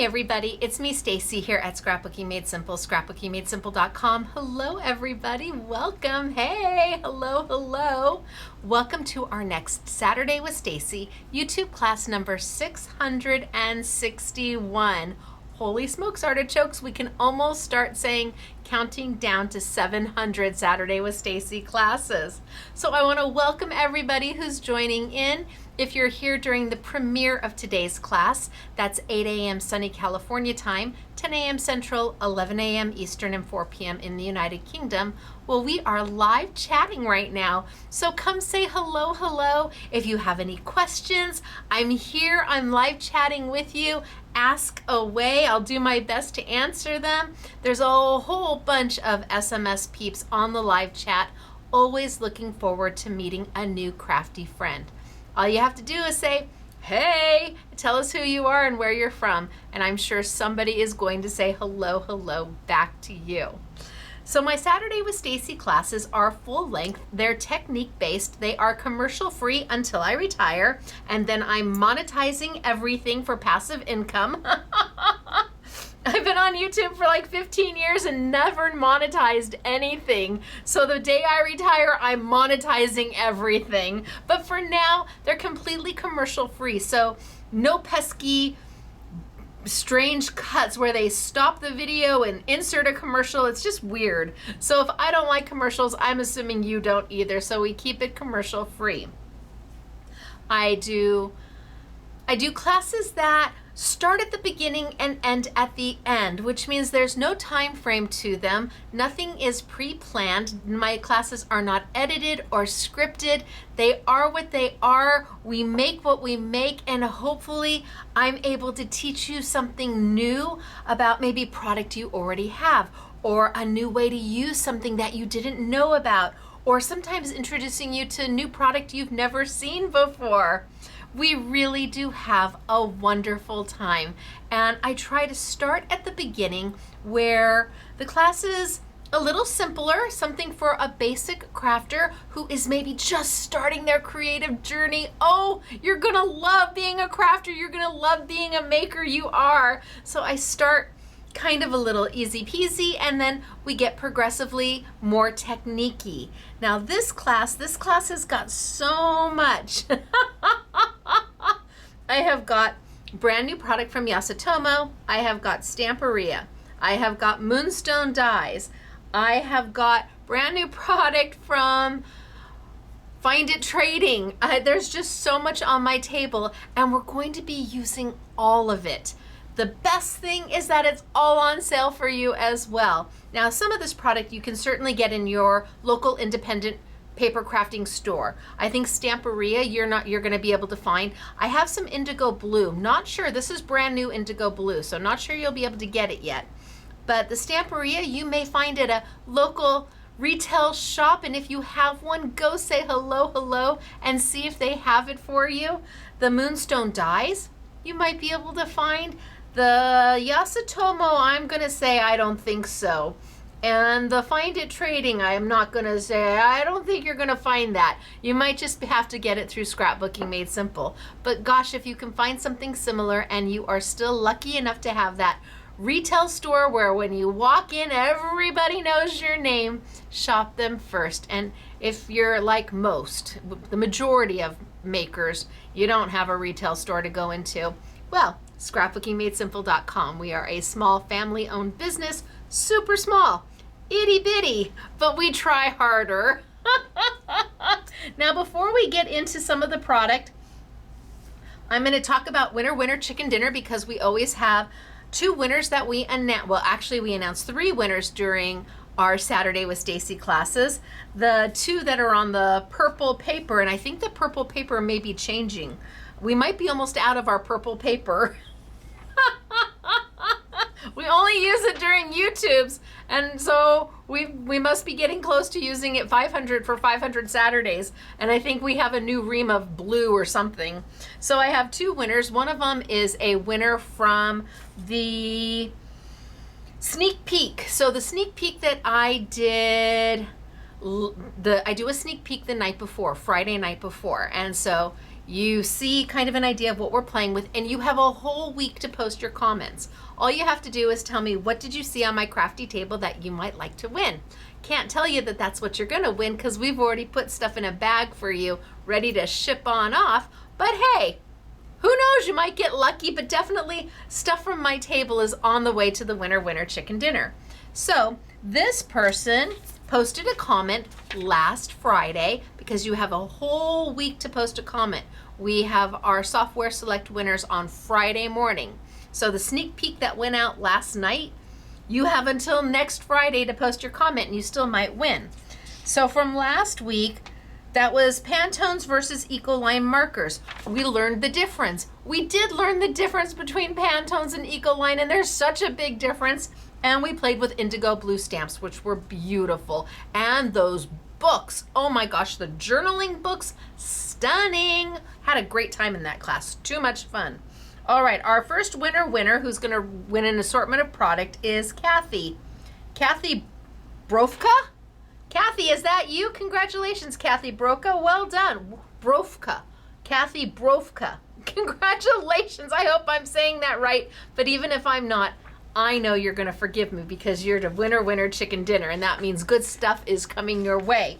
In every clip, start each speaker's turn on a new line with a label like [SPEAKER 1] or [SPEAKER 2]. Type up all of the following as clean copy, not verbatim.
[SPEAKER 1] Hey everybody, it's me Stacey here at Scrapbooking Made Simple, scrapbookingmadesimple.com. Hello everybody, welcome. Hey, hello. Welcome to our next Saturday with Stacey, YouTube class number 661. Holy smokes, artichokes, we can almost start saying counting down to 700 Saturday with Stacey classes. So I want to welcome everybody who's joining in. If you're here during the premiere of today's class, that's 8 a.m. sunny California time, 10 a.m. Central, 11 a.m. Eastern, and 4 p.m. in the United Kingdom. Well, we are live chatting right now. So come say hello. If you have any questions, I'm here. I'm live chatting with you. Ask away. I'll do my best to answer them. There's a whole bunch of SMS peeps on the live chat. Always looking forward to meeting a new crafty friend. All you have to do is say, hey, tell us who you are and where you're from. And I'm sure somebody is going to say hello back to you. So my Saturday with Stacey classes are full length. They're technique based. They are commercial free until I retire. And then I'm monetizing everything for passive income. I've been on YouTube for like 15 years and never monetized anything. So the day I retire, I'm monetizing everything. But for now, they're completely commercial free. So no pesky, strange cuts where they stop the video and insert a commercial. It's just weird. So if I don't like commercials, I'm assuming you don't either. So we keep it commercial free. I do classes that start at the beginning and end at the end, which means there's no time frame to them. Nothing is pre-planned. My classes are not edited or scripted. They are what they are. We make what we make, and hopefully I'm able to teach you something new about maybe product you already have, or a new way to use something that you didn't know about, or sometimes introducing you to a new product you've never seen before. We really do have a wonderful time. And I try to start at the beginning where the class is a little simpler, something for a basic crafter who is maybe just starting their creative journey. Oh, you're gonna love being a crafter. You're gonna love being a maker. You are. So I start kind of a little easy peasy, and then we get progressively more technique-y. Now this class has got so much. I have got brand new product from Yasutomo. I have got Stamperia. I have got Moonstone dies. I have got brand new product from Find It Trading. There's just so much on my table, and we're going to be using all of it. The best thing is that it's all on sale for you as well. Now, some of this product you can certainly get in your local independent paper crafting store. I think Stamperia you're going to be able to find. I have some indigo blue. Not sure. This is brand new indigo blue, so not sure you'll be able to get it yet. But the Stamperia you may find at a local retail shop, and if you have one, go say hello and see if they have it for you. The Moonstone dies you might be able to find. The Yasutomo, I'm going to say I don't think so. And the Find It Trading, I am not going to say, I don't think you're going to find that. You might just have to get it through Scrapbooking Made Simple. But gosh, if you can find something similar and you are still lucky enough to have that retail store where when you walk in, everybody knows your name, shop them first. And if you're like most, the majority of makers, you don't have a retail store to go into, well, scrapbookingmadesimple.com. We are a small family-owned business, super small, itty bitty, but we try harder. Now, before we get into some of the product, I'm going to talk about winner chicken dinner, because we always have two winners that we announce. Well, actually, we announced three winners during our Saturday with Stacey classes. The two that are on the purple paper, and I think the purple paper may be changing. We might be almost out of our purple paper. We only use it during YouTube's, and so we must be getting close to using it 500 for 500 Saturdays, and I think we have a new ream of blue or something. So I have two winners. One of them is a winner from the sneak peek. So the sneak peek that I did, I do a sneak peek the night before, Friday night before, and so You see kind of an idea of what we're playing with, and you have a whole week to post your comments. All you have to do is tell me, what did you see on my crafty table that you might like to win? Can't tell you that that's what you're gonna win because we've already put stuff in a bag for you, ready to ship on off. But hey, who knows, you might get lucky, but definitely stuff from my table is on the way to the winner chicken dinner. So this person posted a comment last Friday because you have a whole week to post a comment. We have our software select winners on Friday morning. So the sneak peek that went out last night, you have until next Friday to post your comment and you still might win. So from last week, that was Pantones versus Ecoline markers. We learned the difference. We did learn the difference between Pantones and Ecoline, and there's such a big difference. And we played with indigo blue stamps, which were beautiful. And those books, oh my gosh, the journaling books, stunning. Had a great time in that class, too much fun. All right, our first winner who's gonna win an assortment of product is Kathy. Kathy Brofka? Kathy, is that you? Congratulations, Kathy Broka. Well done. Brofka. Kathy Brofka. Congratulations. I hope I'm saying that right. But even if I'm not, I know you're going to forgive me because you're the winner chicken dinner, and that means good stuff is coming your way.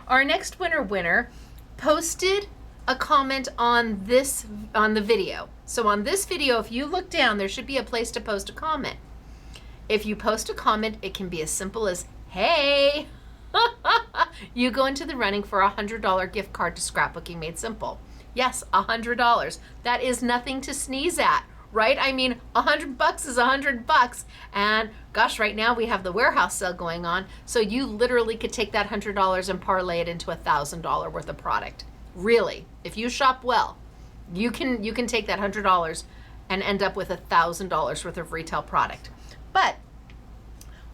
[SPEAKER 1] Our next winner posted a comment on the video. So on this video, if you look down, there should be a place to post a comment. If you post a comment, it can be as simple as, hey, you go into the running for a $100 gift card to Scrapbooking Made Simple. Yes, $100. That is nothing to sneeze at, right? I mean, $100 is $100, and gosh, right now we have the warehouse sale going on, so you literally could take that $100 and parlay it into $1,000 worth of product. Really, if you shop well, you can take that $100 and end up with $1,000 worth of retail product. But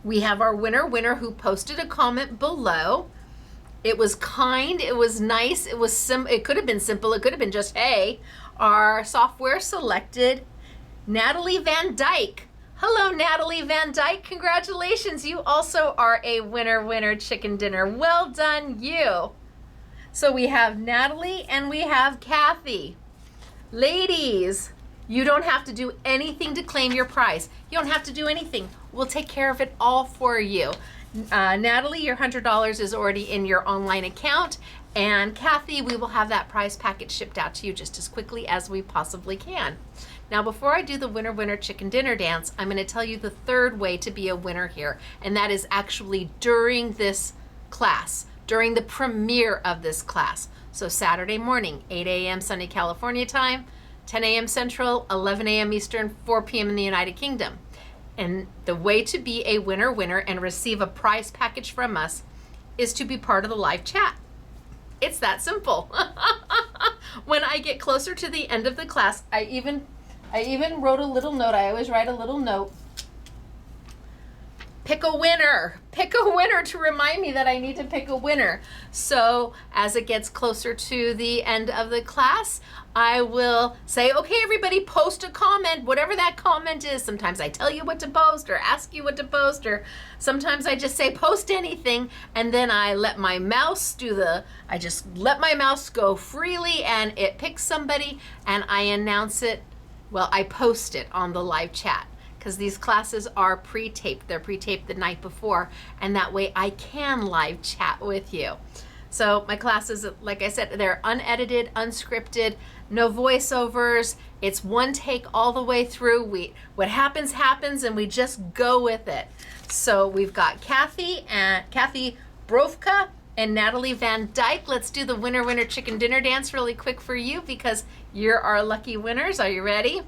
[SPEAKER 1] we have our winner who posted a comment below. It was kind, it was nice, it could have been simple, it could have been just, hey. Our software selected Natalie Van Dyke. Hello, Natalie Van Dyke, congratulations. You also are a winner chicken dinner. Well done, you. So we have Natalie and we have Kathy. Ladies, you don't have to do anything to claim your prize. You don't have to do anything. We'll take care of it all for you. Natalie, your $100 is already in your online account. And Kathy, we will have that prize package shipped out to you just as quickly as we possibly can. Now, before I do the winner chicken dinner dance, I'm going to tell you the third way to be a winner here. And that is actually during this class, during the premiere of this class. So Saturday morning, 8 a.m. sunny California time, 10 a.m. Central, 11 a.m. Eastern, 4 p.m. in the United Kingdom. And the way to be a winner and receive a prize package from us is to be part of the live chat. It's that simple. When I get closer to the end of the class, I even wrote a little note. I always write a little note. Pick a winner to remind me that I need to pick a winner. So as it gets closer to the end of the class, I will say, okay, everybody post a comment, whatever that comment is. Sometimes I tell you what to post or ask you what to post, or sometimes I just say post anything, and then I let my mouse I just let my mouse go freely and it picks somebody and I announce it. Well, I post it on the live chat, because these classes are pre-taped. They're pre-taped the night before, and that way I can live chat with you. So my classes, like I said, they're unedited, unscripted, no voiceovers. It's one take all the way through. What happens, and we just go with it. So we've got Kathy Brofka and Natalie Van Dyke. Let's do the winner chicken dinner dance really quick for you, because you're our lucky winners. Are you ready?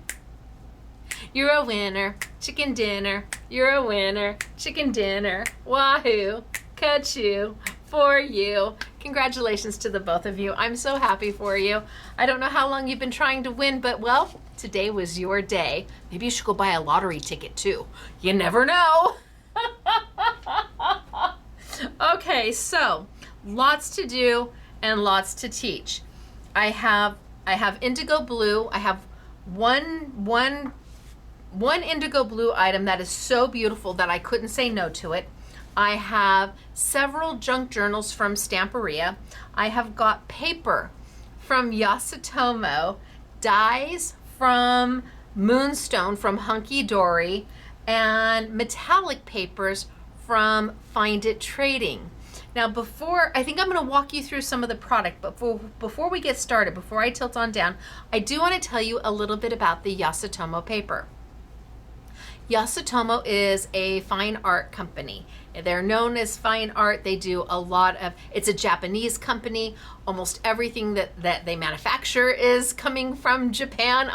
[SPEAKER 1] You're a winner, chicken dinner. You're a winner, chicken dinner. Wahoo, ka-choo, for you. Congratulations to the both of you. I'm so happy for you. I don't know how long you've been trying to win, but well, today was your day. Maybe you should go buy a lottery ticket too. You never know. Okay, so lots to do and lots to teach. I have indigo blue. I have one indigo blue item that is so beautiful that I couldn't say no to it. I have several junk journals from Stamperia. I have got paper from Yasutomo, dyes from Moonstone from Hunkydory, and metallic papers from Find It Trading. Now I think I'm going to walk you through some of the product, but before we get started, before I tilt on down, I do want to tell you a little bit about the Yasutomo paper. Yasutomo is a fine art company. They're known as fine art. They do a lot of, it's a Japanese company. Almost everything that they manufacture is coming from Japan.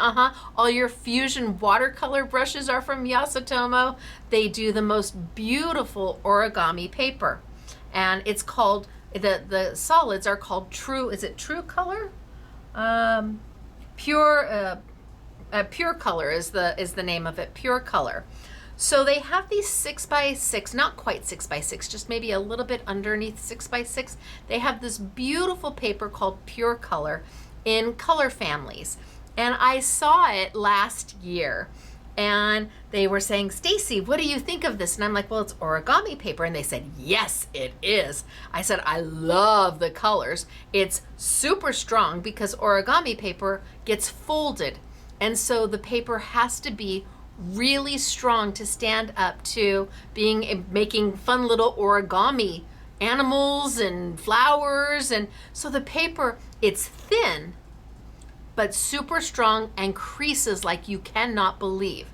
[SPEAKER 1] All your fusion watercolor brushes are from Yasutomo. They do the most beautiful origami paper. And it's called, the solids are called True, is it True Color? Pure Color is the name of it, Pure Color. So they have these 6x6, not quite 6x6, just maybe a little bit underneath 6x6. They have this beautiful paper called Pure Color in color families. And I saw it last year. And they were saying, Stacey, what do you think of this? And I'm like, well, it's origami paper. And they said, yes, it is. I said, I love the colors. It's super strong because origami paper gets folded. And so the paper has to be really strong to stand up to making fun little origami animals and flowers. And so the paper, it's thin, but super strong and creases like you cannot believe.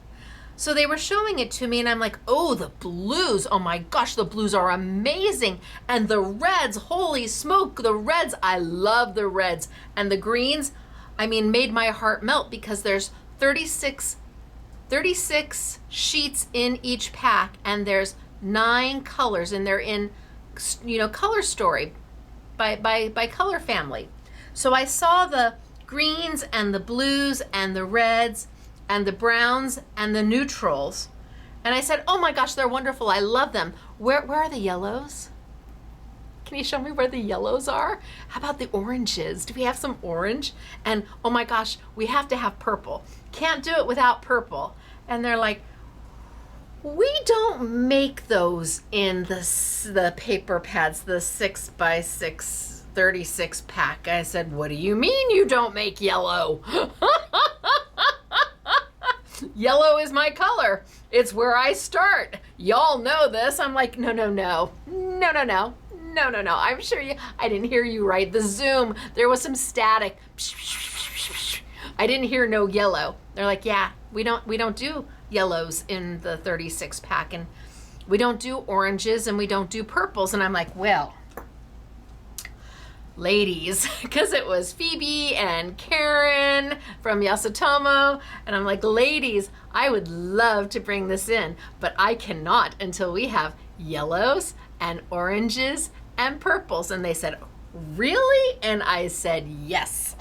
[SPEAKER 1] So they were showing it to me and I'm like, oh, the blues, oh my gosh, the blues are amazing. And the reds, holy smoke, the reds, I love the reds. And the greens, I mean, made my heart melt because there's 36 sheets in each pack and there's 9 colors and they're in, color story by color family. So I saw the greens and the blues and the reds and the browns and the neutrals. And I said, oh my gosh, they're wonderful. I love them. Where are the yellows? Can you show me where the yellows are? How about the oranges? Do we have some orange? And oh my gosh, we have to have purple. Can't do it without purple. And they're like, we don't make those in the paper pads, the 6x6 36 pack. I said, what do you mean you don't make yellow? Yellow is my color. It's where I start. Y'all know this. I'm like, no. I'm sure I didn't hear you right. The Zoom, there was some static. I didn't hear no yellow. They're like, yeah, we don't do yellows in the 36 pack, and we don't do oranges, and we don't do purples. And I'm like, well, ladies, because it was Phoebe and Karen from Yasutomo, and I'm like, ladies, I would love to bring this in, but I cannot until we have yellows and oranges and purples. And they said, really? And I said, yes.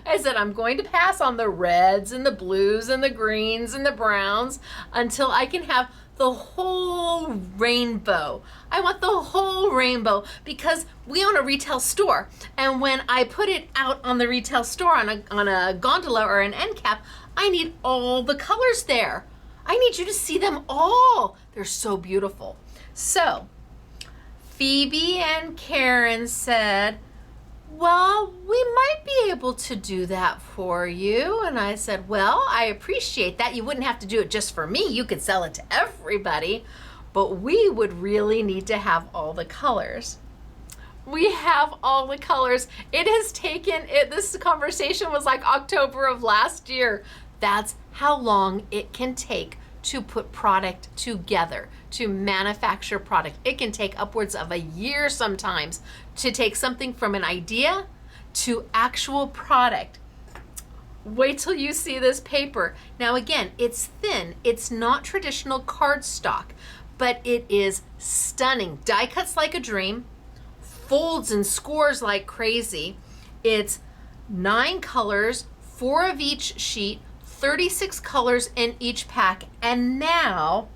[SPEAKER 1] I said, I'm going to pass on the reds and the blues and the greens and the browns until I can have the whole rainbow. I want the whole rainbow because we own a retail store. And when I put it out on the retail store on a gondola or an end cap, I need all the colors there. I need you to see them all. They're so beautiful. So Phoebe and Karen said, well, we might be able to do that for you. And I said, well, I appreciate that. You wouldn't have to do it just for me. You could sell it to everybody, but we would really need to have all the colors. We have all the colors. It has taken, this conversation was like October of last year. That's how long it can take to put product together, to manufacture product. It can take upwards of a year sometimes to take something from an idea to actual product. Wait till you see this paper. Now again, it's thin. It's not traditional cardstock, but it is stunning. Die cuts like a dream, folds and scores like crazy. It's 9 colors, 4 of each sheet, 36 colors in each pack. And now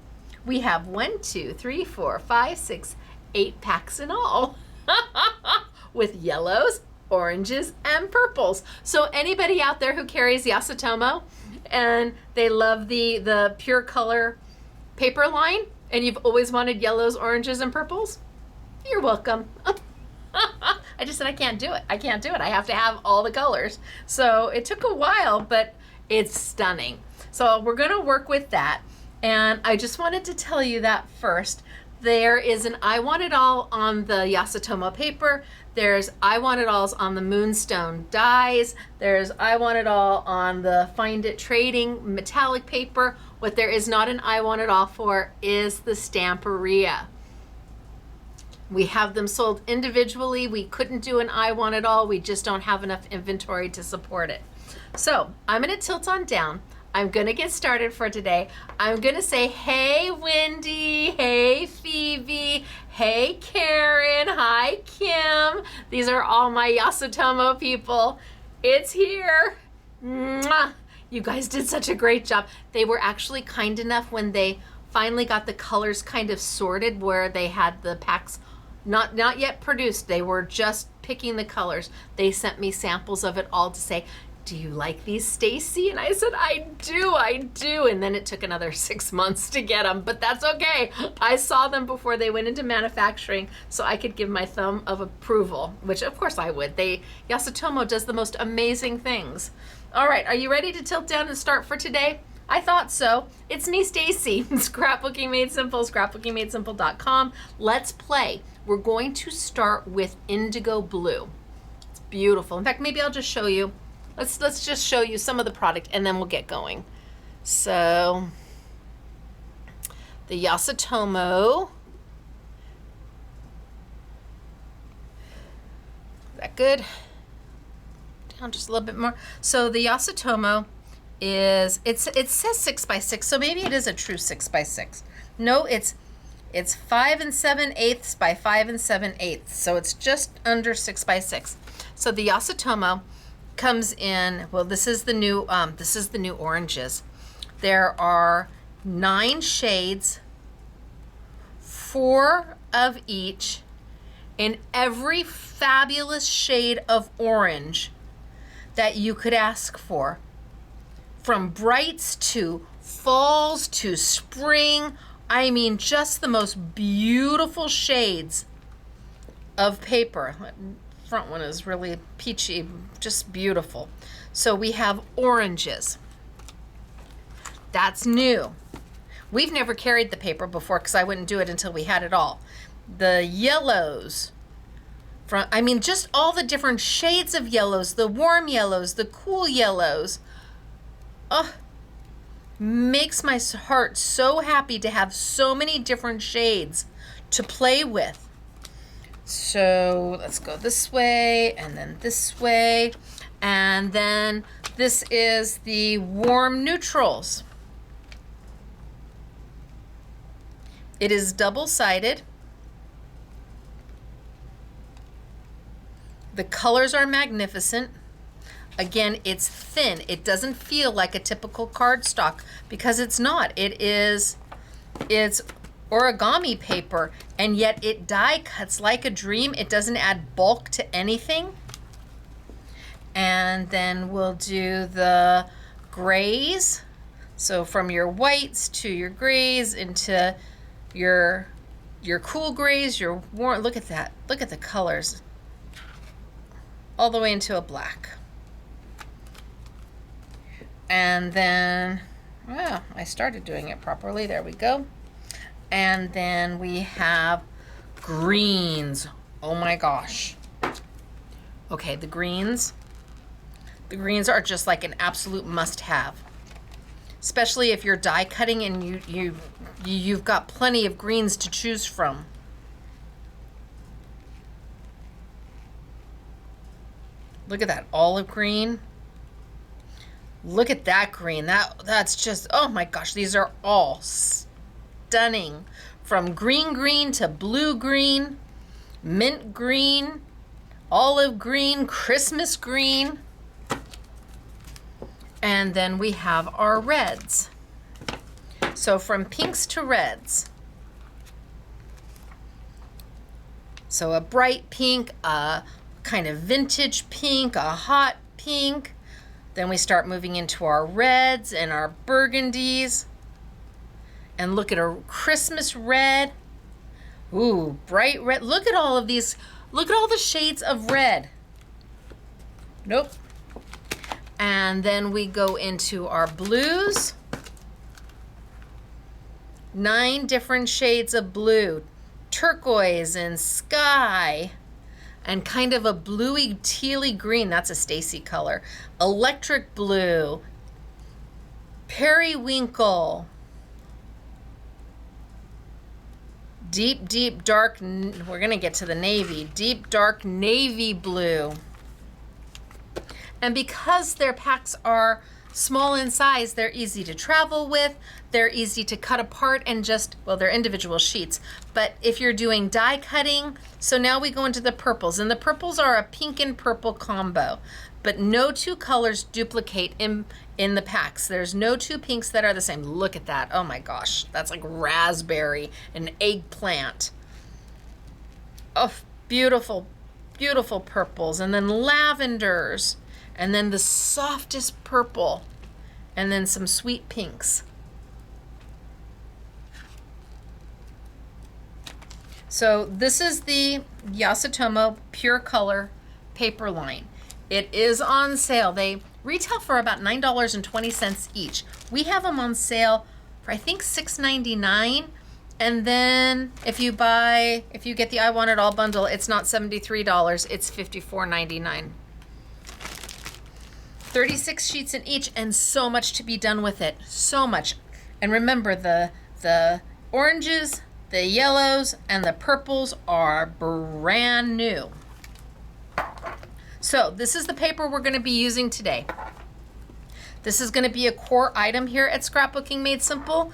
[SPEAKER 1] we have 1, 2, 3, 4, 5, 6, 8 packs in all with yellows, oranges, and purples. So anybody out there who carries Yasutomo and they love the Pure Color paper line and you've always wanted yellows, oranges, and purples, you're welcome. I just said, I can't do it. I can't do it. I have to have all the colors. So it took a while, but it's stunning. So we're gonna work with that. And I just wanted to tell you that first. There is an I Want It All on the Yasutomo paper. There's I Want It Alls on the Moonstone dies. There's I Want It All on the Find It Trading metallic paper. What there is not an I Want It All for is the Stamperia. We have them sold individually. We couldn't do an I Want It All. We just don't have enough inventory to support it. So I'm gonna tilt on down. I'm gonna get started for today. I'm gonna say, hey Wendy, hey Phoebe, hey Karen, hi Kim. These are all my Yasutomo people. It's here. Mwah. You guys did such a great job. They were actually kind enough when they finally got the colors kind of sorted, where they had the packs not yet produced. They were just picking the colors. They sent me samples of it all to say, do you like these, Stacey? And I said, I do. And then it took another 6 months to get them, but that's okay. I saw them before they went into manufacturing, so I could give my thumb of approval, which of course I would. Yasutomo does the most amazing things. All right, are you ready to tilt down and start for today? I thought so. It's me, Stacey, Scrapbooking Made Simple, scrapbookingmadesimple.com. Let's play. We're going to start with indigo blue. It's beautiful. In fact, maybe I'll just show you. Let's just show you some of the product and then we'll get going. So the Yasutomo, is that good? Down just a little bit more. So the Yasutomo is, it says 6 by 6, so maybe it is a true 6 by 6. No, it's 5 7/8 by 5 7/8, so it's just under 6 by 6. So the Yasutomo comes in, well, this is the new oranges. There are 9 shades, 4 of each, in every fabulous shade of orange that you could ask for. From brights to falls to spring. I mean, just the most beautiful shades of paper. Front one is really peachy, just beautiful. So we have oranges. That's new. We've never carried the paper before because I wouldn't do it until we had it all. The yellows, I mean, just all the different shades of yellows, the warm yellows, the cool yellows. Oh, makes my heart so happy to have so many different shades to play with. So let's go this way and then this way. And then this is the warm neutrals. It is double-sided. The colors are magnificent. Again, it's thin. It doesn't feel like a typical cardstock because it's not. It's origami paper, and yet it die cuts like a dream. It doesn't add bulk to anything. And then we'll do the grays. So from your whites to your grays into your cool grays, your warm, look at that. Look at the colors. All the way into a black. And then, well, I started doing it properly. There we go. And then we have greens. Oh my gosh. Okay, the greens. The greens are just like an absolute must-have. Especially if you're die cutting and you've got plenty of greens to choose from. Look at that olive green. Look at that green. That's just, oh my gosh, these are all stunning. From green to blue green, mint green, olive green, Christmas green. And then we have our reds. So from pinks to reds. So a bright pink, a kind of vintage pink, a hot pink. Then we start moving into our reds and our burgundies. And look at a Christmas red. Ooh, bright red. Look at all of these Look at all the shades of red. Nope. And then we go into our blues. 9 different shades of blue. Turquoise and sky. And kind of a bluey, tealy green. That's a Stacey color. Electric blue. Periwinkle. Deep, deep, dark, we're gonna get to the navy. Deep, dark navy blue. And because their packs are small in size, they're easy to travel with. They're easy to cut apart and just, well, they're individual sheets. But if you're doing die cutting, so now we go into the purples. And the purples are a pink and purple combo. But no 2 colors duplicate in the packs. There's no 2 pinks that are the same. Look at that. Oh my gosh. That's like raspberry and eggplant. Oh, beautiful, beautiful purples. And then lavenders. And then the softest purple. And then some sweet pinks. So this is the Yasutomo Pure Color paper line. It is on sale. They retail for about $9.20 each. We have them on sale for I think $6.99. And then if you get the I Want It All bundle, it's not $73, it's $54.99. 36 sheets in each and so much to be done with it. So much. And remember the oranges, the yellows, and the purples are brand new. So this is the paper we're going to be using today. This is going to be a core item here at Scrapbooking Made Simple.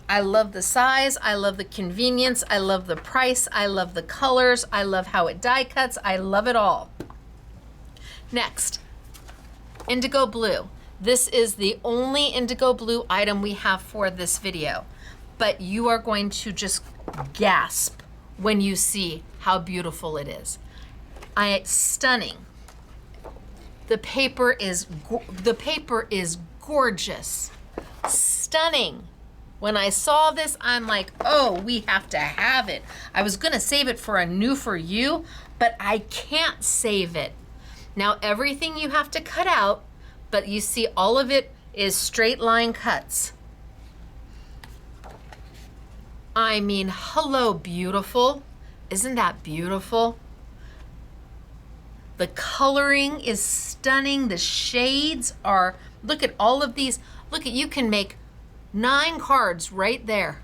[SPEAKER 1] I love the size, I love the convenience, I love the price, I love the colors, I love how it die cuts, I love it all. Next, indigo blue. This is the only indigo blue item we have for this video, but you are going to just gasp when you see how beautiful it is. Stunning. The paper is gorgeous. Stunning. When I saw this, I'm like, oh, we have to have it. I was gonna save it for a new for you, but I can't save it. Now everything you have to cut out, but you see all of it is straight line cuts. I mean, hello, beautiful. Isn't that beautiful? The coloring is stunning. The shades are, look at all of these. Look at, you can make 9 cards right there.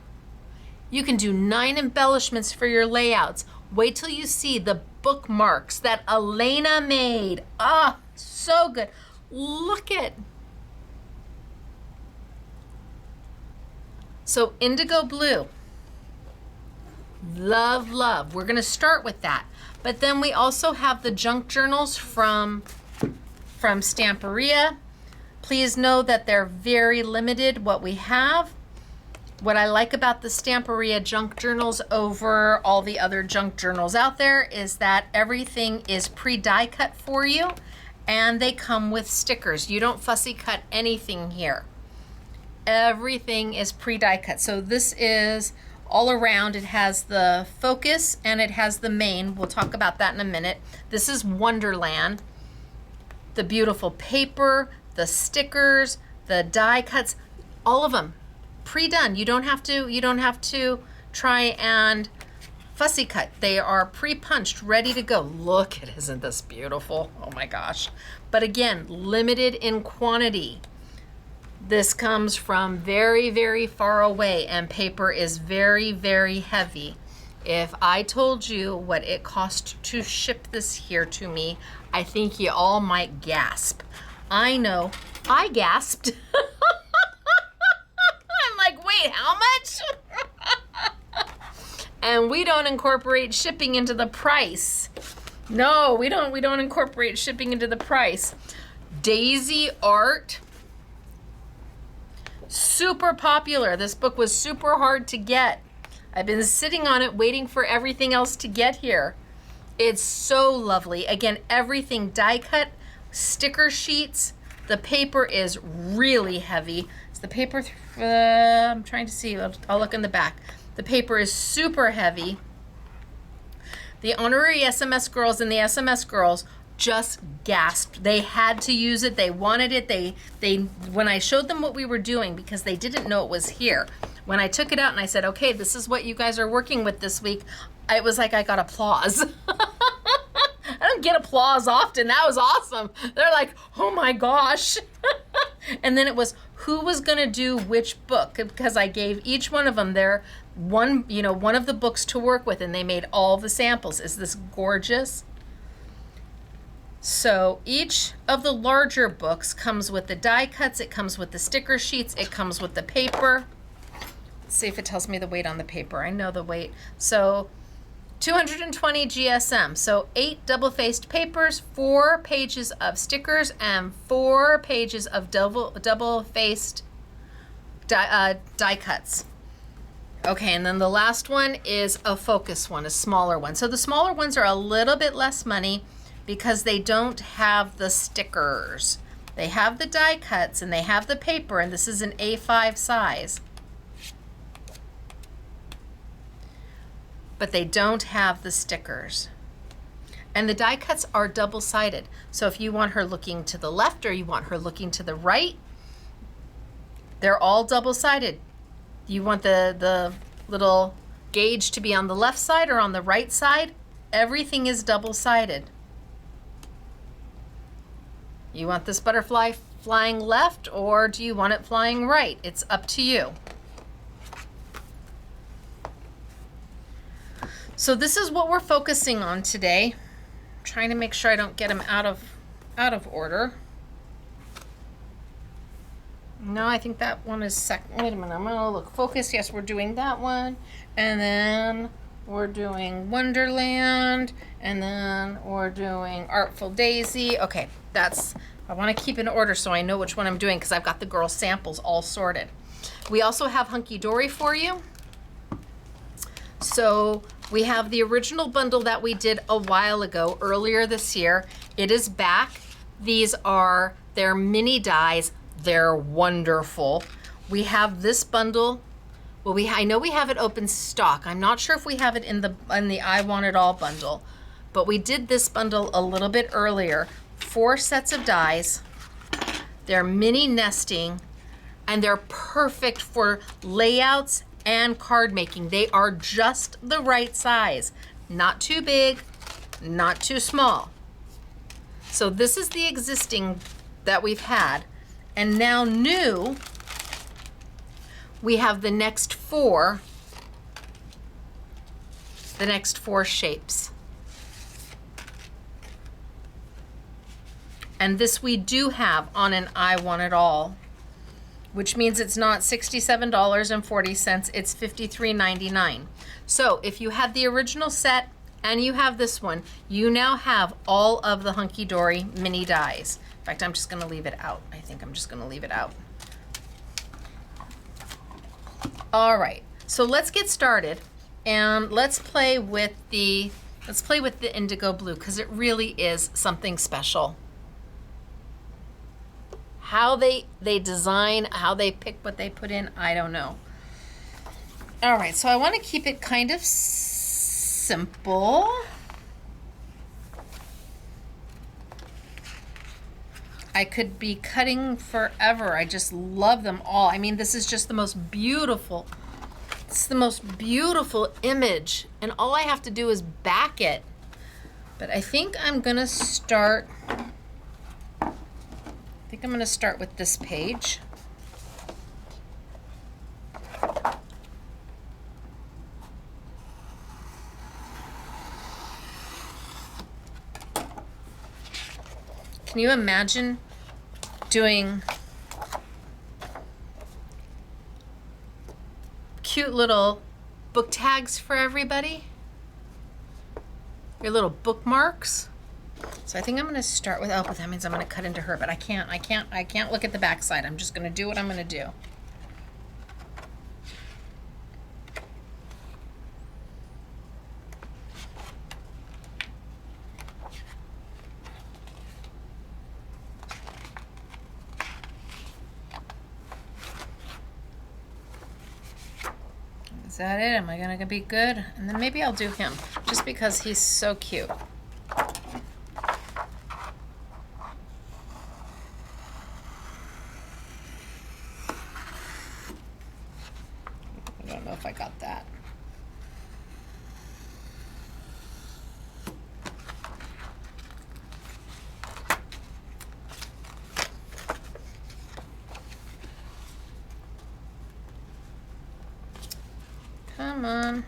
[SPEAKER 1] You can do 9 embellishments for your layouts. Wait till you see the bookmarks that Elena made. Ah, so good. Look at. So indigo blue. Love, love. We're gonna start with that. But then we also have the junk journals from Stamperia. Please know that they're very limited what we have. What I like about the Stamperia junk journals over all the other junk journals out there is that everything is pre-die cut for you and they come with stickers. You don't fussy cut anything here. Everything is pre-die cut. So this is all around. It has the focus and it has the main. We'll talk about that in a minute. This is Wonderland. The beautiful paper, the stickers, the die cuts, all of them pre-done. You don't have to try and fussy cut. They are pre-punched, ready to go. Look, isn't this beautiful? Oh my gosh. But again, limited in quantity. This comes from very, very far away and paper is very, very heavy. If I told you what it cost to ship this here to me, I think you all might gasp. I know, I gasped. I'm like, wait, how much? And we don't incorporate shipping into the price. No, we don't incorporate shipping into the price. Daisy art. Super popular. This book was super hard to get. I've been sitting on it waiting for everything else to get here. It's so lovely. Again, everything die cut, sticker sheets. The paper is really heavy. It's the paper, I'm trying to see, I'll look in the back. The paper is super heavy. The honorary SMS girls and the SMS girls just gasped. They had to use it. They wanted it. They when I showed them what we were doing, because they didn't know it was here. When I took it out and I said, okay, this is what you guys are working with this week, it was like I got applause. I don't get applause often. That was awesome. They're like, oh my gosh. And then it was who was gonna do which book, because I gave each one of them their one of the books to work with, and they made all the samples. Is this gorgeous? So each of the larger books comes with the die cuts, it comes with the sticker sheets, it comes with the paper. Let's see if it tells me the weight on the paper. I know the weight. So 220 GSM. So 8 double-faced papers, 4 pages of stickers, and 4 pages of double-faced die cuts. Okay, and then the last one is a focus one, a smaller one. So the smaller ones are a little bit less money because they don't have the stickers. They have the die cuts and they have the paper, and this is an A5 size. But they don't have the stickers. And the die cuts are double-sided. So if you want her looking to the left or you want her looking to the right, they're all double-sided. You want the little gauge to be on the left side or on the right side? Everything is double-sided. You want this butterfly flying left, or do you want it flying right? It's up to you. So this is what we're focusing on today. I'm trying to make sure I don't get them out of order. No, I think that one is second. Wait a minute, I'm gonna look. Focus, yes, we're doing that one. And then we're doing Wonderland. And then we're doing Artful Daisy. Okay, I wanna keep in order so I know which one I'm doing, because I've got the girl samples all sorted. We also have Hunkydory for you. So we have the original bundle that we did a while ago, earlier this year. It is back. These are their mini dies. They're wonderful. We have this bundle. Well, I know we have it open stock. I'm not sure if we have it in the I Want It All bundle, but we did this bundle a little bit earlier. 4 sets of dies. They're mini nesting, and they're perfect for layouts and card making. They are just the right size. Not too big, not too small. So this is the existing that we've had. And now new, we have the next 4 shapes. And this we do have on an I Want It All, which means it's not $67.40, it's $53.99. So if you had the original set and you have this one, you now have all of the Hunkydory mini dies. In fact, I'm just gonna leave it out. I think I'm just gonna leave it out. All right, so let's get started and let's play with the indigo blue, because it really is something special. How they design, how they pick what they put in, I don't know. All right, so I want to keep it kind of simple. I could be cutting forever. I just love them all. I mean, this is just the most beautiful. It's the most beautiful image, and all I have to do is back it. But I think I'm gonna start. I'm going to start with this page. Can you imagine doing cute little book tags for everybody? Your little bookmarks? So I think I'm going to start with, oh, but that means I'm going to cut into her, but I can't look at the back side. I'm just going to do what I'm going to do. Is that it? Am I gonna be good? And then maybe I'll do him, just because he's so cute. I don't know if I got that. Come on.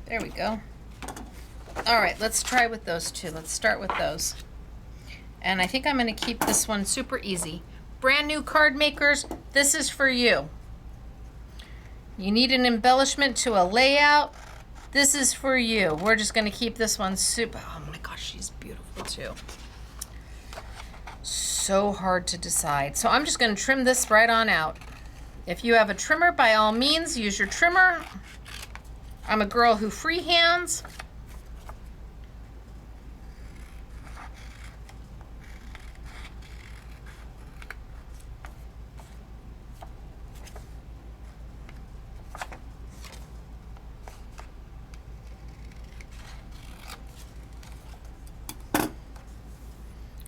[SPEAKER 1] There we go. All right, let's try with those two. Let's start with those. And I think I'm going to keep this one super easy. Brand new card makers, this is for you. You need an embellishment to a layout, this is for you. We're just going to keep this one super. Oh my gosh, she's beautiful too. So hard to decide. So I'm just going to trim this right on out. If you have a trimmer, by all means, use your trimmer. I'm a girl who freehands.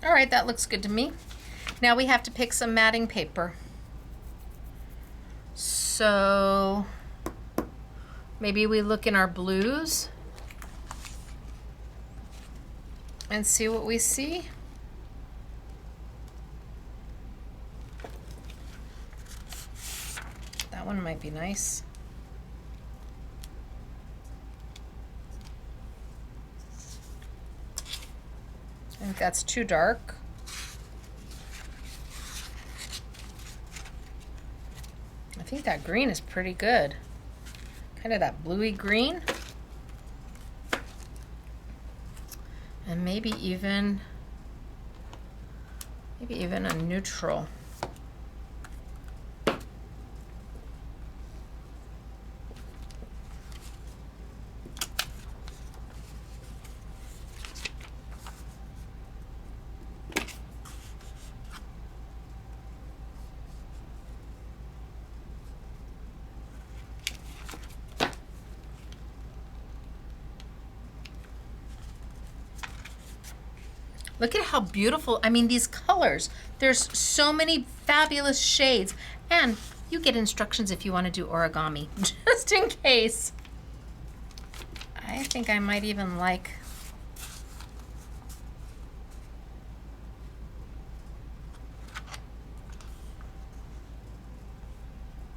[SPEAKER 1] All right, that looks good to me. Now we have to pick some matting paper. So maybe we look in our blues and see what we see. That one might be nice. I think that's too dark. I think that green is pretty good. Kind of that bluey green. And maybe even a neutral. Look at how beautiful, I mean, these colors. There's so many fabulous shades. And you get instructions if you want to do origami, just in case. I think I might even like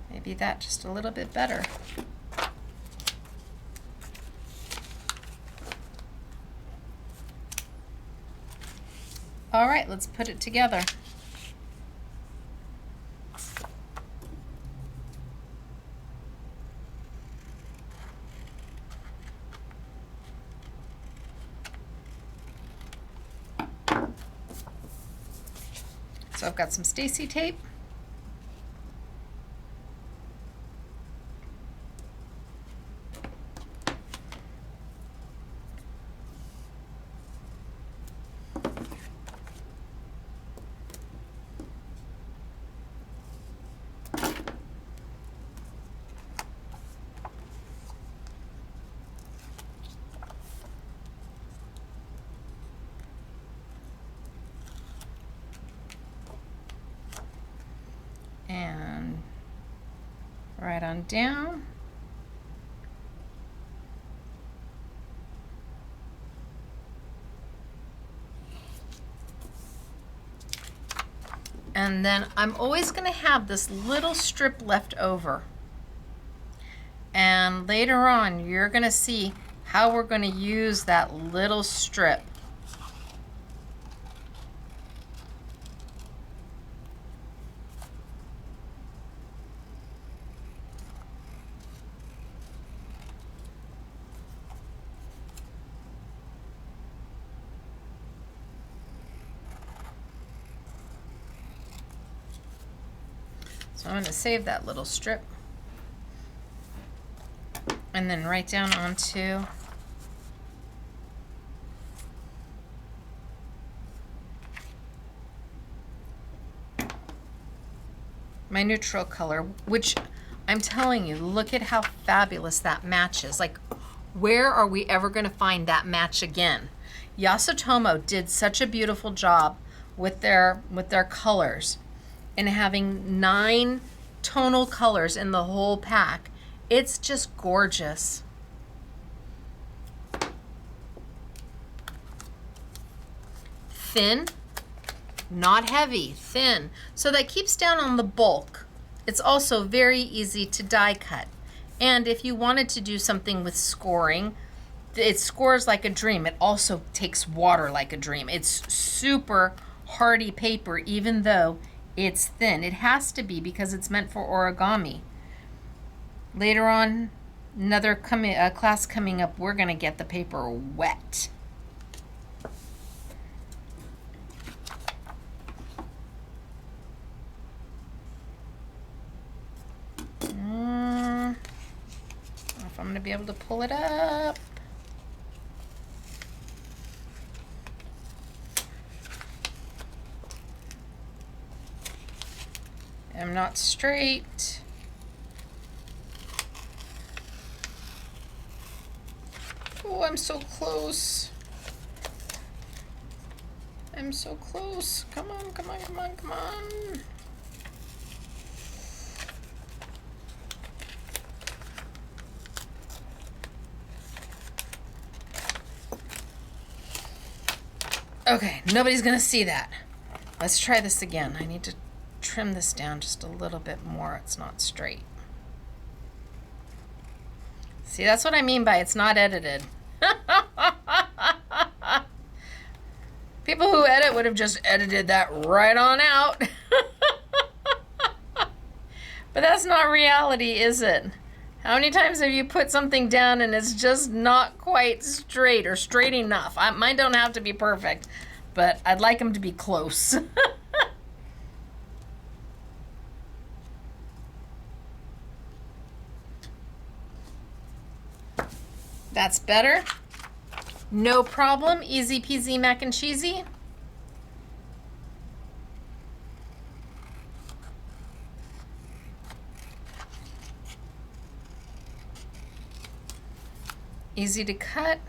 [SPEAKER 1] maybe that just a little bit better. All right, let's put it together. So I've got some Stacey tape. And right on down. And then I'm always going to have this little strip left over. And later on, you're going to see how we're going to use that little strip. So I'm going to save that little strip and then right down onto my neutral color, which I'm telling you, look at how fabulous that matches. Like, where are we ever going to find that match again? Yasutomo did such a beautiful job with their colors and having 9 tonal colors in the whole pack. It's just gorgeous. Thin, not heavy, thin. So that keeps down on the bulk. It's also very easy to die cut. And if you wanted to do something with scoring, it scores like a dream. It also takes water like a dream. It's super hardy paper, even though it's thin. It has to be because it's meant for origami. Later on, another class coming up, we're gonna get the paper wet. If I'm gonna be able to pull it up. I'm not straight. Oh, I'm so close. I'm so close. Come on, come on, come on, come on. Okay, nobody's gonna see that. Let's try this again. I need to trim this down just a little bit more. It's not straight. See, that's what I mean by it's not edited. People who edit would have just edited that right on out. But that's not reality, is it? How many times have you put something down and it's just not quite straight or straight enough? Mine don't have to be perfect, but I'd like them to be close. That's better. No problem. Easy peasy mac and cheesy. Easy to cut.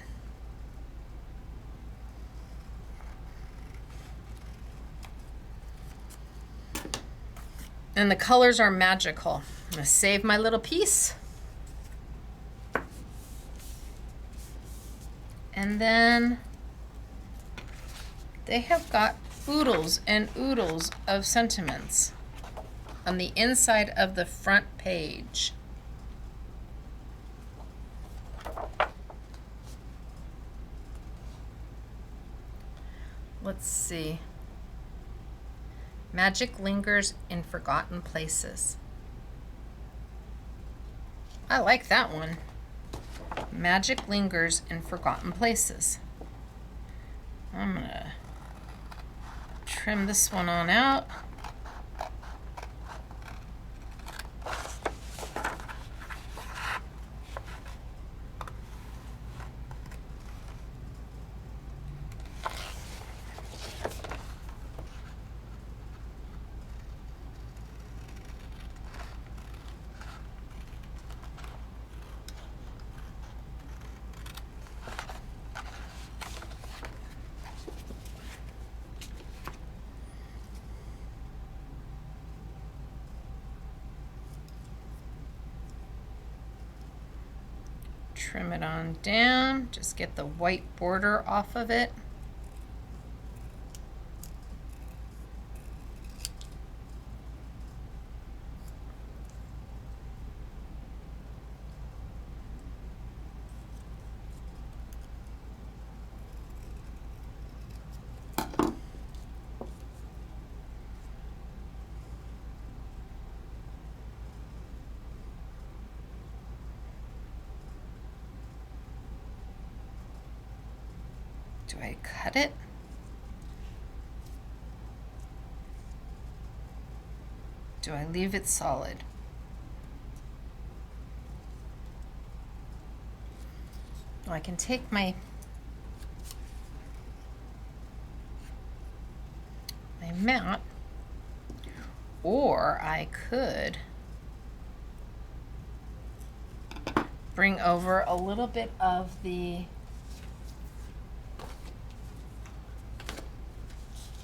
[SPEAKER 1] And the colors are magical. I'm gonna save my little piece. And then they have got oodles and oodles of sentiments on the inside of the front page. Let's see. Magic lingers in forgotten places. I like that one. Magic lingers in forgotten places. I'm gonna trim this one on out. Trim it on down, just get the white border off of it. Do I cut it? Do I leave it solid? Well, I can take my mat, Or I could bring over a little bit of the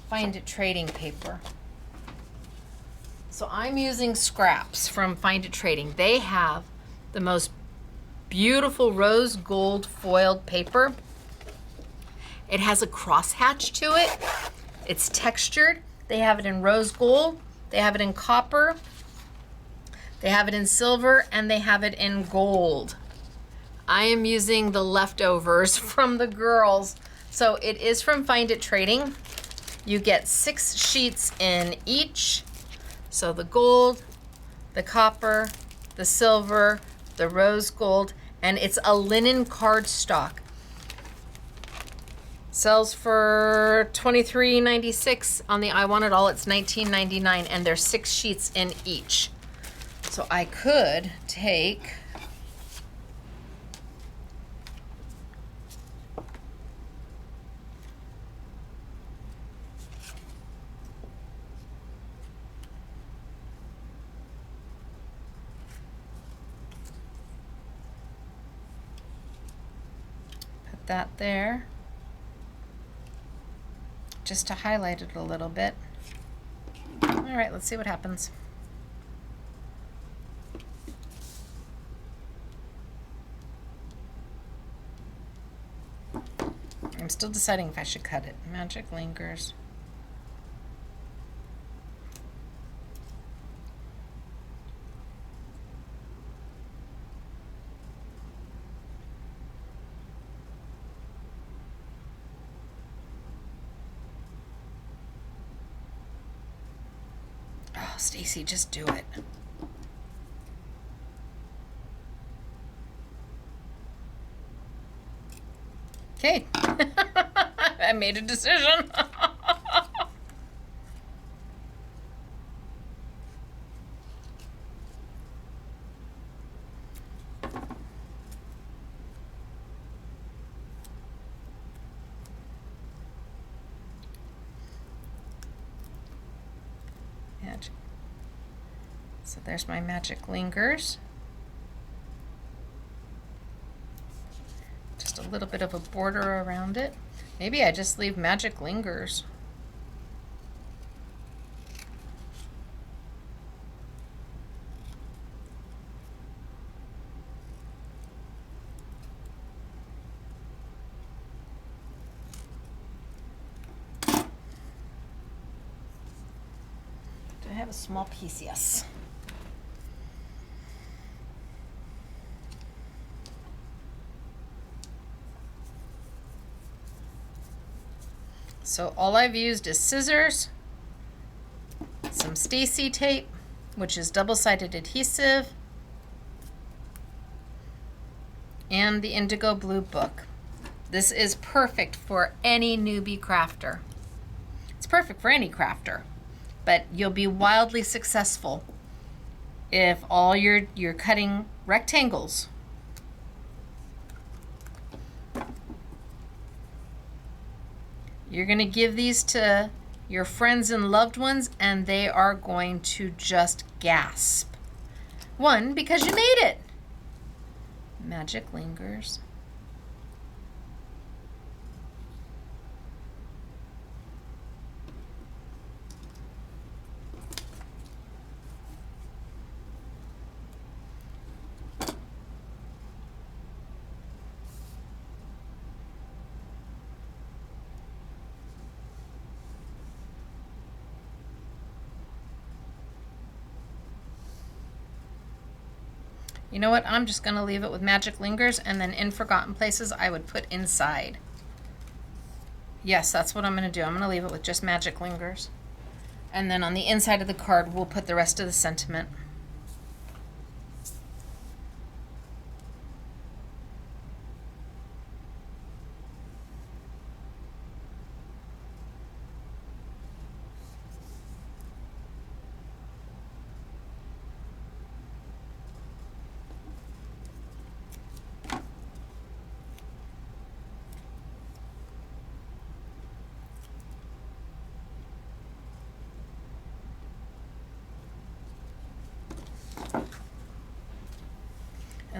[SPEAKER 1] Find It Trading paper. So I'm using scraps from Find It Trading. They have the most beautiful rose gold foiled paper. It has a crosshatch to it. It's textured. They have it in rose gold. They have it in copper. They have it in silver, and they have it in gold. I am using the leftovers from the girls. So it is from Find It Trading. You get 6 sheets in each. So the gold, the copper, the silver, the rose gold, and it's a linen cardstock. Sells for $23.96 on the I Want It All. It's $19.99, and there's 6 sheets in each. So I could take put that there, just to highlight it a little bit. All right, let's see what happens. I'm still deciding if I should cut it. Magic lingers. Oh, Stacey, just do it. Okay. I made a decision. Magic. So there's my magic lingers. Just a little bit of a border around it. Maybe I just leave magic lingers. Do I have a small piece? Yes. So all I've used is scissors, some Stacey tape, which is double-sided adhesive, and the indigo blue book. This is perfect for any newbie crafter. It's perfect for any crafter, but you'll be wildly successful if all you're cutting rectangles. You're going to give these to your friends and loved ones, and they are going to just gasp. One, because you made it. Magic lingers. You know what? I'm just going to leave it with magic lingers, and then in forgotten places I would put inside. Yes, that's what I'm going to do. I'm going to leave it with just magic lingers. And then on the inside of the card, we'll put the rest of the sentiment.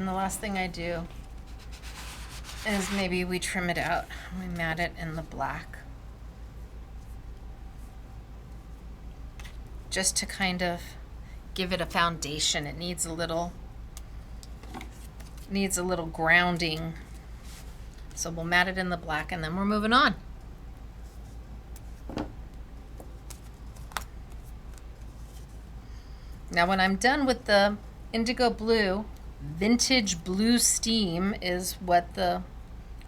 [SPEAKER 1] the last thing I do is maybe we trim it out. We mat it in the black. Just to kind of give it a foundation. It needs a little grounding. So we'll mat it in the black and then we're moving on. Now when I'm done with the indigo blue, vintage blue steam is what the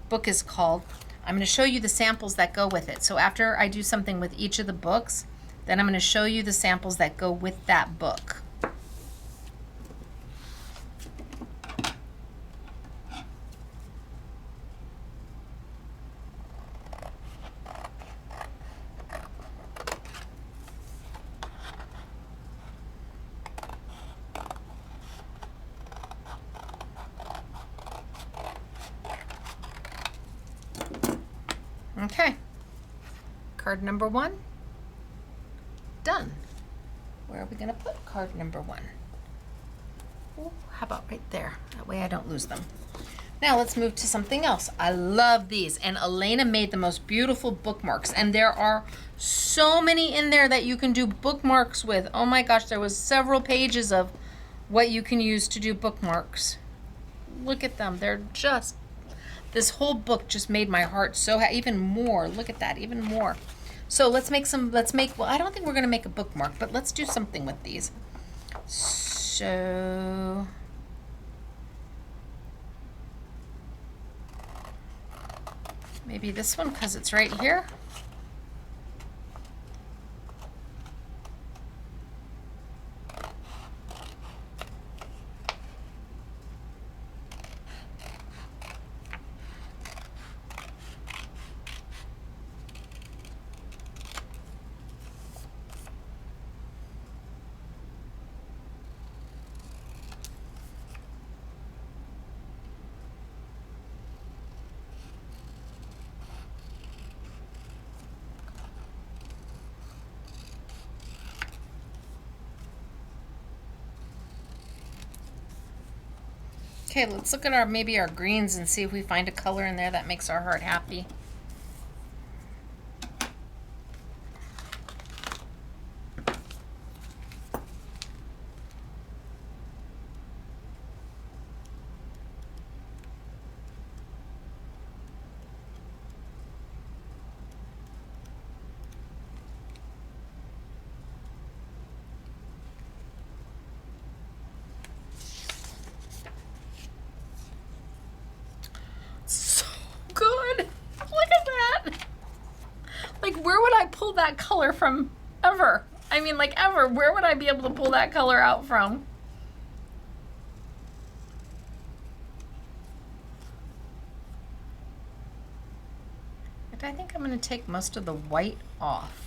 [SPEAKER 1] book is called. I'm going to show you the samples that go with it. So after I do something with each of the books, then I'm going to show you the samples that go with that book. Okay, card number 1, done. Where are we going to put card number 1? Ooh, how about right there? That way I don't lose them. Now let's move to something else. I love these, and Elena made the most beautiful bookmarks, and there are so many in there that you can do bookmarks with. Oh my gosh, there was several pages of what you can use to do bookmarks. Look at them. They're just, this whole book just made my heart so happy. Even more. Look at that. Even more. So well, I don't think we're going to make a bookmark, but let's do something with these. So, maybe this one because it's right here. Okay, let's look at maybe our greens and see if we find a color in there that makes our heart happy. Where would I pull that color from ever? I mean, like ever. Where would I be able to pull that color out from? But I think I'm going to take most of the white off.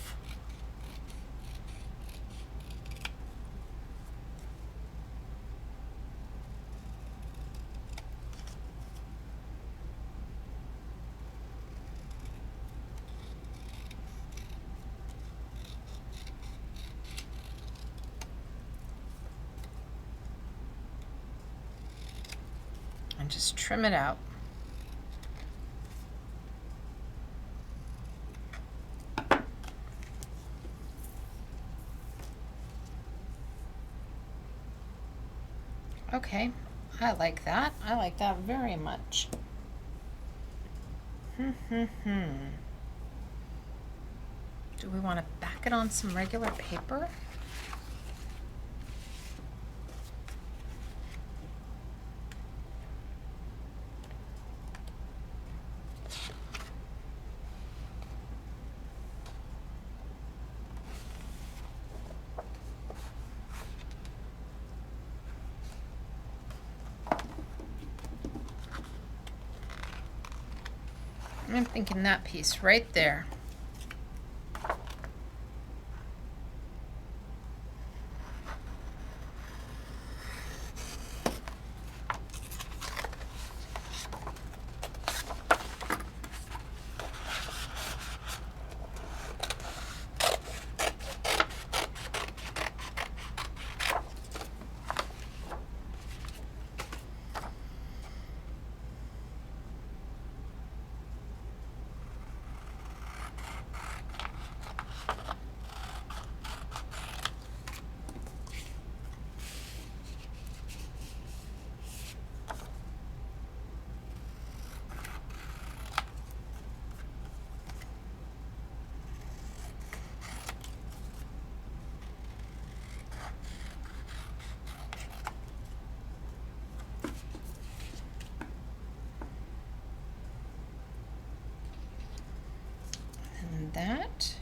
[SPEAKER 1] And just trim it out. Okay, I like that. I like that very much. Do we want to back it on some regular paper? I'm thinking that piece right there. straighten that.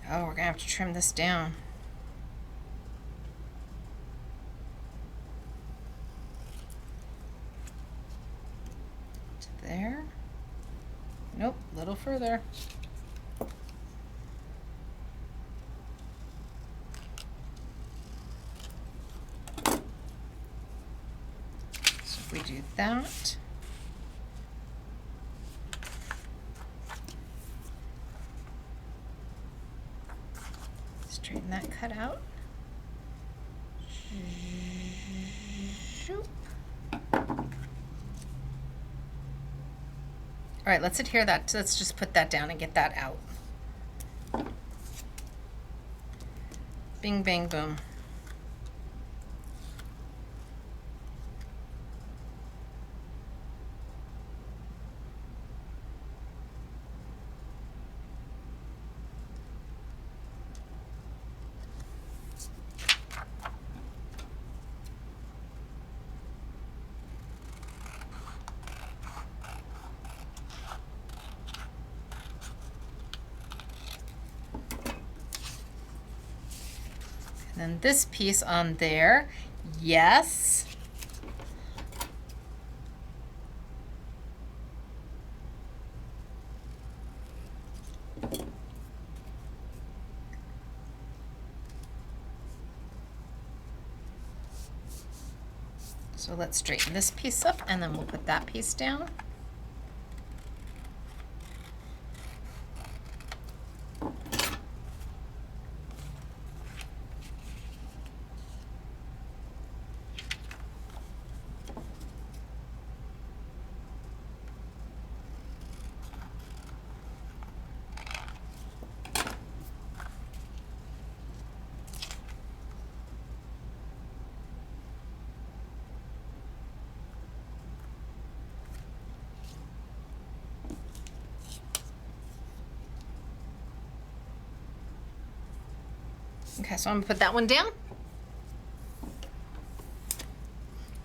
[SPEAKER 1] Oh, we're gonna have to trim this down. To there. Nope, a little further. So if we do that. Straighten that cut out. Shoop. All right, let's adhere that. Let's just put that down and get that out. Bing, bang, boom. And then this piece on there, yes. So let's straighten this piece up and then we'll put that piece down. Okay, so I'm gonna put that one down.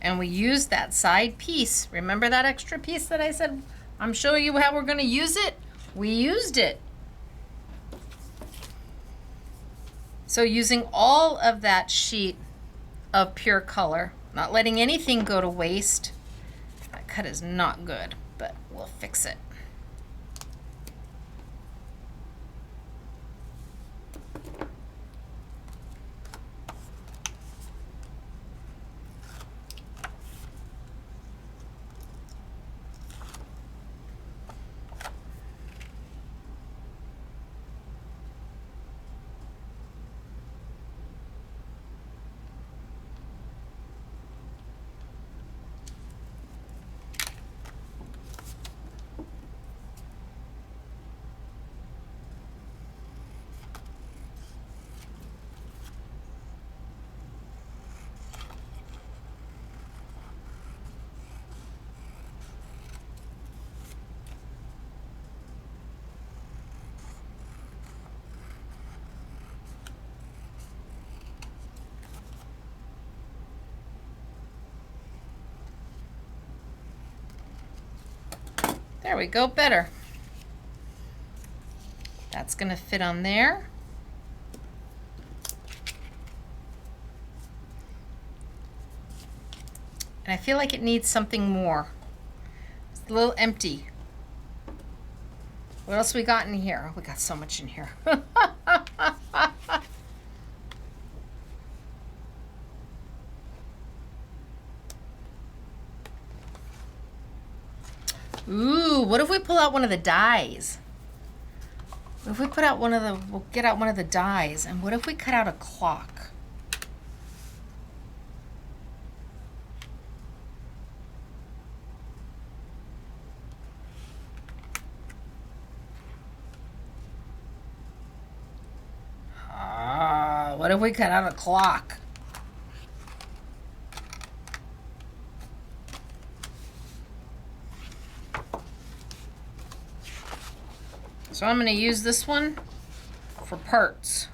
[SPEAKER 1] And we use that side piece. Remember that extra piece that I said, I'm showing you how we're gonna use it? We used it. So using all of that sheet of pure color, not letting anything go to waste. That cut is not good, but we'll fix it. There we go, better. That's gonna fit on there. And I feel like it needs something more. It's a little empty. What else we got in here? Oh, we got so much in here. Ooh, what if we pull out one of the dies? What if we put out we'll get out one of the dies, and what if we cut out a clock? What if we cut out a clock? So I'm going to use this one for parts.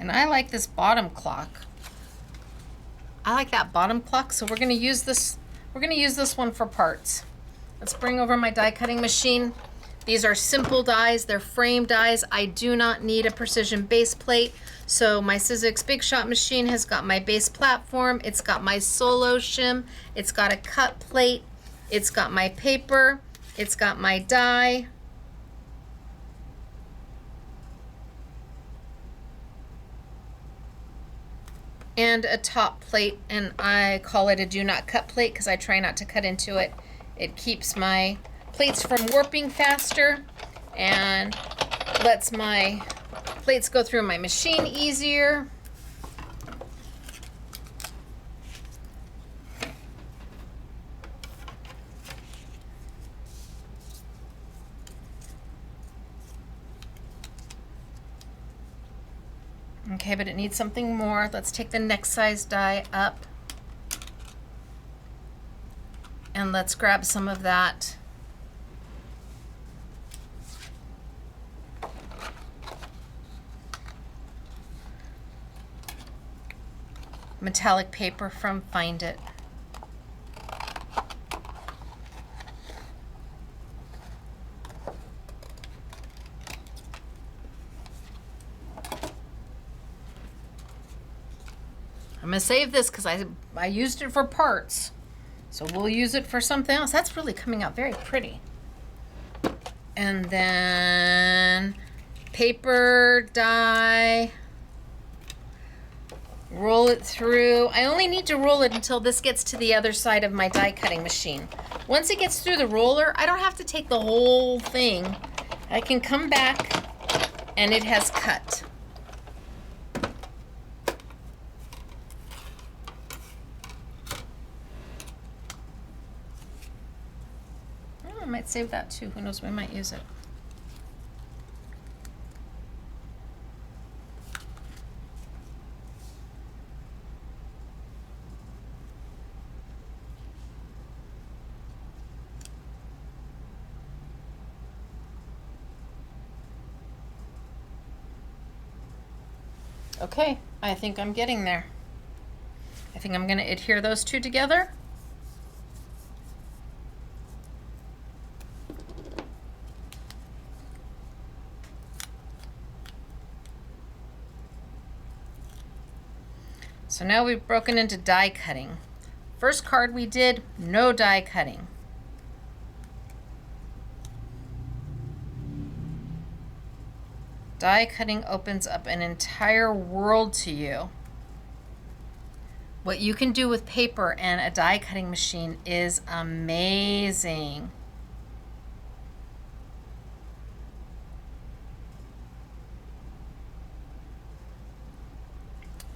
[SPEAKER 1] And I like this bottom clock. I like that bottom clock, so we're gonna use this. We're gonna use this one for parts. Let's bring over my die cutting machine. These are simple dies, they're frame dies. I do not need a precision base plate. So my Sizzix Big Shot machine has got my base platform, it's got my solo shim, it's got a cut plate, it's got my paper, it's got my die. And a top plate, and I call it a do not cut plate because I try not to cut into it. It keeps my plates from warping faster and lets my plates go through my machine easier. Okay, but it needs something more. Let's take the next size die up and let's grab some of that metallic paper from Find It. I'm gonna save this because I used it for parts, so we'll use it for something else. That's really coming out very pretty. And then paper die, roll it through. I only need to roll it until this gets to the other side of my die cutting machine. Once it gets through the roller, I don't have to take the whole thing. I can come back and it has cut. I might save that too. Who knows, we might use it. Okay, I think I'm getting there. I think I'm going to adhere those two together. So now we've broken into die cutting. First card we did, no die cutting. Die cutting opens up an entire world to you. What you can do with paper and a die cutting machine is amazing.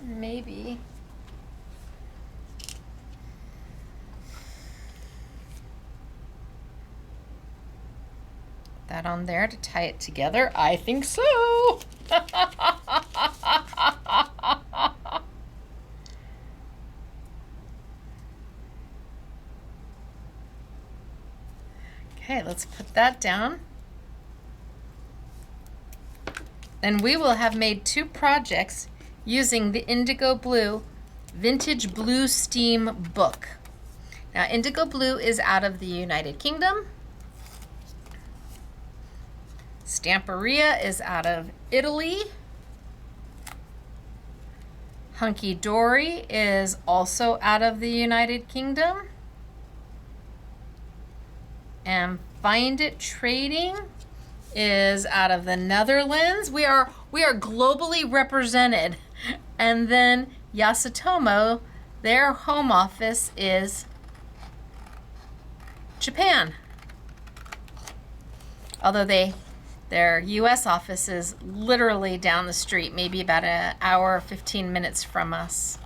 [SPEAKER 1] Maybe. That on there to tie it together? I think so. Okay, let's put that down. And we will have made two projects using the Indigo Blue Vintage Blue Steam book. Now, Indigo Blue is out of the United Kingdom. Stamperia is out of Italy. Hunkydory is also out of the United Kingdom. And Find It Trading is out of the Netherlands. We are globally represented. And then Yasutomo, their home office is Japan. Although their US office is literally down the street, maybe about an hour, 15 minutes from us.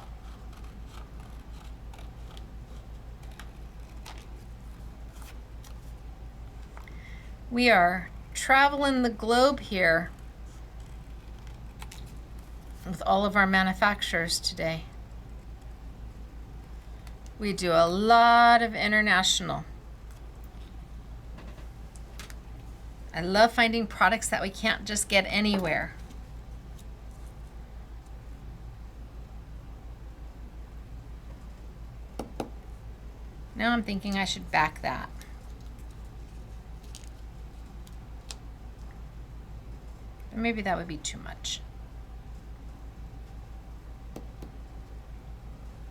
[SPEAKER 1] We are traveling the globe here with all of our manufacturers today. We do a lot of international. I love finding products that we can't just get anywhere. Now I'm thinking I should back that. Or maybe that would be too much.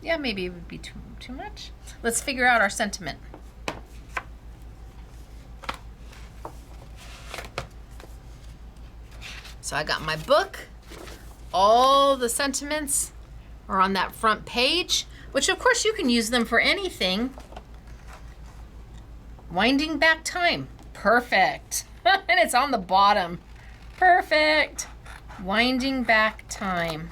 [SPEAKER 1] Yeah, maybe it would be too much. Let's figure out our sentiment. So I got my book. All the sentiments are on that front page, which of course you can use them for anything. Winding back time. Perfect. And it's on the bottom. Perfect. Winding back time.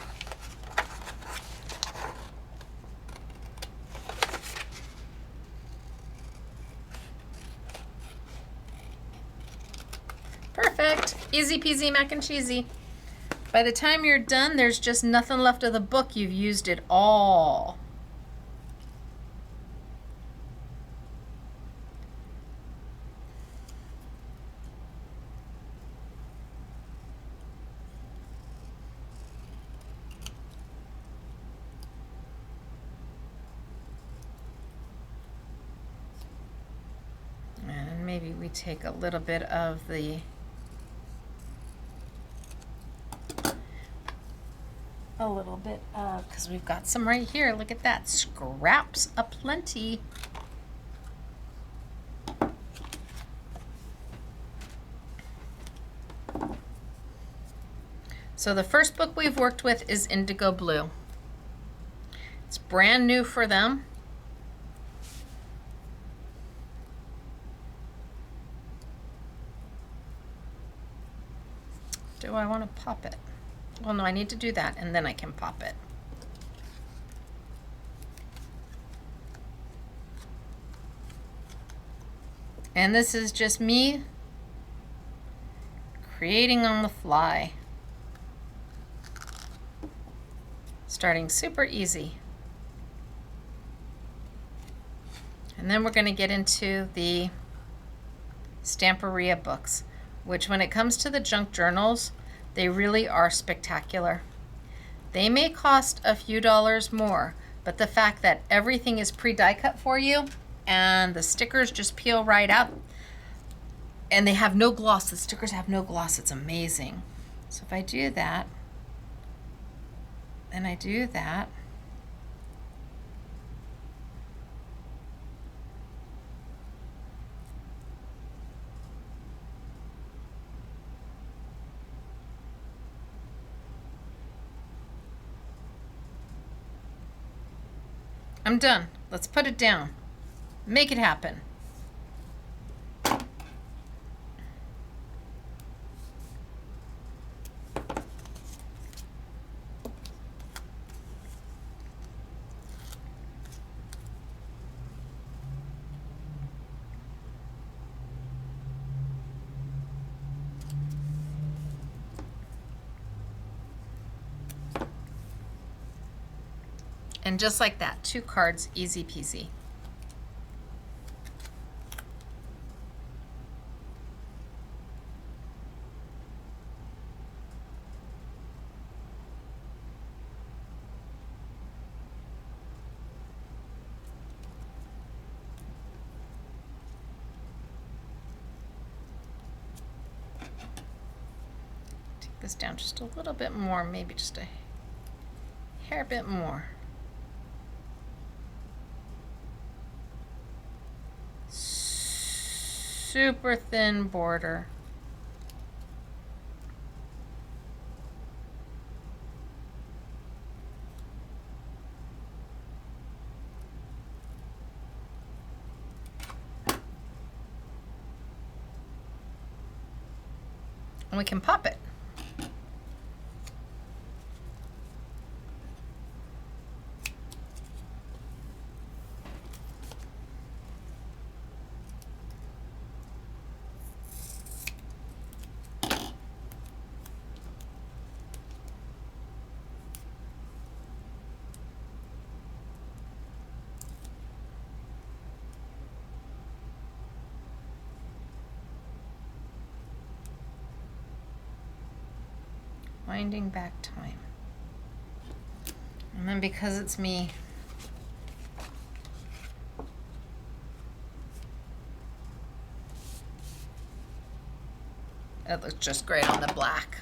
[SPEAKER 1] Perfect. Easy peasy mac and cheesy. By the time you're done, there's just nothing left of the book. You've used it all. And maybe we take a little bit of the because we've got some right here. Look at that. Scraps aplenty. So the first book we've worked with is Indigo Blue. It's brand new for them. Do I want to pop it? Well, no, I need to do that, and then I can pop it. And this is just me creating on the fly. Starting super easy. And then we're going to get into the Stamperia books, which when it comes to the junk journals, they really are spectacular. They may cost a few dollars more, but the fact that everything is pre-die cut for you and the stickers just peel right out and they have no gloss, the stickers have no gloss, it's amazing. So if I do that, and I do that, I'm done. Let's put it down. Make it happen. And just like that, 2 cards, easy peasy. Take this down just a little bit more, maybe just a hair bit more. Super thin border. And we can pop it. Winding back time. And then because it's me It looks just great on the black.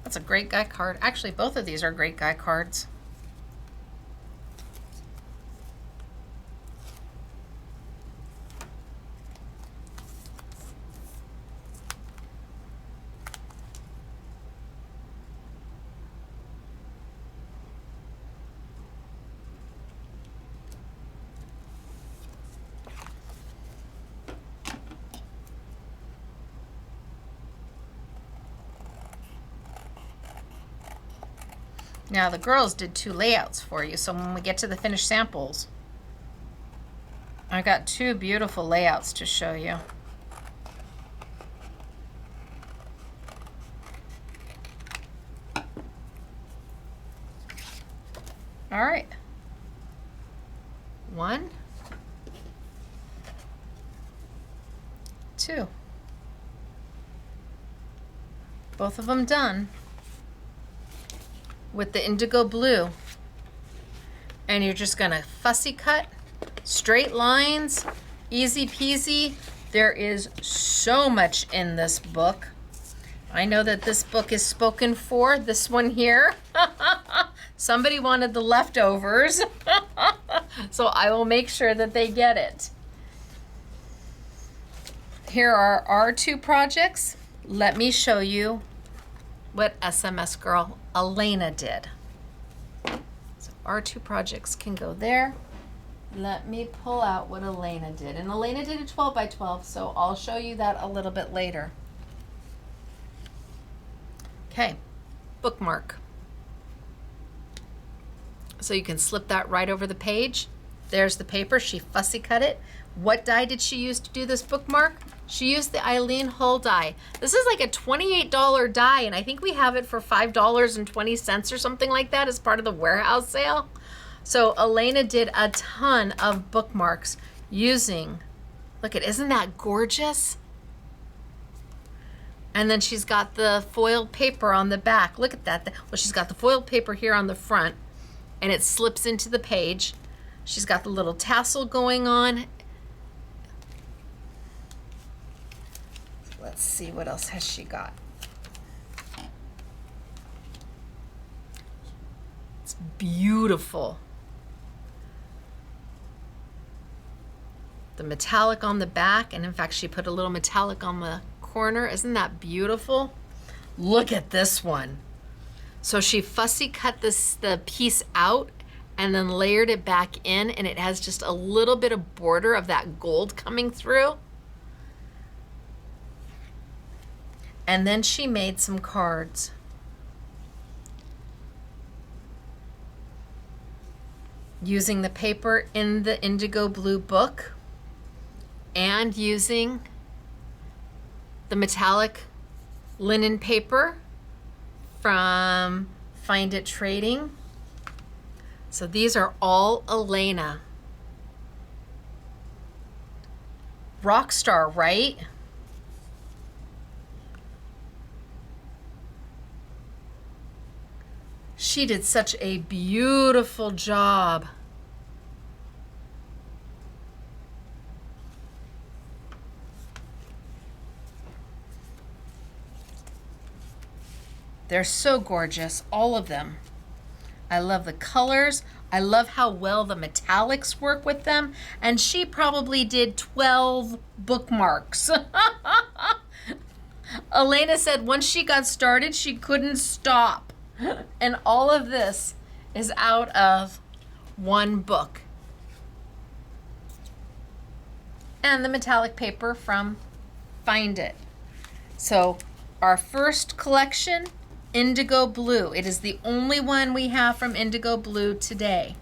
[SPEAKER 1] That's a great guy card. Actually, both of these are great guy cards. Now the girls did 2 layouts for you, so when we get to the finished samples, I got 2 beautiful layouts to show you. All right. 1, 2. Both of them done with the indigo blue. And you're just gonna fussy cut, straight lines, easy peasy. There is so much in this book. I know that this book is spoken for, this one here. Somebody wanted the leftovers, so I will make sure that they get it. Here are our 2 projects. Let me show you what SMS girl Elena did. So our 2 projects can go there. Let me pull out what Elena did. And Elena did a 12 by 12, so I'll show you that a little bit later. Okay, bookmark. So you can slip that right over the page. There's the paper, she fussy cut it. What die did she use to do this bookmark? She used the Eileen Hull die. This is like a $28 die, and I think we have it for $5.20 or something like that as part of the warehouse sale. So Elena did a ton of bookmarks using, look at, isn't that gorgeous? And then she's got the foiled paper on the back. Look at that. Well, she's got the foiled paper here on the front, and it slips into the page. She's got the little tassel going on. Let's see, what else has she got? It's beautiful. The metallic on the back, and in fact, she put a little metallic on the corner. Isn't that beautiful? Look at this one. So she fussy cut the piece out and then layered it back in, and it has just a little bit of border of that gold coming through. And then she made some cards. Using the paper in the indigo blue book and using the metallic linen paper from Find It Trading. So these are all Elena. Rockstar, right? She did such a beautiful job. They're so gorgeous, all of them. I love the colors. I love how well the metallics work with them. And she probably did 12 bookmarks. Elena said once she got started, she couldn't stop. And all of this is out of one book. And the metallic paper from Find It. So our first collection, Indigo Blue. It is the only one we have from Indigo Blue today.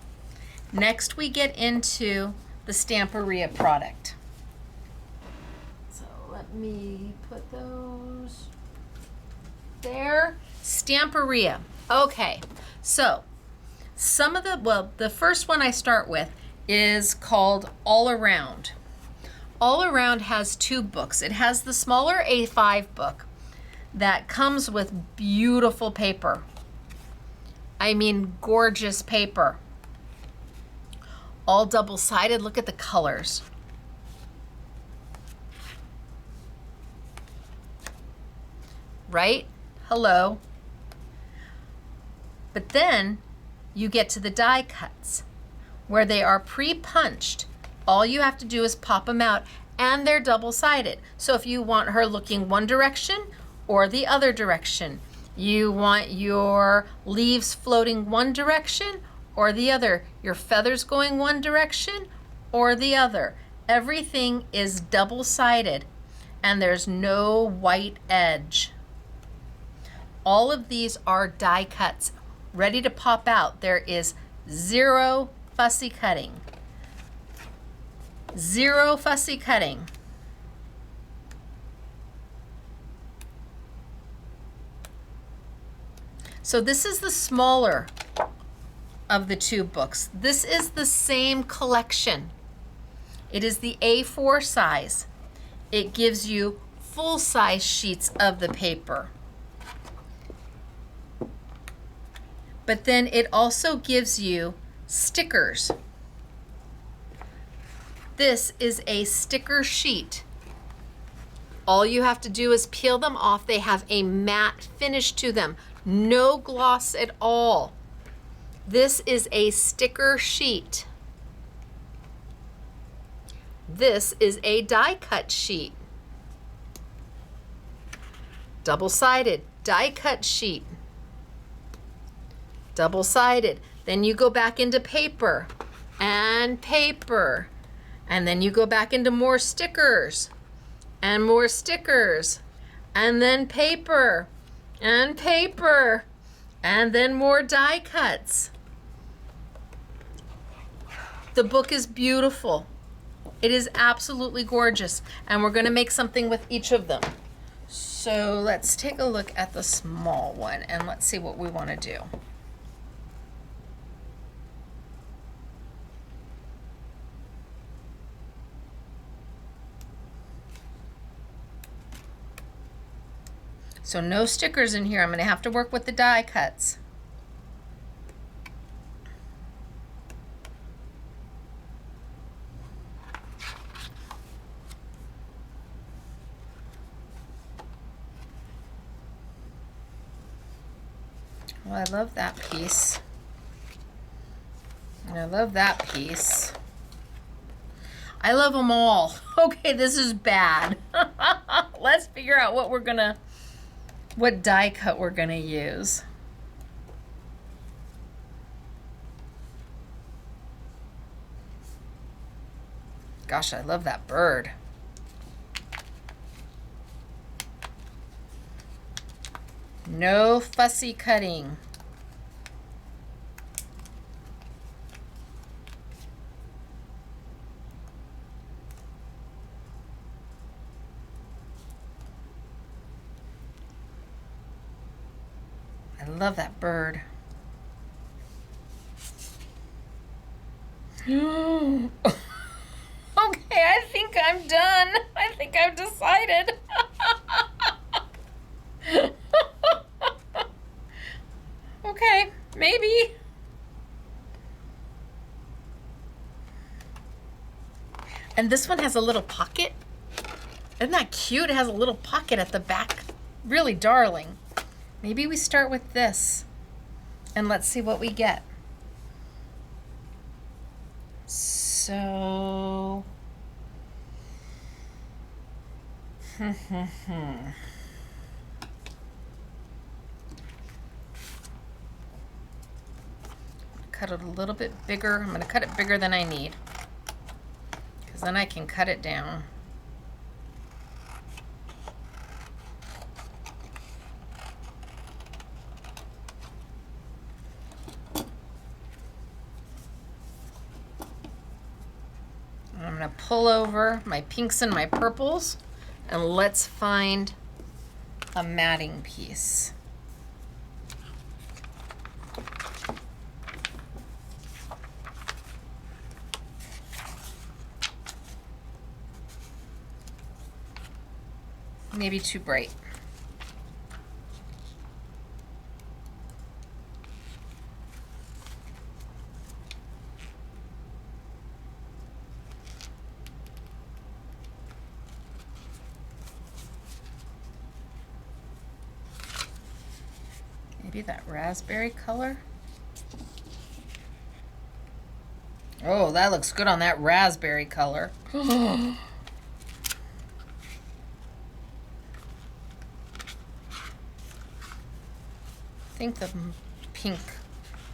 [SPEAKER 1] Next we get into the Stamperia product. So let me put those there. Stamperia. Okay, so some of the first one I start with is called All Around. All Around has 2 books. It has the smaller A5 book that comes with beautiful paper. I mean, gorgeous paper. All double-sided. Look at the colors. Right? Hello. But then you get to the die cuts where they are pre-punched. All you have to do is pop them out, and they're double-sided. So if you want her looking one direction or the other direction, you want your leaves floating one direction or the other, your feathers going one direction or the other. Everything is double-sided and there's no white edge. All of these are die cuts ready to pop out. There is zero fussy cutting. Zero fussy cutting. So this is the smaller of the two books. This is the same collection. It is the A4 size. It gives you full-size sheets of the paper. But then it also gives you stickers. This is a sticker sheet. All you have to do is peel them off. They have a matte finish to them. No gloss at all. This is a sticker sheet. This is a die cut sheet. Double-sided die cut sheet. Double-sided. Then you go back into paper and paper. And then you go back into more stickers and more stickers. And then paper and paper. And then more die cuts. The book is beautiful. It is absolutely gorgeous. And we're going to make something with each of them. So let's take a look at the small one and let's see what we want to do. So no stickers in here. I'm going to have to work with the die cuts. Well, I love that piece. And I love that piece. I love them all. Okay, this is bad. Let's figure out what die cut we're gonna use. Gosh, I love that bird. No fussy cutting. I love that bird. Okay, I think I'm done. I think I've decided. Okay, maybe. And this one has a little pocket. Isn't that cute? It has a little pocket at the back. Really darling. Maybe we start with this and let's see what we get. So, cut it a little bit bigger. I'm going to cut it bigger than I need because then I can cut it down. I'm going to pull over my pinks and my purples, and let's find a matting piece. Maybe too bright. Maybe that raspberry color. Oh, that looks good on that raspberry color. I think the pink,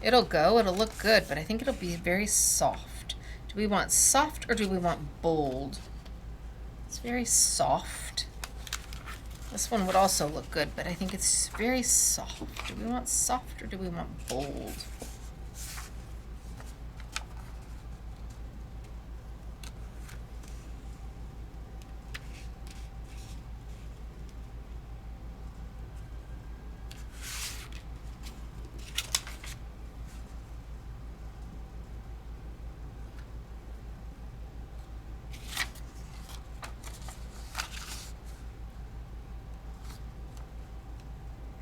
[SPEAKER 1] it'll look good, but I think it'll be very soft. Do we want soft or do we want bold? It's very soft. This one would also look good, but I think it's very soft. Do we want soft or do we want bold?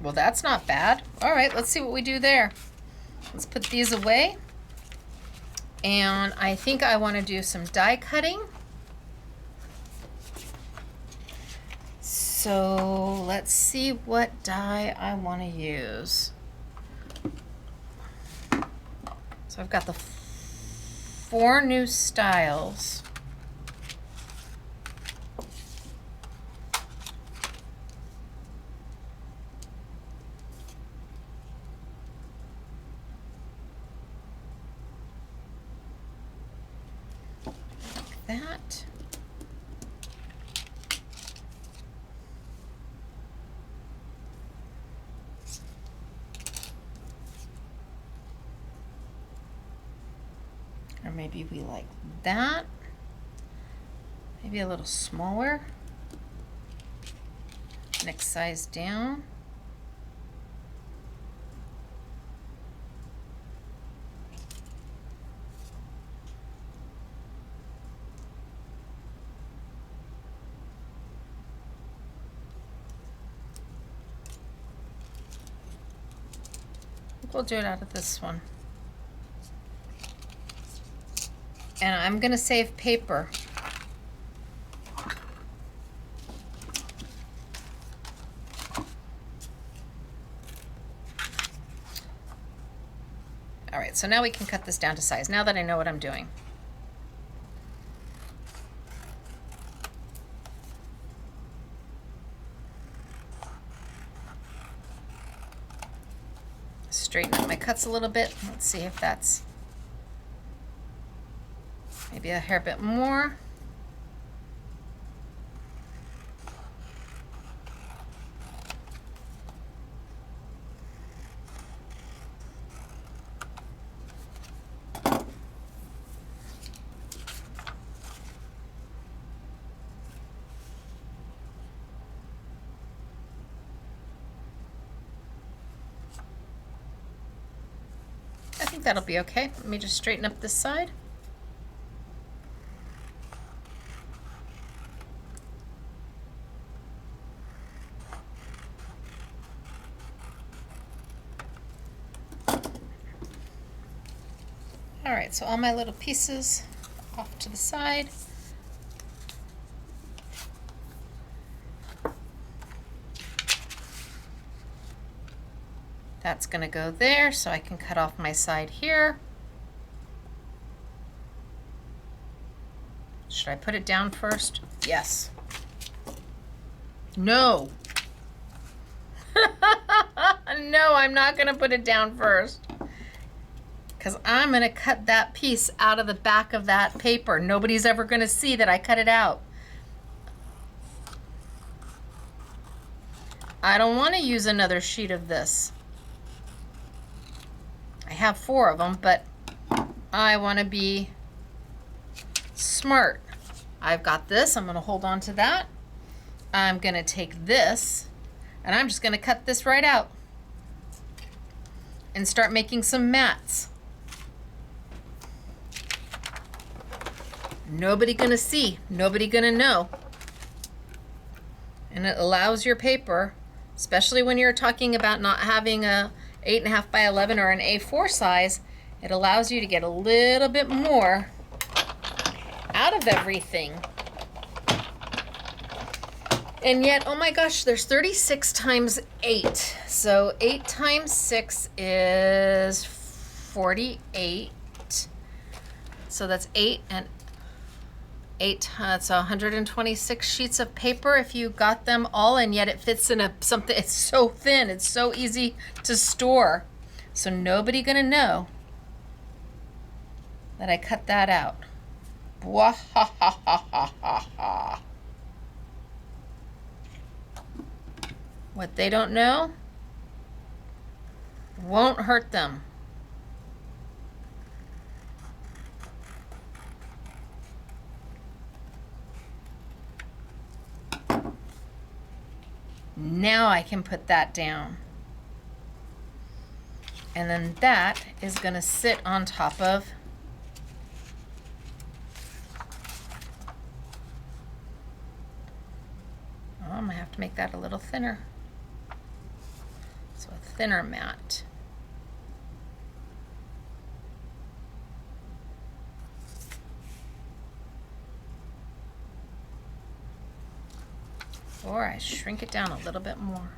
[SPEAKER 1] Well, that's not bad. All right, let's see what we do there. Let's put these away. And I think I want to do some die cutting. So let's see what die I want to use. So I've got the 4 new styles. That. Or maybe we like that. Maybe a little smaller. Next size down. We'll do it out of this one. And I'm going to save paper. All right, so now we can cut this down to size, now that I know what I'm doing. Straighten up my cuts a little bit. Let's see if that's maybe a hair bit more. I think that'll be okay. Let me just straighten up this side. All right, so all my little pieces off to the side. That's going to go there, so I can cut off my side here. Should I put it down first? Yes. No. No, I'm not going to put it down first. Because I'm going to cut that piece out of the back of that paper. Nobody's ever going to see that I cut it out. I don't want to use another sheet of this. I have 4 of them, but I want to be smart. I've got this. I'm going to hold on to that. I'm going to take this, and I'm just going to cut this right out and start making some mats. Nobody going to see. Nobody going to know. And it allows your paper, especially when you're talking about not having a 8.5 by 11 or an A4 size, it allows you to get a little bit more out of everything. And yet, oh my gosh, there's 36 times 8. So 8 times 6 is 48. So that's 8 and 8. That's 126 sheets of paper if you got them all, and yet it fits in something. It's so thin. It's so easy to store. So nobody gonna know that I cut that out. Wahahahaha. What they don't know won't hurt them. Now I can put that down. And then that is going to sit on top of I'm going to have to make that a little thinner. So a thinner mat. Or I shrink it down a little bit more.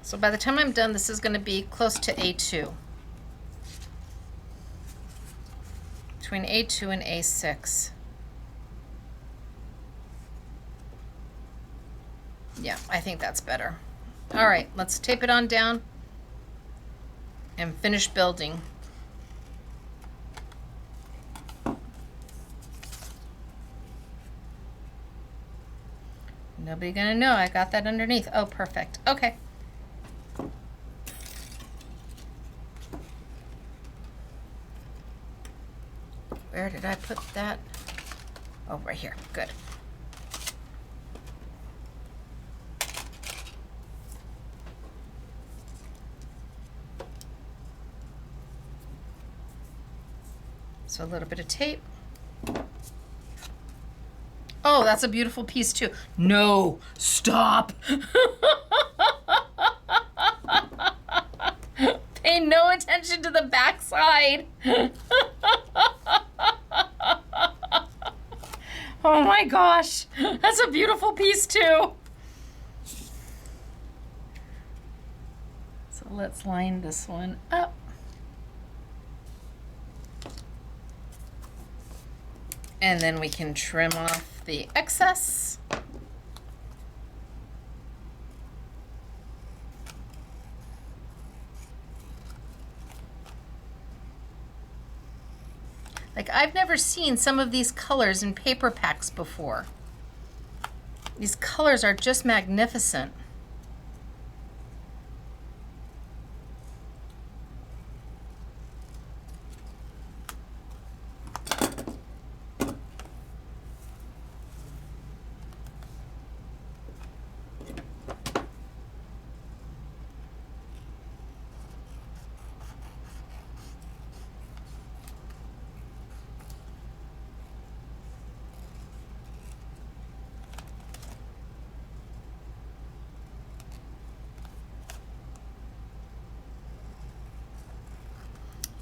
[SPEAKER 1] So by the time I'm done, this is going to be close to A2. Between A2 and A6. Yeah, I think that's better. All right, let's tape it on down and finish building. Nobody gonna know I got that underneath. Oh, perfect. Okay. Where did I put that? Oh, right here. Good. So a little bit of tape. Oh, that's a beautiful piece too. No, stop. Pay no attention to the backside. Oh my gosh, that's a beautiful piece too. So let's line this one up. And then we can trim off the excess. Like, I've never seen some of these colors in paper packs before. These colors are just magnificent.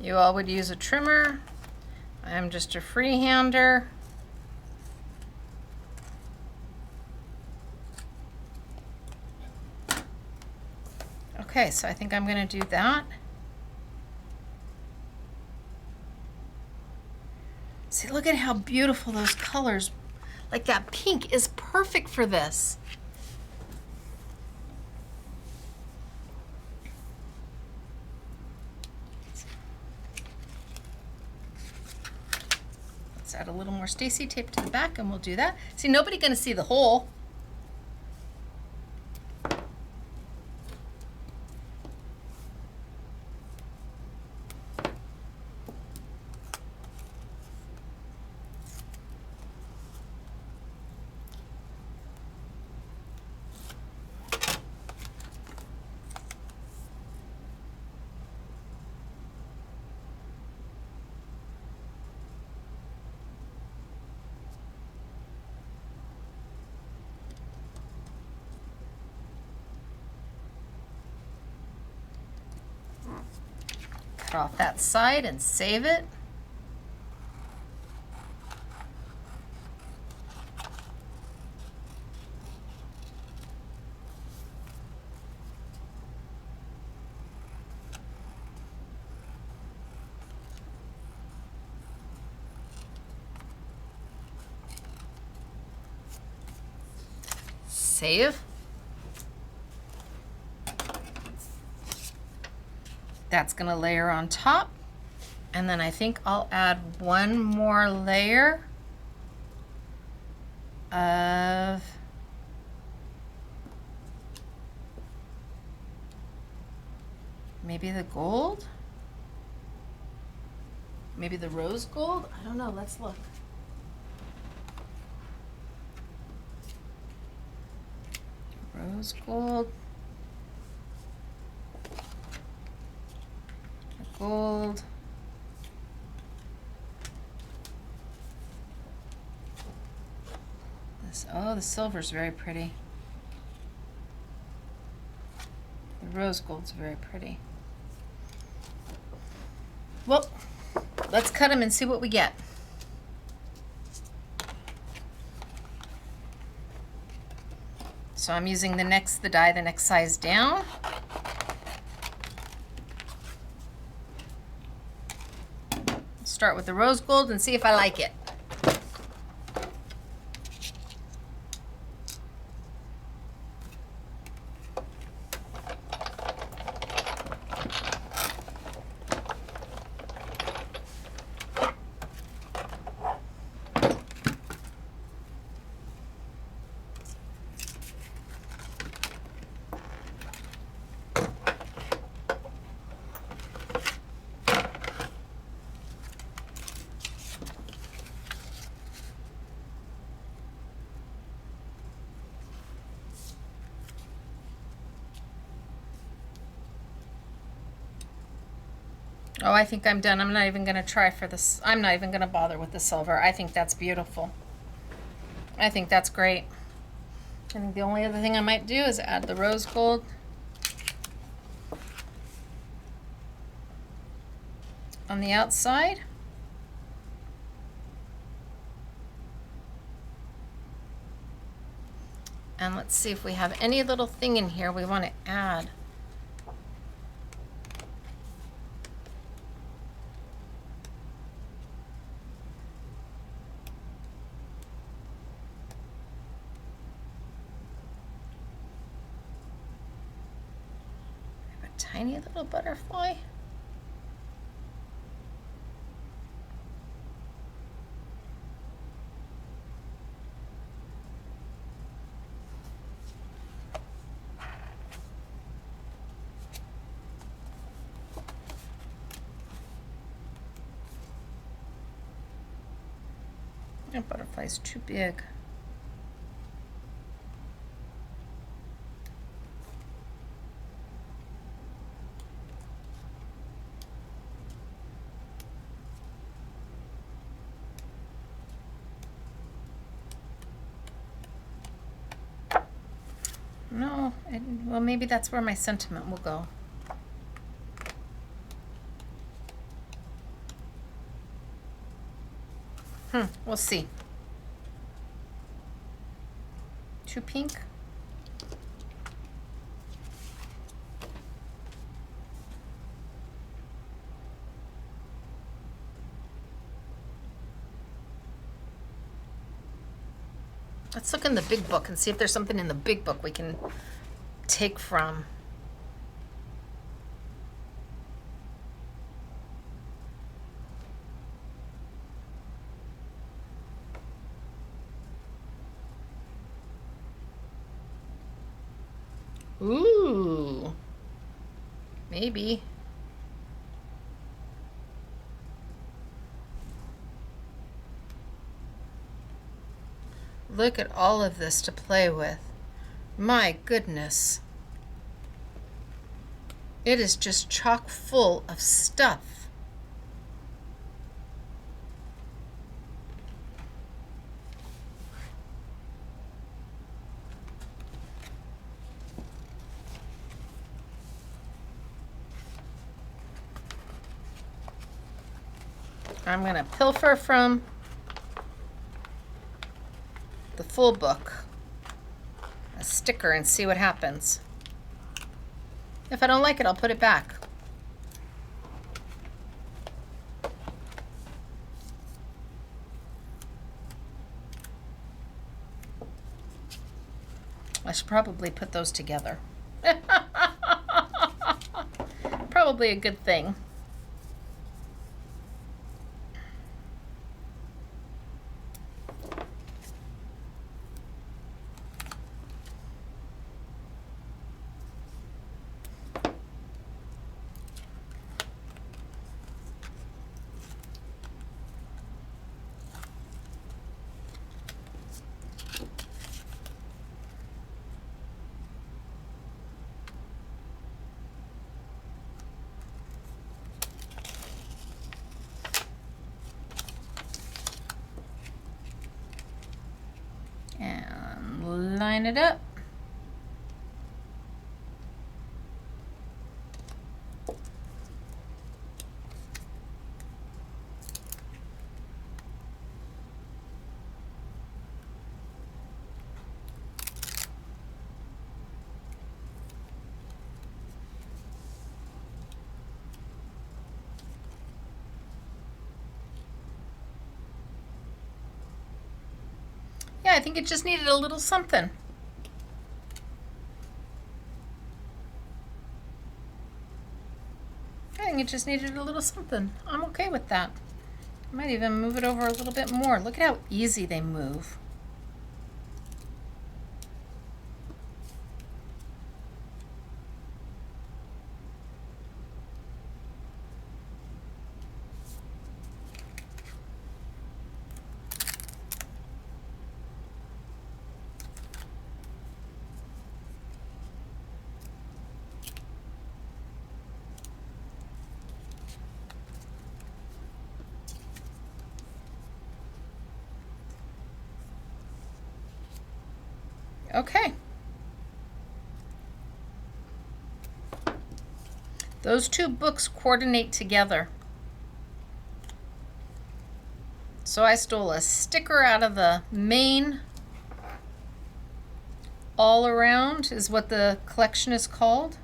[SPEAKER 1] You all would use a trimmer. I'm just a freehander. Okay, so I think I'm going to do that. See, look at how beautiful those colors, like that pink is perfect for this. Let's add a little more Stacey tape to the back and we'll do that. See, nobody's going to see the hole. off that side and save it. Save. That's going to layer on top. And then I think I'll add one more layer of maybe the gold, maybe the rose gold. I don't know. Let's look. Rose gold. Gold. This, oh, the silver's very pretty. The rose gold's very pretty. Well, let's cut them and see what we get. So I'm using the die the next size down. Start with the rose gold and see if I like it. Oh, I think I'm done. I'm not even going to try for this. I'm not even going to bother with the silver. I think that's beautiful. I think that's great. I think the only other thing I might do is add the rose gold. On the outside. And let's see if we have any little thing in here we want to add. Tiny little butterfly. That butterfly's too big. No, well, maybe that's where my sentiment will go. We'll see. Too pink? Let's look in the big book and see if there's something in the big book we can take from. Ooh, maybe. Look at all of this to play with. My goodness. It is just chock full of stuff. I'm going to pilfer from the full book a sticker and see what happens. If I don't like it, I'll put it back. I should probably put those together. Probably a good thing. And line it up. Yeah, I think it just needed a little something. I think it just needed a little something. I'm okay with that. I might even move it over a little bit more. Look at how easy they move. Okay. Those two books coordinate together. So I stole a sticker out of the main all around is what the collection is called.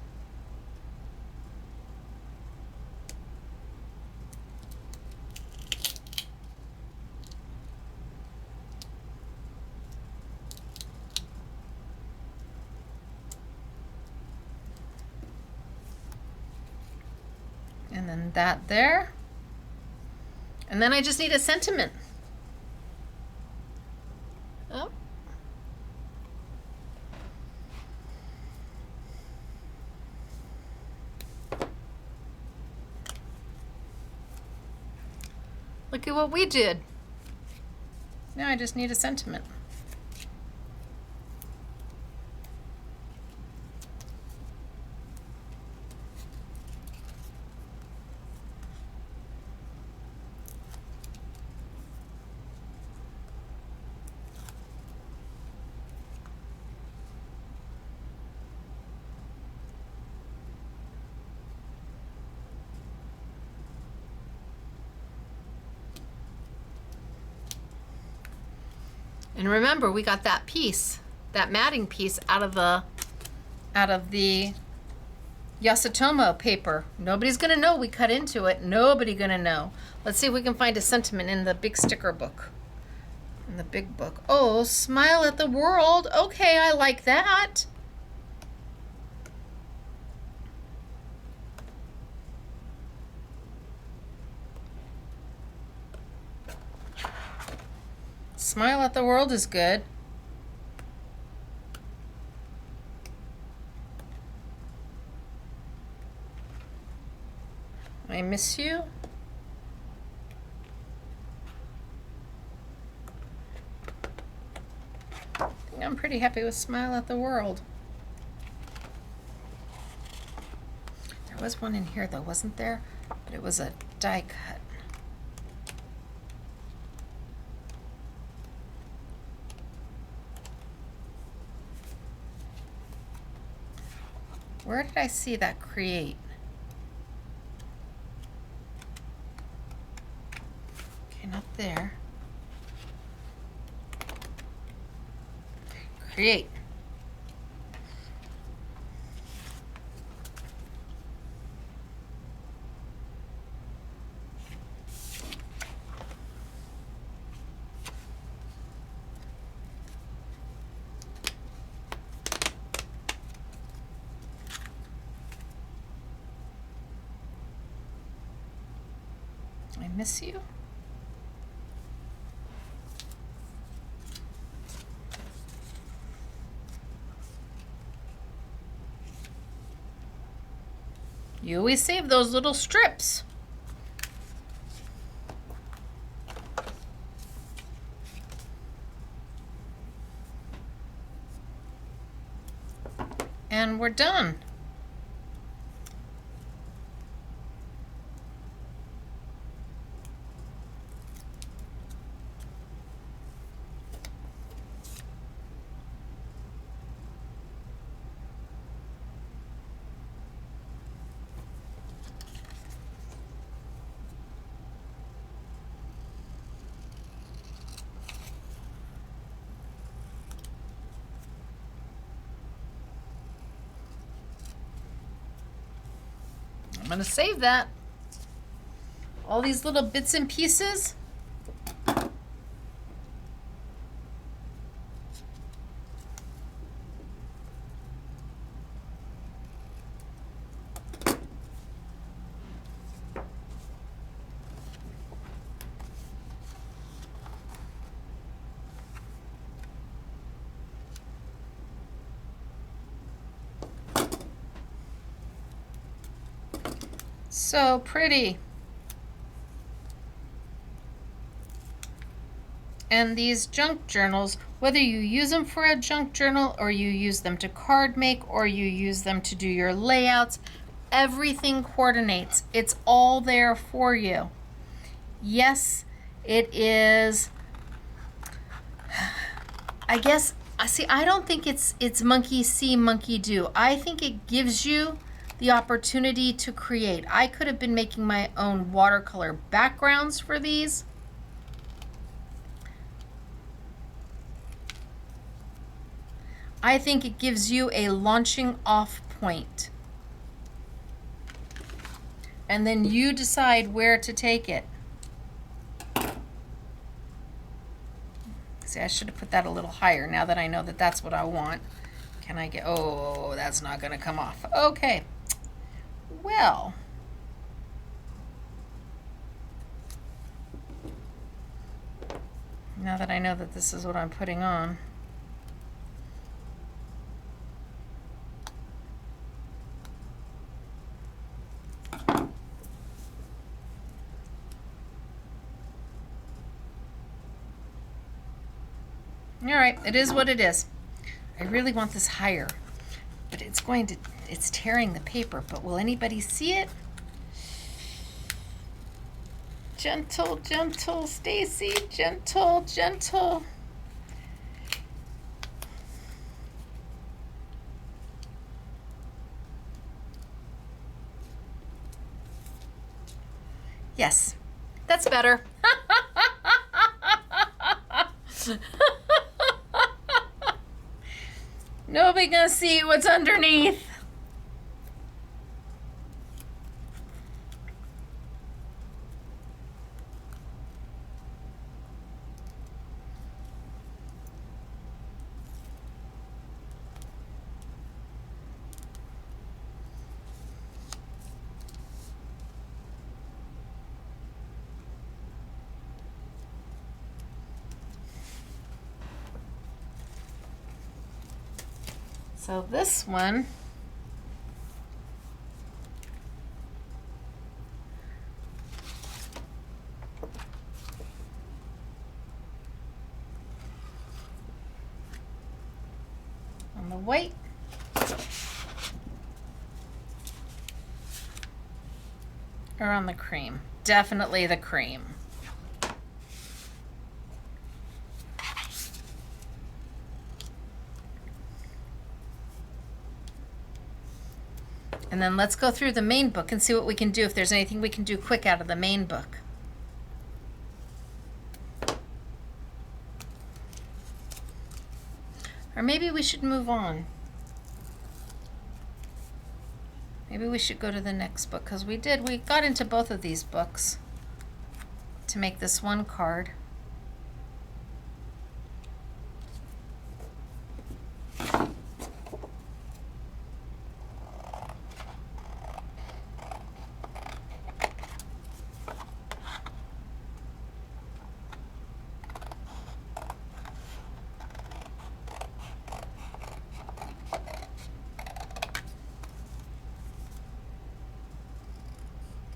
[SPEAKER 1] And then that there. And then I just need a sentiment. Oh. Look at what we did. Now I just need a sentiment. And remember, we got that piece, that matting piece out of the Yasutomo paper. Nobody's gonna know we cut into it. Nobody gonna know. Let's see if we can find a sentiment in the big sticker book. In the big book. Oh, smile at the world. Okay, I like that. Smile at the world is good. I miss you. I think I'm pretty happy with smile at the world. There was one in here though, wasn't there? But it was a die cut. Where did I see that create? not there. Create. I miss you. You always save those little strips. And we're done. I'm going to save that. All these little bits and pieces. So pretty. And these junk journals, whether you use them for a junk journal or you use them to card make or you use them to do your layouts, everything coordinates. It's all there for you. Yes, it is. I guess, see, I don't think it's monkey see, monkey do. I think it gives you the opportunity to create. I could have been making my own watercolor backgrounds for these. I think it gives you a launching off point. And then you decide where to take it. See, I should have put that a little higher now that I know that that's what I want. Can I get, oh, that's not gonna come off. Okay. Well, now that I know that this is what I'm putting on. All right, it is what it is. I really want this higher, but it's tearing the paper, but will anybody see it? Gentle, gentle, Stacey, gentle, gentle. Yes, that's better. Nobody gonna see what's underneath. So this one, on the white, or on the cream? Definitely the cream. And then let's go through the main book and see what we can do, if there's anything we can do quick out of the main book. Or maybe we should move on. Maybe we should go to the next book, because we got into both of these books to make this one card.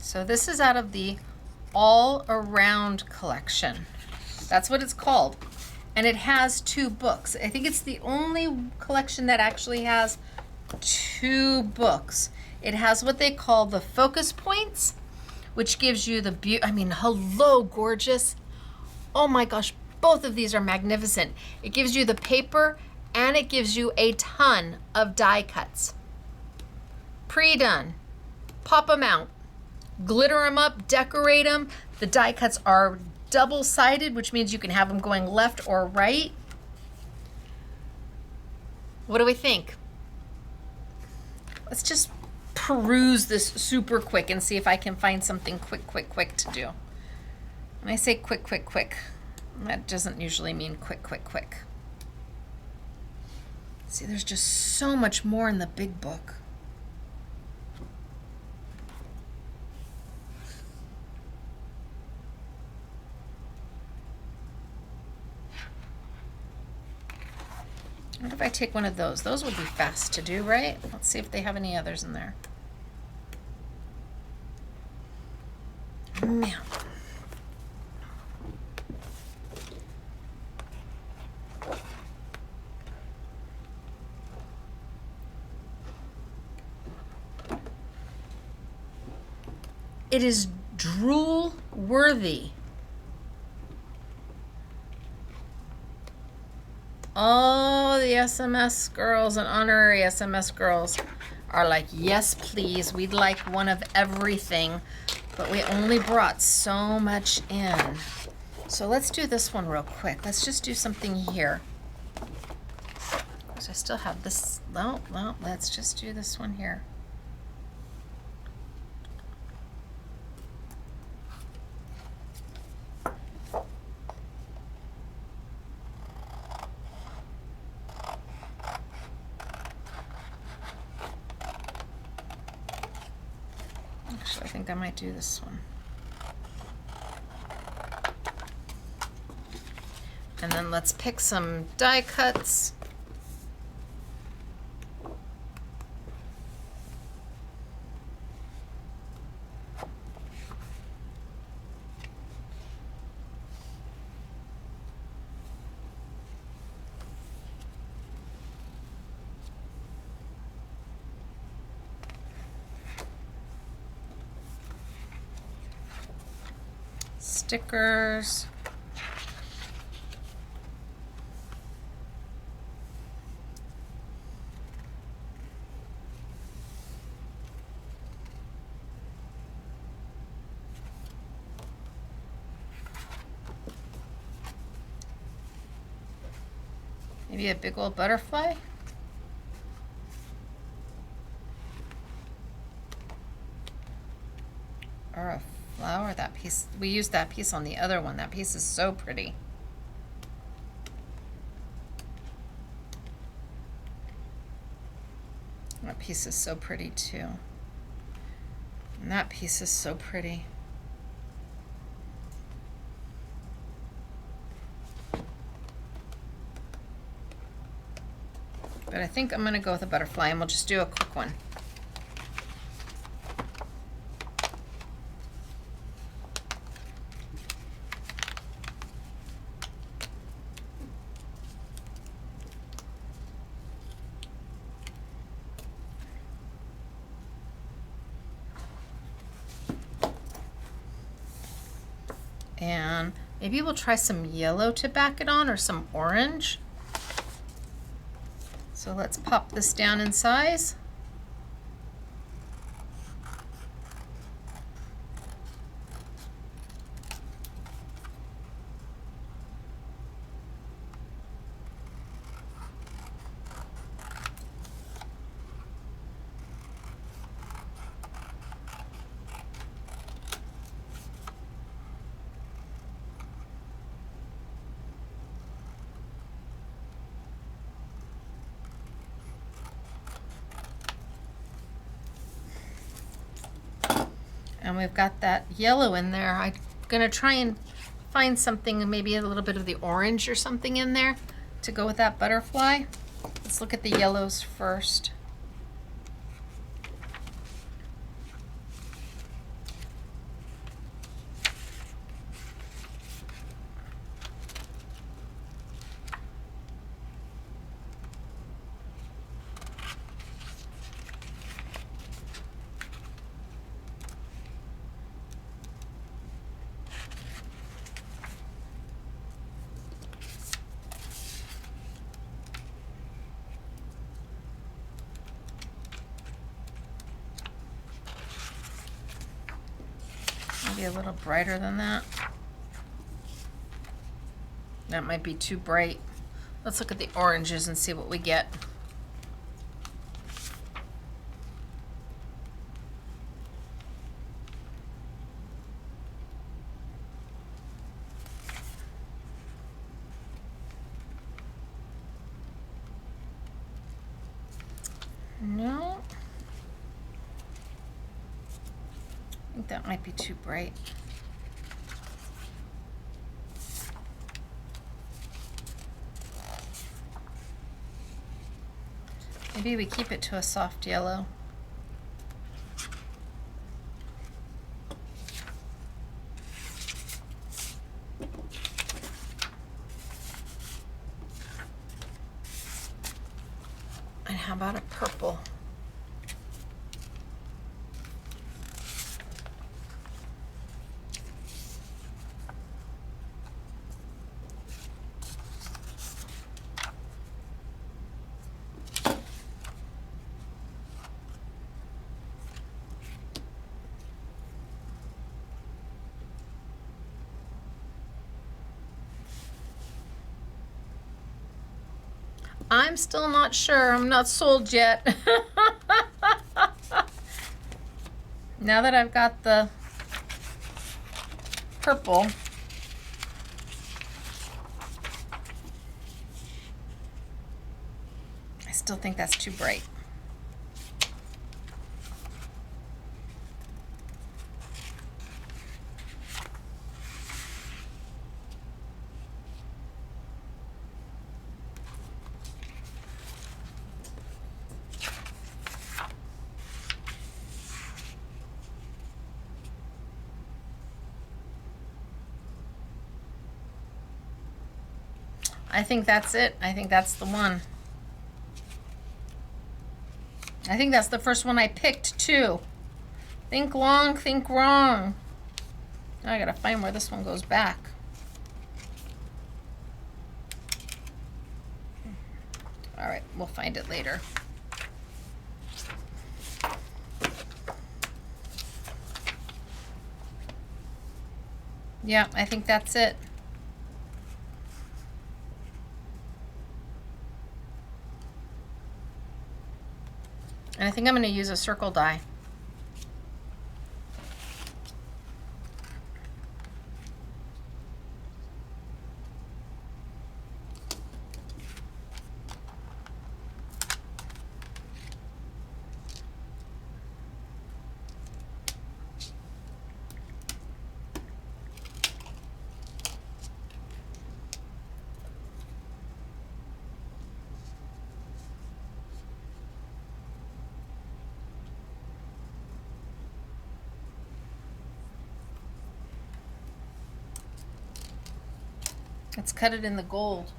[SPEAKER 1] So this is out of the All Around collection. That's what it's called. And it has 2 books. I think it's the only collection that actually has 2 books. It has what they call the focus points, which gives you the I mean, hello, gorgeous. Oh my gosh, both of these are magnificent. It gives you the paper and it gives you a ton of die cuts. Pre-done. Pop them out. Glitter them up, decorate them. The die cuts are double-sided, which means you can have them going left or right. What do we think? Let's just peruse this super quick and see if I can find something quick to do. When I say quick, that doesn't usually mean quick. See, there's just so much more in the big book. What if I take one of those? Those would be fast to do, right? Let's see if they have any others in there. Man. It is drool worthy. All the SMS girls and honorary SMS girls are like, yes, please. We'd like one of everything, but we only brought so much in. So let's do this one real quick. Let's just do something here. Because I still have this. Well, let's just do this one here. I think I might do this one. And then let's pick some die cuts. Stickers. Maybe a big old butterfly. Or a flower. That piece, we used that piece on the other one. That piece is so pretty. That piece is so pretty too. And that piece is so pretty. But I think I'm going to go with a butterfly, and we'll just do a quick one. And maybe we'll try some yellow to back it on, or some orange. So let's pop this down in size. And we've got that yellow in there. I'm gonna try and find something, maybe a little bit of the orange or something in there to go with that butterfly. Let's look at the yellows first. Maybe a little brighter than that. That might be too bright. Let's look at the oranges and see what we get. No. I think that might be too bright. Maybe we keep it to a soft yellow. And how about a purple? I'm still not sure. I'm not sold yet. Now that I've got the purple, I still think that's too bright. I think that's it. I think that's the one. I think that's the first one I picked too. Think long, think wrong. Now I gotta find where this one goes back. All right, we'll find it later. Yeah, I think that's it. And I think I'm going to use a circle die. Let's cut it in the gold.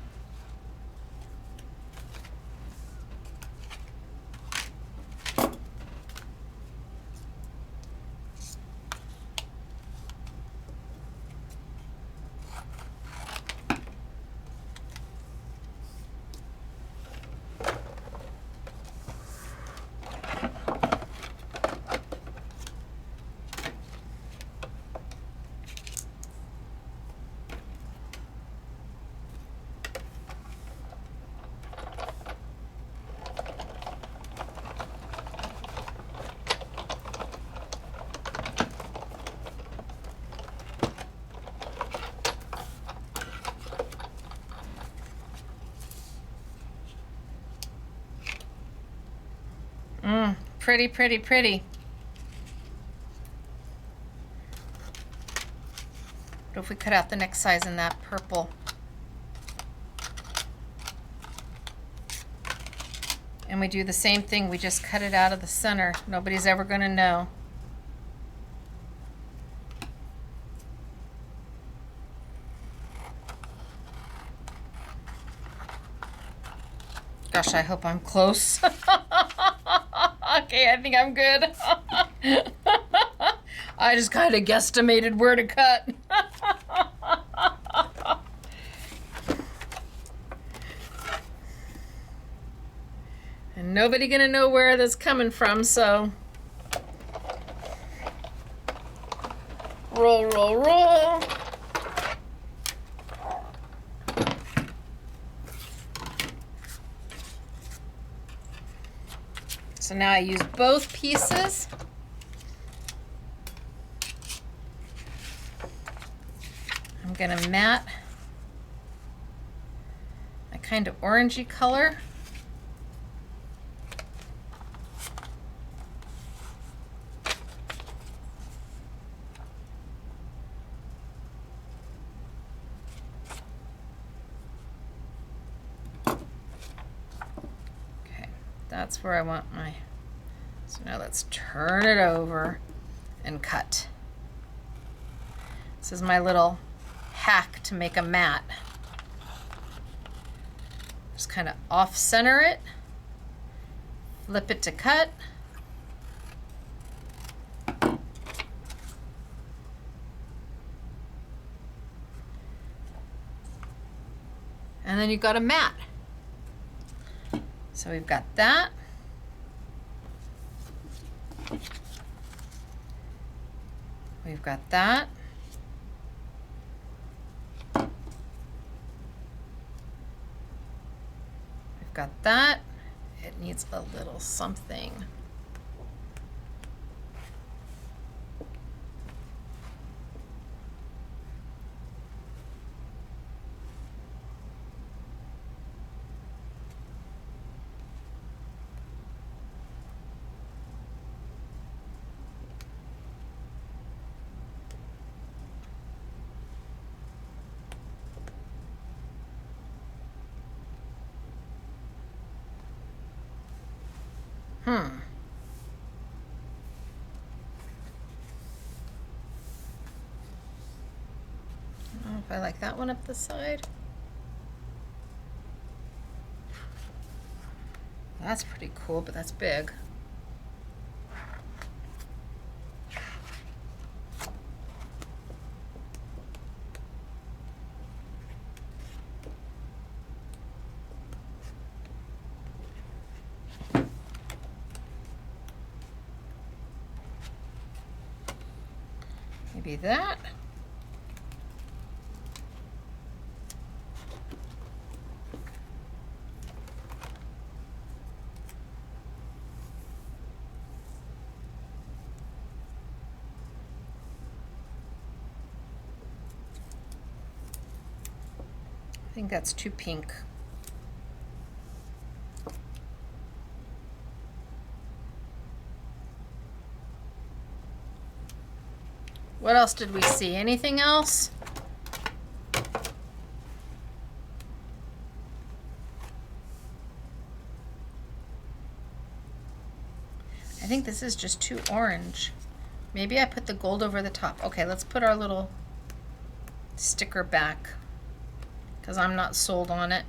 [SPEAKER 1] Pretty, pretty, pretty. What if we cut out the next size in that purple? And we do the same thing, we just cut it out of the center. Nobody's ever going to know. Gosh, I hope I'm close. Okay, I think I'm good. I just kind of guesstimated where to cut. And nobody gonna know where that's coming from, so roll, roll, roll. So now I use both pieces. I'm gonna mat a kind of orangey color. That's where I want my, so now let's turn it over and cut. This is my little hack to make a mat. Just kind of off center it, flip it to cut. And then you've got a mat. So we've got that. We've got that. We've got that. It needs a little something. I don't know if I like that one up the side. That's pretty cool, but that's big. Maybe that. I think that's too pink. What else did we see? Anything else? I think this is just too orange. Maybe I put the gold over the top. Okay, let's put our little sticker back because I'm not sold on it.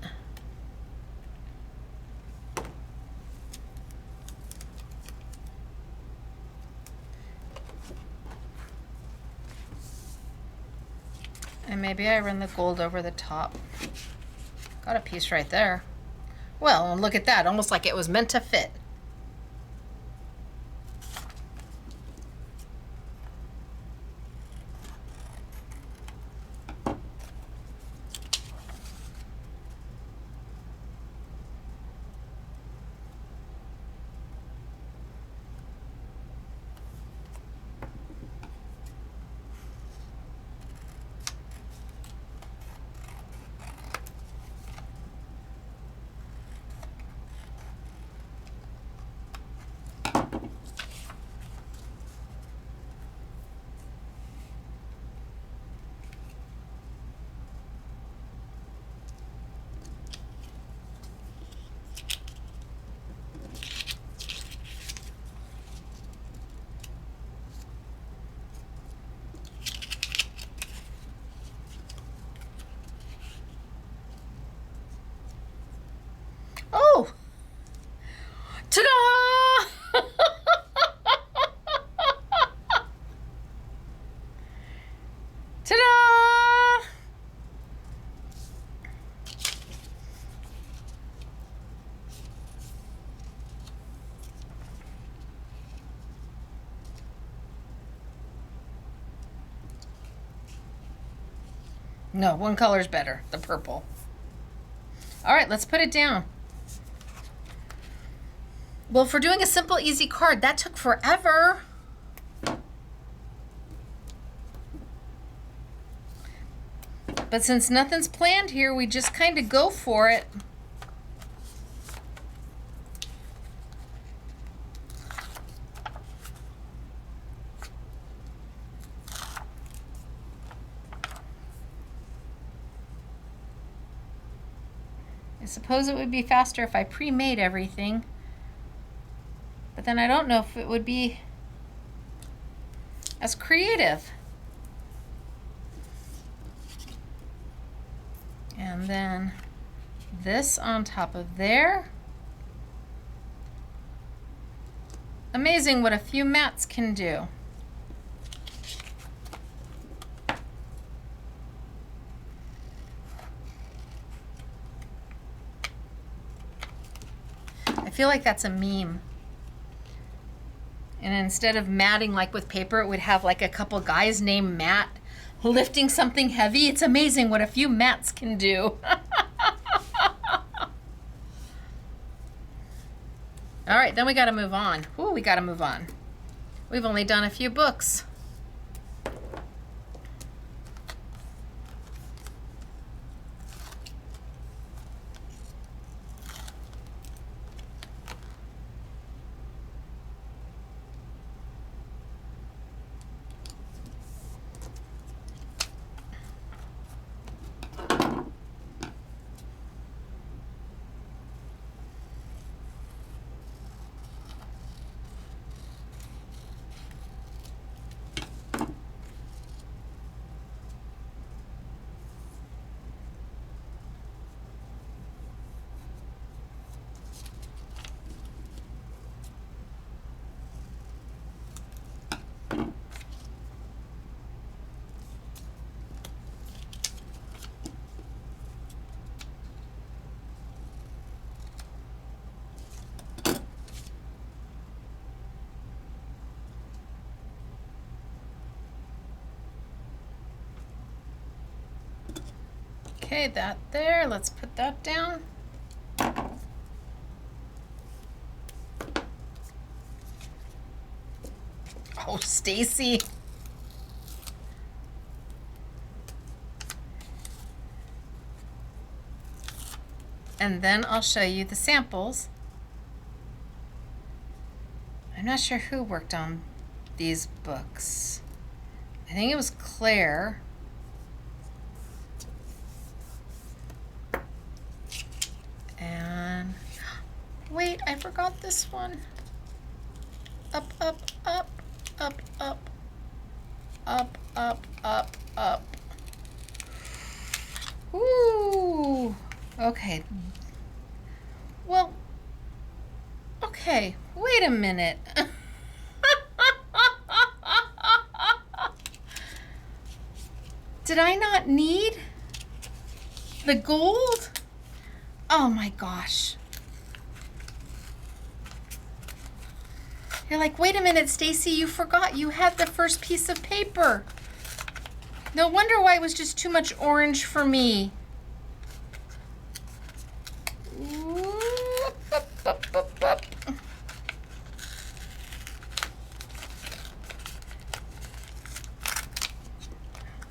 [SPEAKER 1] And maybe I run the gold over the top. Got a piece right there. Well, and look at that, almost like it was meant to fit. Ta-da! No, one color's better, the purple. All right, let's put it down. Well, for doing a simple, easy card, that took forever. But since nothing's planned here, we just kind of go for it. I suppose it would be faster if I pre-made everything. But then I don't know if it would be as creative. And then this on top of there. Amazing what a few mats can do. I feel like that's a meme. And instead of matting like with paper, it would have like a couple guys named Matt lifting something heavy. It's amazing what a few mats can do. All right, then we got to move on. Ooh, we got to move on. We've only done a few books. Okay, that there. Let's put that down. Oh, Stacey. And then I'll show you the samples. I'm not sure who worked on these books. I think it was Claire. And wait, I forgot this one. Up, up, up, up, up, up, up, up, up. Ooh, okay. Well, okay, wait a minute. Did I not need the gold? Oh my gosh. You're like, wait a minute, Stacey, you forgot you had the first piece of paper. No wonder why it was just too much orange for me.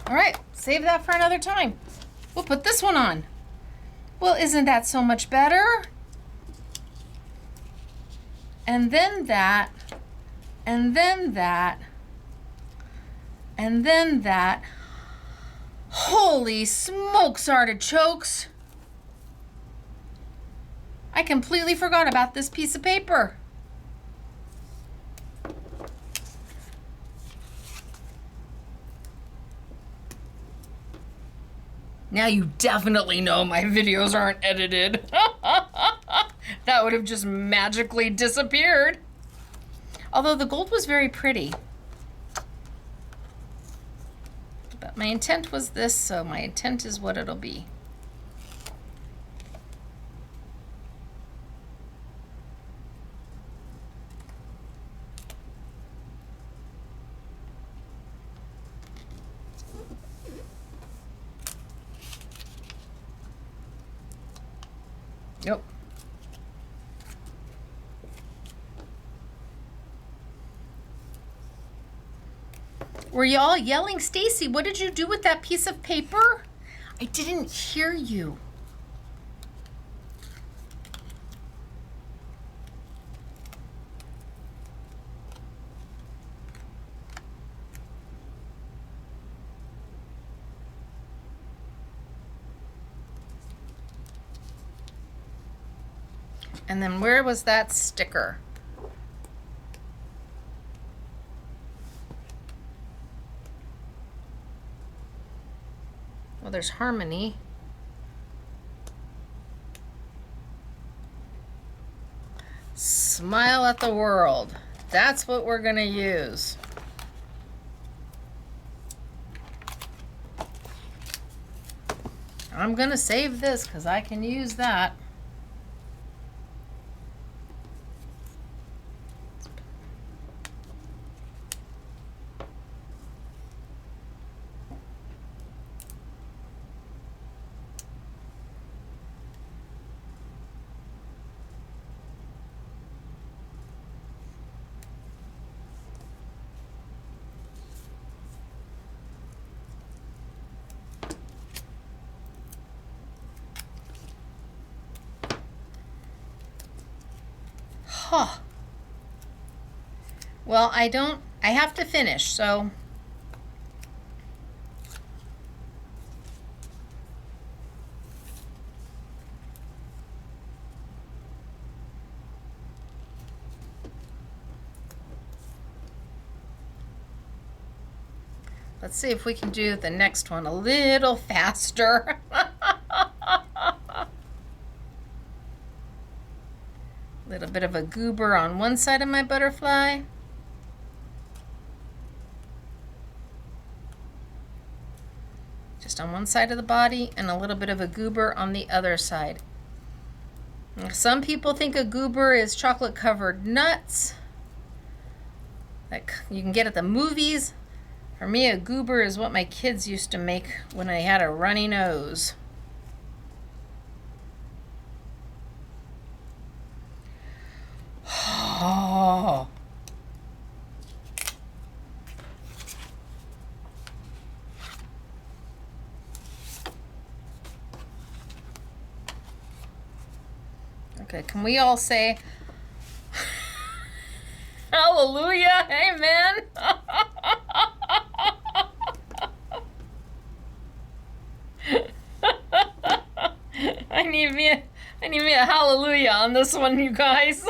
[SPEAKER 1] All right, save that for another time. We'll put this one on. Well, isn't that so much better? And then that, and then that, and then that. Holy smokes, artichokes! I completely forgot about this piece of paper. Now you definitely know my videos aren't edited. That would have just magically disappeared. Although the gold was very pretty. The But my intent was this, so my intent is what it'll be. Yep. Were y'all yelling, Stacey, what did you do with that piece of paper? I didn't hear you. And then where was that sticker? Well, there's Harmony. Smile at the world. That's what we're gonna use. I'm gonna save this because I can use that. Huh. Well, I have to finish, so. Let's see if we can do the next one a little faster. Little bit of a goober on one side of my butterfly. Just on one side of the body, and a little bit of a goober on the other side. Some people think a goober is chocolate covered nuts like you can get at the movies. For me, a goober is what my kids used to make when I had a runny nose. Oh. Okay, can we all say hallelujah, amen? I need me a hallelujah on this one, you guys.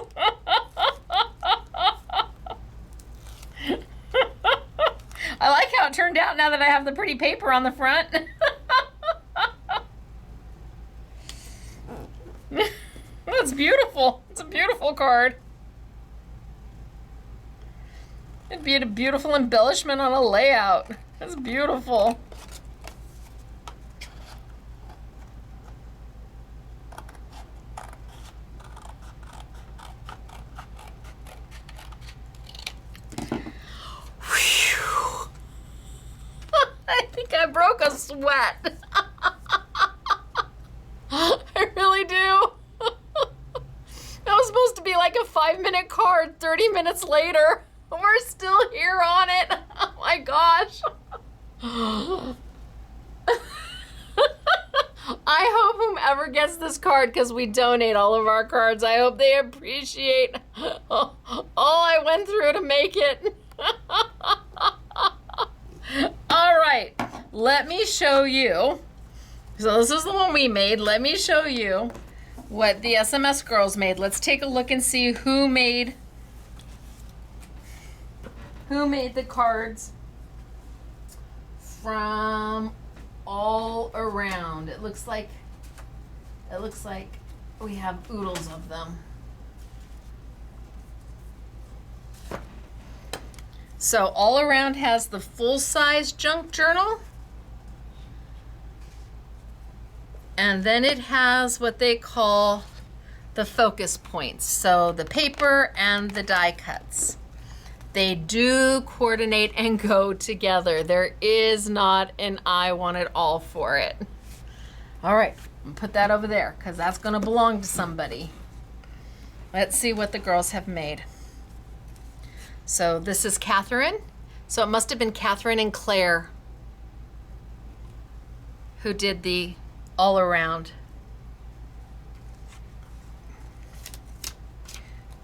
[SPEAKER 1] I like how it turned out now that I have the pretty paper on the front. That's beautiful. It's a beautiful card. It'd be a beautiful embellishment on a layout. That's beautiful. I think I broke a sweat. I really do. That was supposed to be like a 5-minute card. 30 minutes later, we're still here on it. Oh my gosh. I hope whomever gets this card, because we donate all of our cards, I hope they appreciate all I went through to make it. All right, let me show you. So this is the one we made. Let me show you what the SMS girls made. Let's take a look and see who made the cards from all around. It looks like we have oodles of them. So All Around has the full-size junk journal. And then it has what they call the focus points. So the paper and the die cuts. They do coordinate and go together. There is not an I want it all for it. All right, I'm gonna put that over there because that's gonna belong to somebody. Let's see what the girls have made. So this is Catherine. So it must have been Catherine and Claire who did the all around.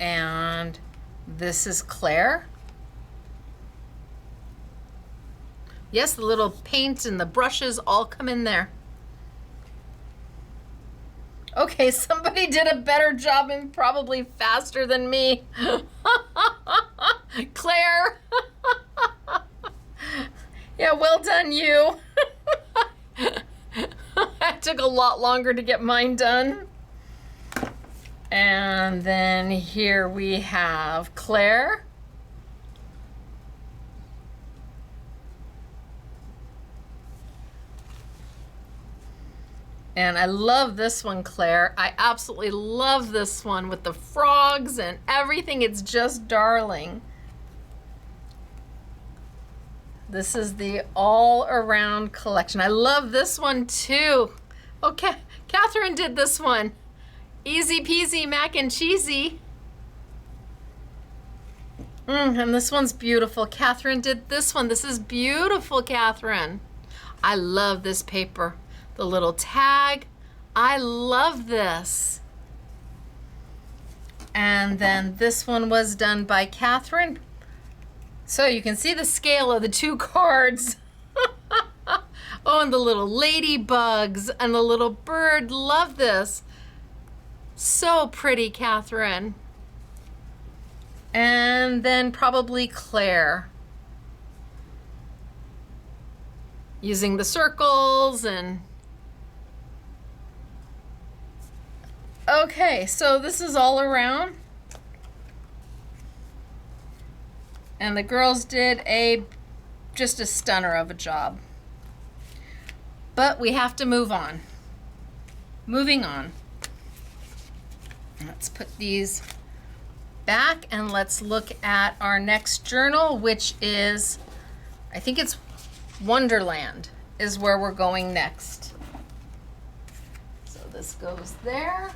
[SPEAKER 1] And this is Claire. Yes, the little paint and the brushes all come in there. Okay, somebody did a better job and probably faster than me. Claire. Yeah, well done, you. It took a lot longer to get mine done. And then here we have Claire. And I love this one, Claire. I absolutely love this one with the frogs and everything. It's just darling. This is the all-around collection. I love this one too. Okay, Catherine did this one. Easy peasy mac and cheesy. And this one's beautiful. Catherine did this one. This is beautiful, Catherine. I love this paper. The little tag. I love this. And then this one was done by Catherine. So you can see the scale of the two cards. Oh, and the little ladybugs and the little bird. Love this. So pretty, Catherine. And then probably Claire. Using the circles and... Okay, so this is all around. And the girls did just a stunner of a job. But we have to move on. Moving on. Let's put these back and let's look at our next journal, which is, I think it's Wonderland is where we're going next. So this goes there.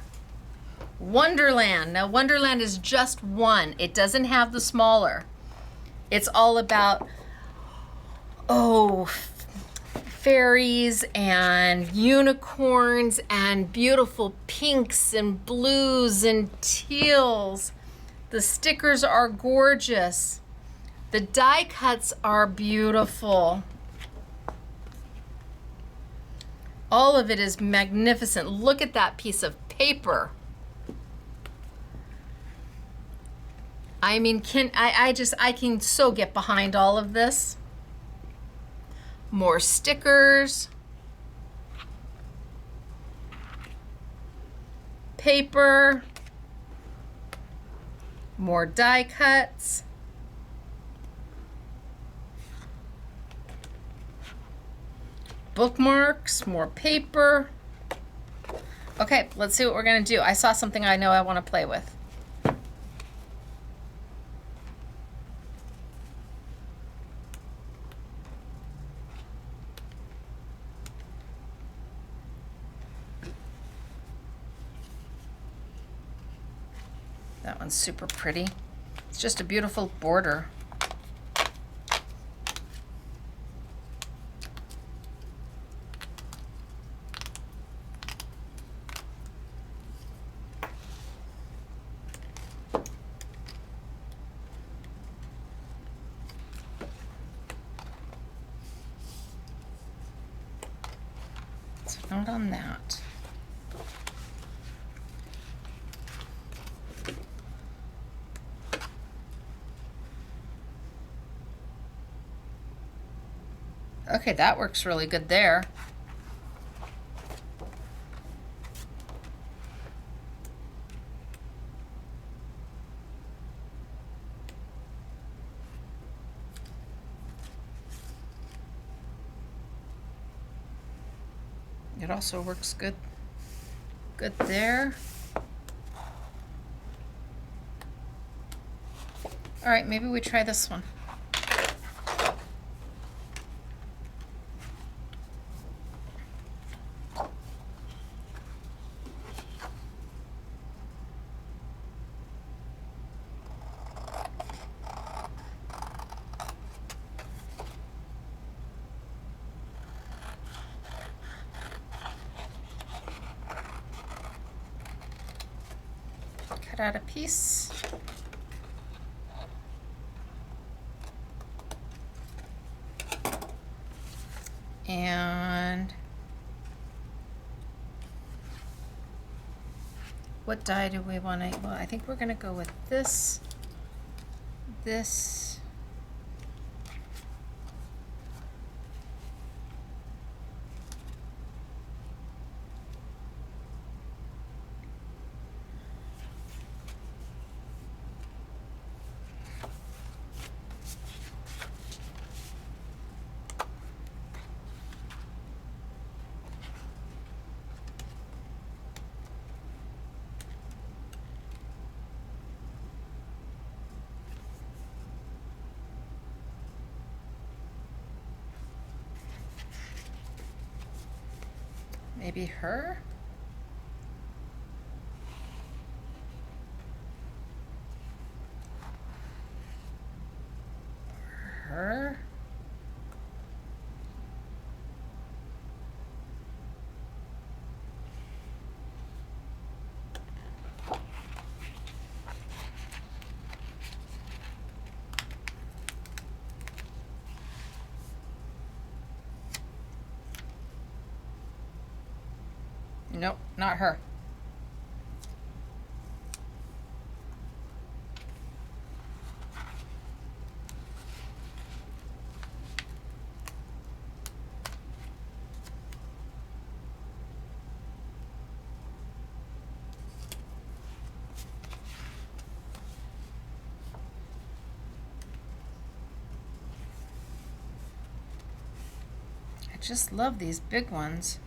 [SPEAKER 1] Wonderland. Now Wonderland is just one. It doesn't have the smaller. It's all about, fairies and unicorns and beautiful pinks and blues and teals. The stickers are gorgeous. The die cuts are beautiful. All of it is magnificent. Look at that piece of paper. I mean, I can so get behind all of this. More stickers. Paper. More die cuts. Bookmarks, more paper. Okay, let's see what we're gonna do. I saw something I know I wanna play with. That one's super pretty. It's just a beautiful border. So not on that. Okay, that works really good there. It also works good there. All right, maybe we try this one. Cut out a piece. And what die do we want to, well, I think we're going to go with this, this, maybe her. Her. Nope, not her. I just love these big ones.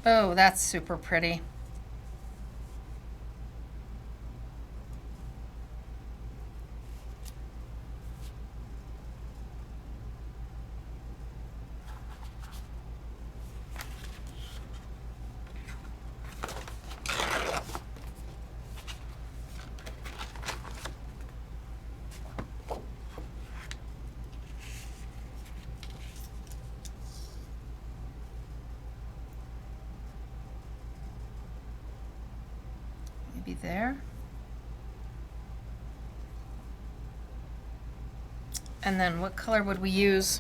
[SPEAKER 1] Oh, that's super pretty. Maybe there. And then what color would we use?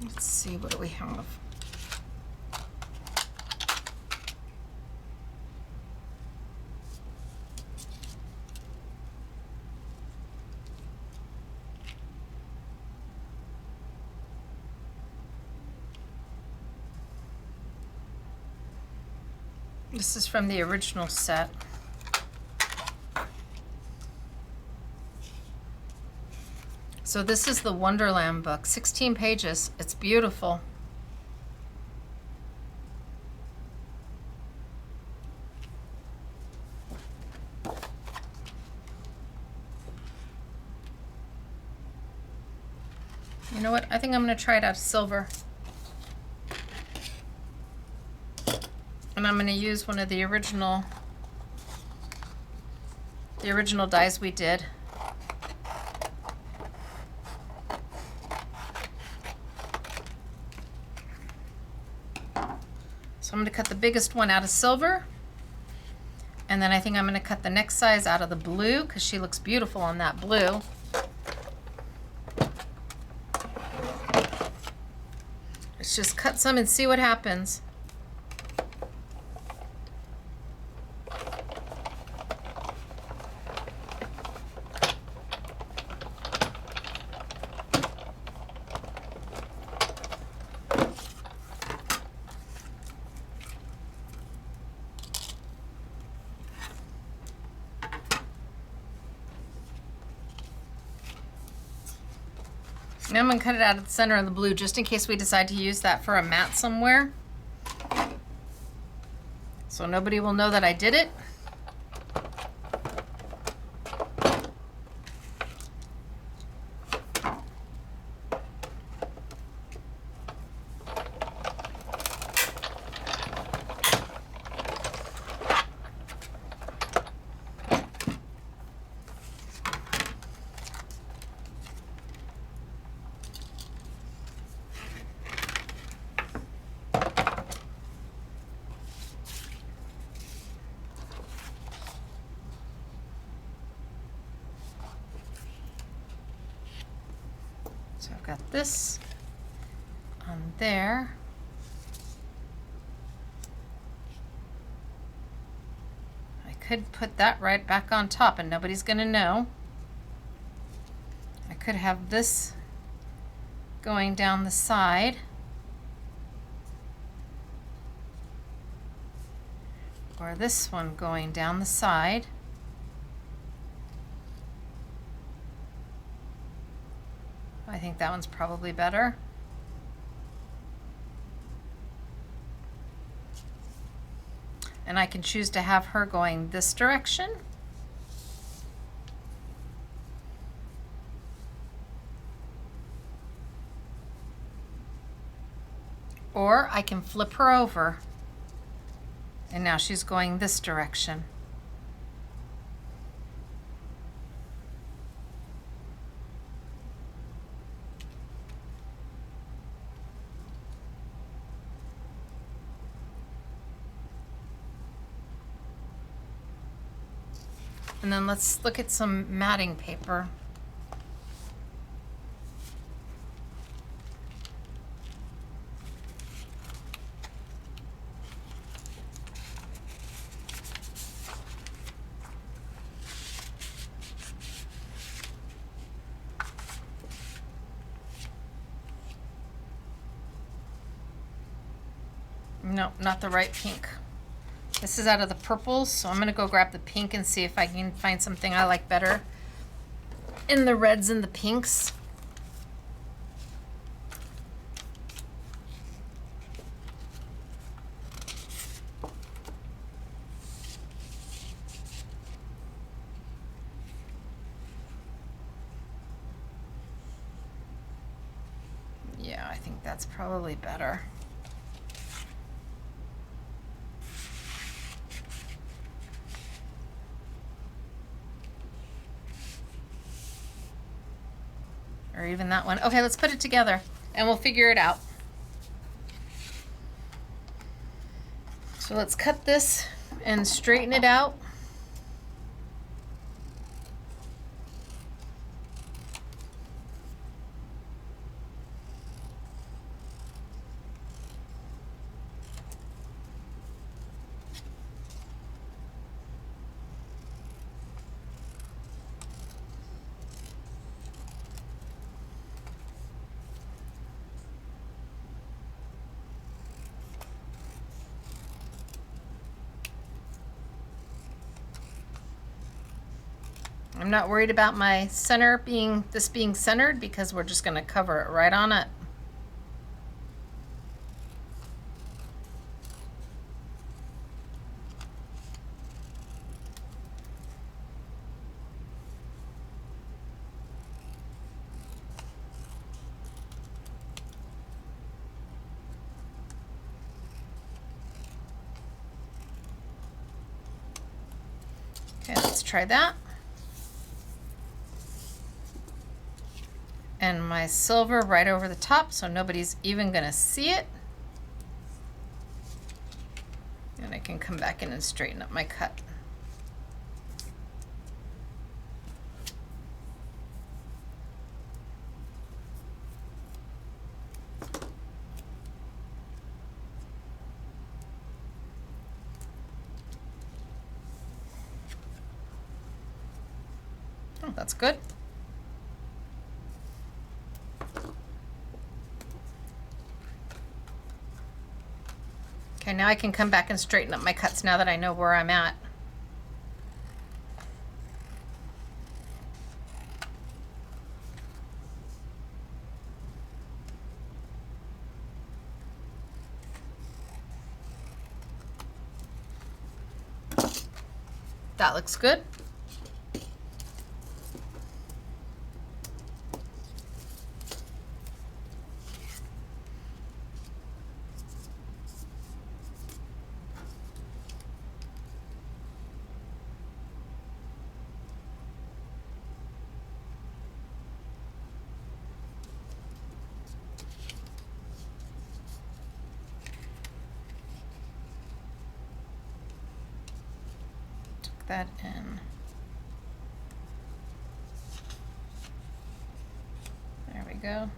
[SPEAKER 1] Let's see, what do we have? This is from the original set. So this is the Wonderland book, 16 pages. It's beautiful. You know what? I think I'm going to try it out of silver. And I'm going to use one of the original dies we did. So I'm going to cut the biggest one out of silver. And then I think I'm going to cut the next size out of the blue because she looks beautiful on that blue. Let's just cut some and see what happens. Now I'm going to cut it out of the center of the blue just in case we decide to use that for a mat somewhere. So nobody will know that I did it. So I've got this on there. I could put that right back on top and nobody's going to know. I could have this going down the side. Or this one going down the side. I think that one's probably better. And I can choose to have her going this direction. Or I can flip her over. And now she's going this direction. And then let's look at some matting paper. No, not the right pink. This is out of the purples, so I'm going to go grab the pink and see if I can find something I like better in the reds and the pinks. Yeah, I think that's probably better. Or even that one. Okay, let's put it together and we'll figure it out. So let's cut this and straighten it out. I'm not worried about my center being centered because we're just going to cover it right on it. Okay, let's try that. And my silver right over the top so nobody's even gonna see it. And I can come back in and straighten up my cut. Oh, that's good. Okay, now I can come back and straighten up my cuts now that I know where I'm at. That looks good. That in. There we go.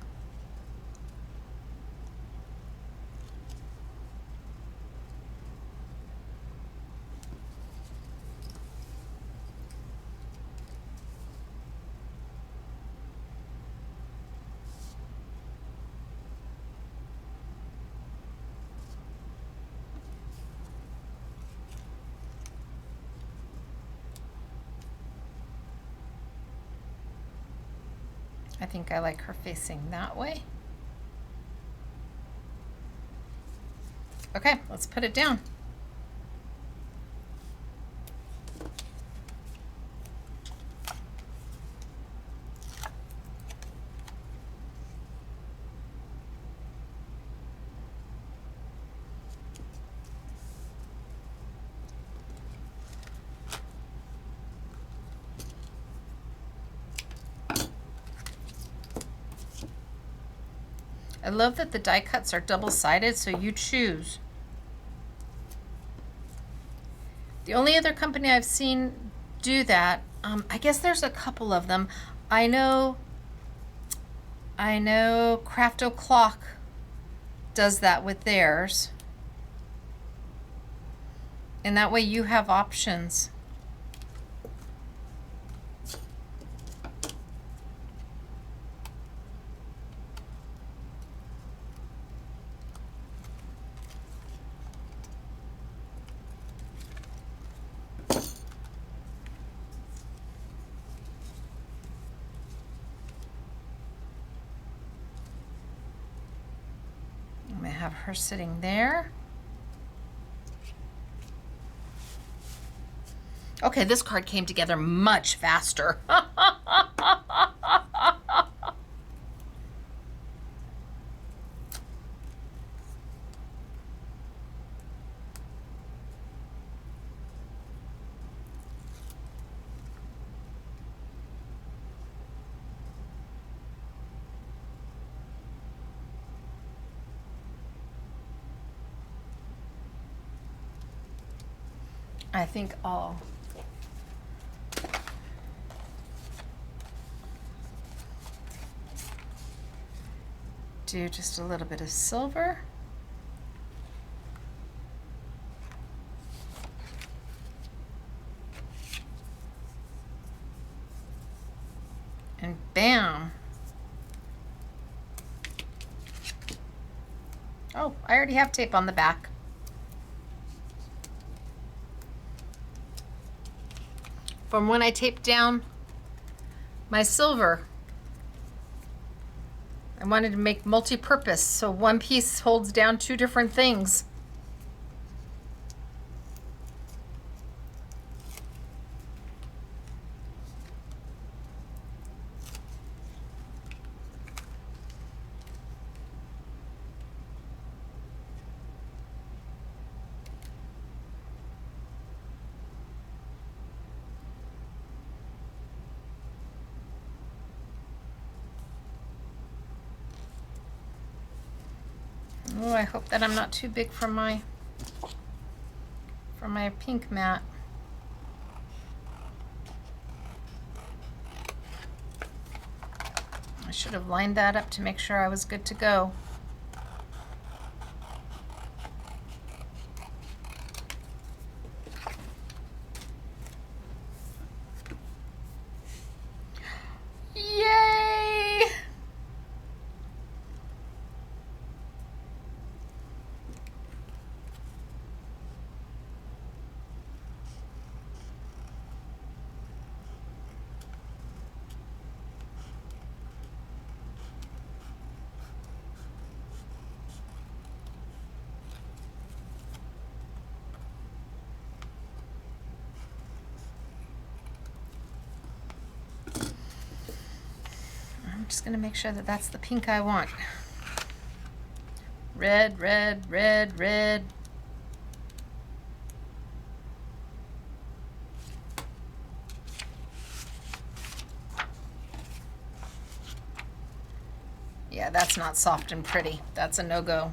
[SPEAKER 1] I think I like her facing that way. Okay, let's put it down. I love that the die cuts are double-sided, so you choose. The only other company I've seen do that, I guess there's a couple of them. I know Craft O'Clock does that with theirs. And that way you have options. I'm gonna have her sitting there. Okay, this card came together much faster. I think I'll do just a little bit of silver. And bam. Oh, I already have tape on the back. From when I taped down my silver. I wanted to make multi-purpose, so one piece holds down two different things. Oh, I hope that I'm not too big for my pink mat. I should have lined that up to make sure I was good to go. Yay! I'm just going to make sure that that's the pink I want. Red, red, red, red. Yeah, that's not soft and pretty. That's a no-go.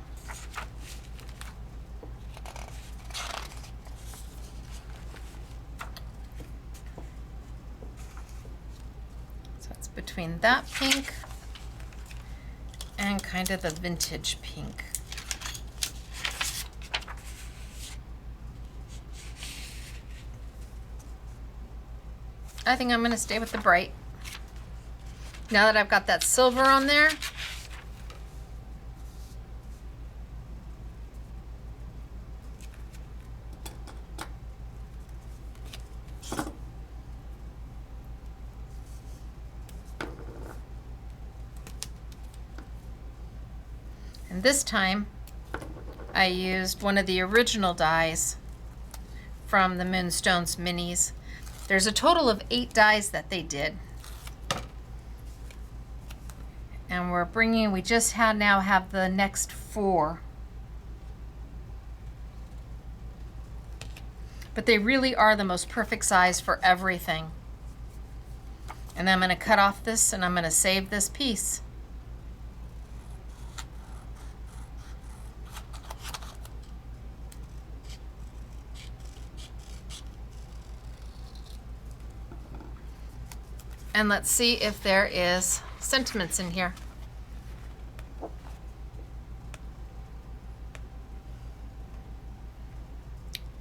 [SPEAKER 1] So it's between that pink and kind of the vintage pink. I think I'm going to stay with the bright. Now that I've got that silver on there, and this time I used one of the original dies from the Moonstones minis. There's a total of 8 dies that they did. And we just now have the next 4. But they really are the most perfect size for everything. And then I'm going to cut off this and I'm going to save this piece. And let's see if there is sentiments in here.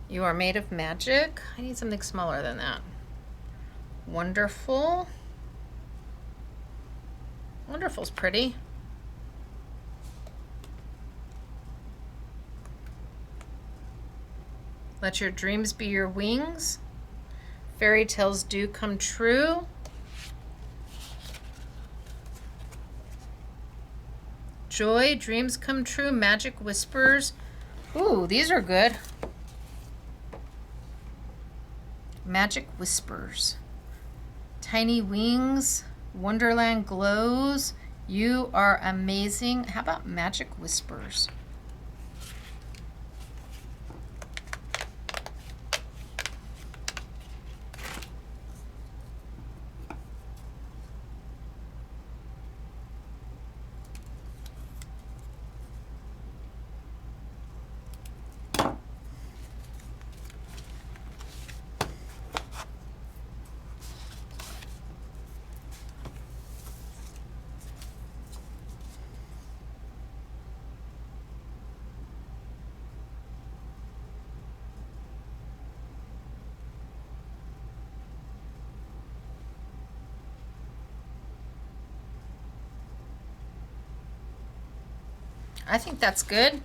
[SPEAKER 1] You are made of magic. I need something smaller than that. Wonderful. Wonderful's pretty. Let your dreams be your wings. Fairy tales do come true. Joy, dreams come true, magic whispers. Ooh, these are good. Magic whispers. Tiny wings, Wonderland glows. You are amazing. How about magic whispers? I think that's good.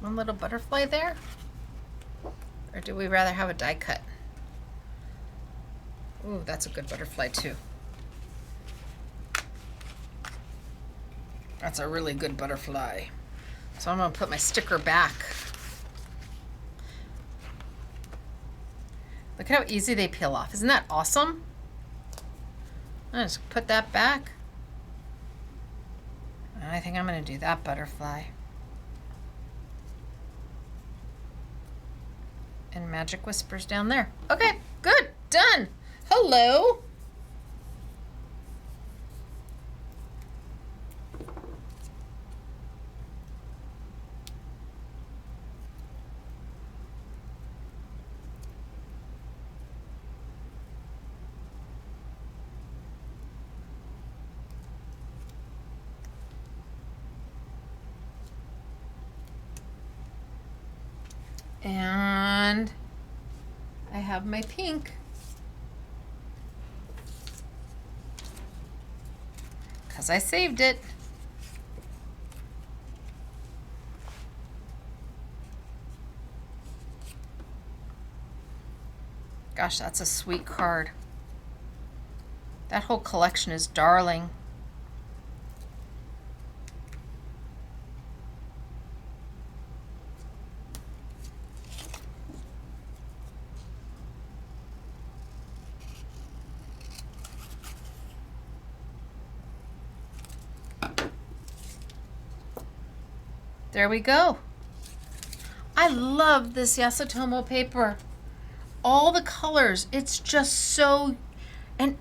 [SPEAKER 1] One little butterfly there? Or do we rather have a die cut? Ooh, that's a good butterfly too. That's a really good butterfly. So I'm gonna put my sticker back. Look at how easy they peel off. Isn't that awesome? I'll just put that back. And I think I'm gonna do that butterfly. And Magic Whispers down there. Okay, good, done. Hello. And I have my pink. Because I saved it. Gosh, that's a sweet card. That whole collection is darling. There we go. I love this Yasutomo paper. All the colors, it's just so, and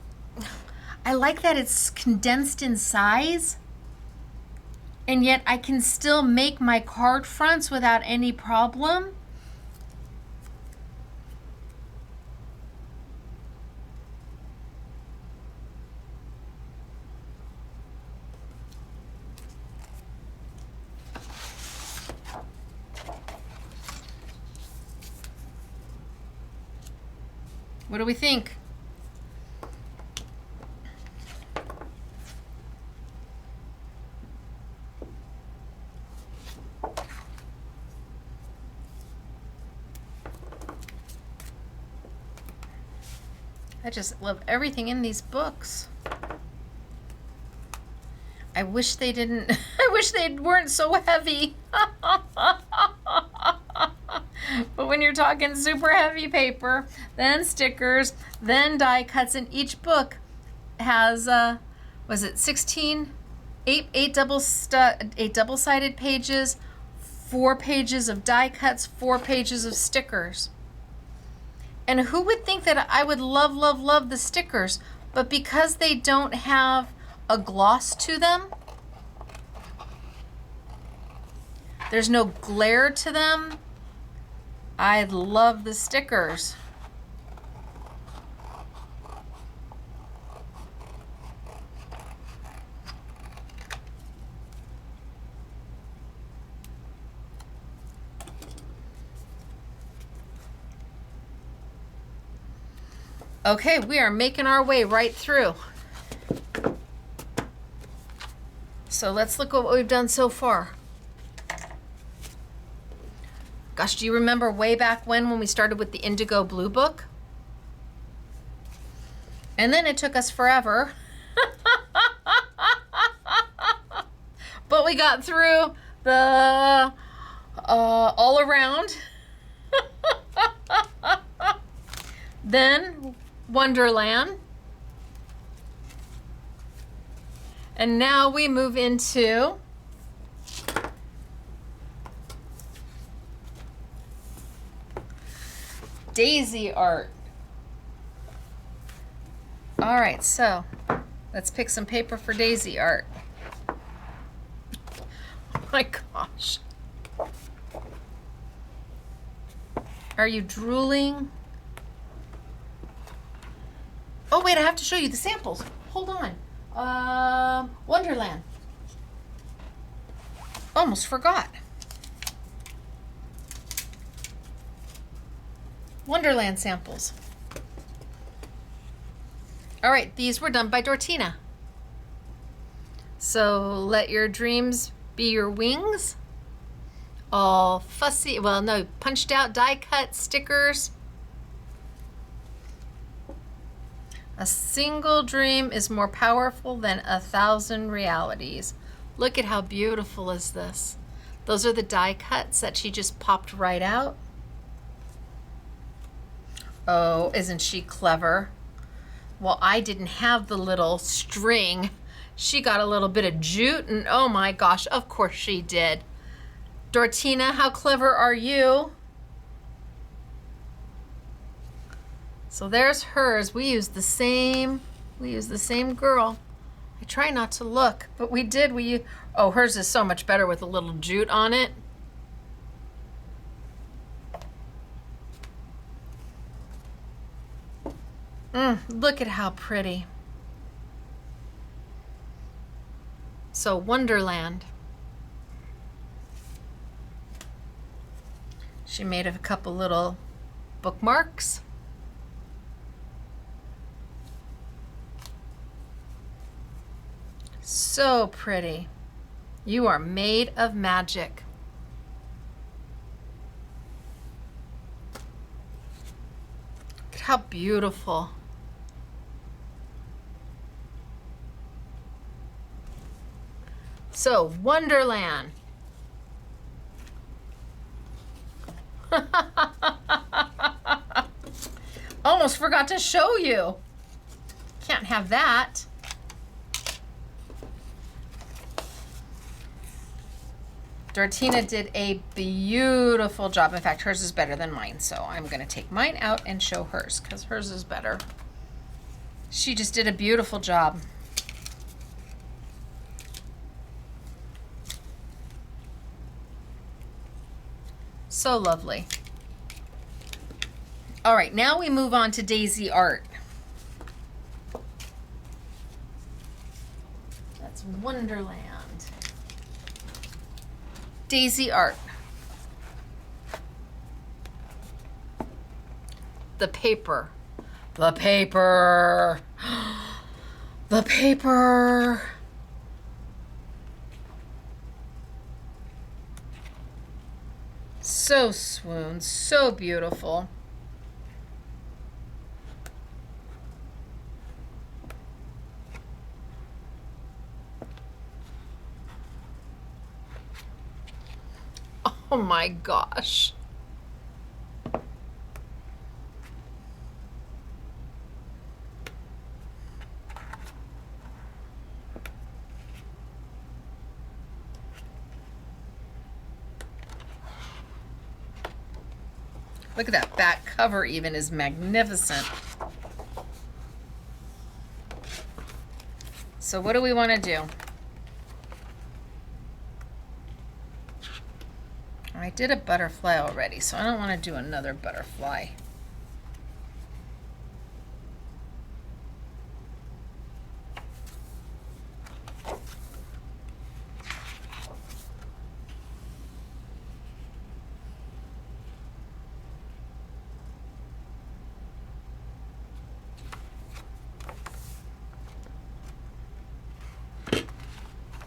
[SPEAKER 1] I like that it's condensed in size, and yet I can still make my card fronts without any problem. What do we think? I just love everything in these books. I wish they didn't, I wish they weren't so heavy. But when you're talking super heavy paper, then stickers, then die cuts, and each book has, was it 16, eight double-sided pages, 4 pages of die cuts, 4 pages of stickers. And who would think that I would love, love, love the stickers, but because they don't have a gloss to them, there's no glare to them, I love the stickers. Okay, we are making our way right through. So let's look at what we've done so far. Gosh, do you remember way back when we started with the Indigo Blue book? And then it took us forever. But we got through the all around. Then Wonderland. And now we move into Daisy art. All right, so let's pick some paper for Daisy art. Oh my gosh. Are you drooling? Oh wait, I have to show you the samples. Hold on. Wonderland. Almost forgot. Wonderland samples. All right, these were done by Dortina. So let your dreams be your wings. All fussy, well no, punched out die cut stickers. A single dream is more powerful than 1,000 realities. Look at how beautiful is this. Those are the die cuts that she just popped right out. Oh, isn't she clever? Well, I didn't have the little string. She got a little bit of jute, and oh my gosh, of course she did. Dortina, how clever are you? So there's hers. We used the same girl. I try not to look, but we did. Oh, hers is so much better with a little jute on it. Look at how pretty. So Wonderland. She made a couple little bookmarks. So pretty. You are made of magic. Look at how beautiful. So, Wonderland. Almost forgot to show you. Can't have that. Dortina did a beautiful job. In fact, hers is better than mine, so I'm going to take mine out and show hers because hers is better. She just did a beautiful job. So lovely. All right, now we move on to Daisy art. That's Wonderland. Daisy art. The paper. The paper. The paper. So swoon, so beautiful. Oh my gosh. Look at that back cover even is magnificent. So what do we want to do? I did a butterfly already, so I don't want to do another butterfly.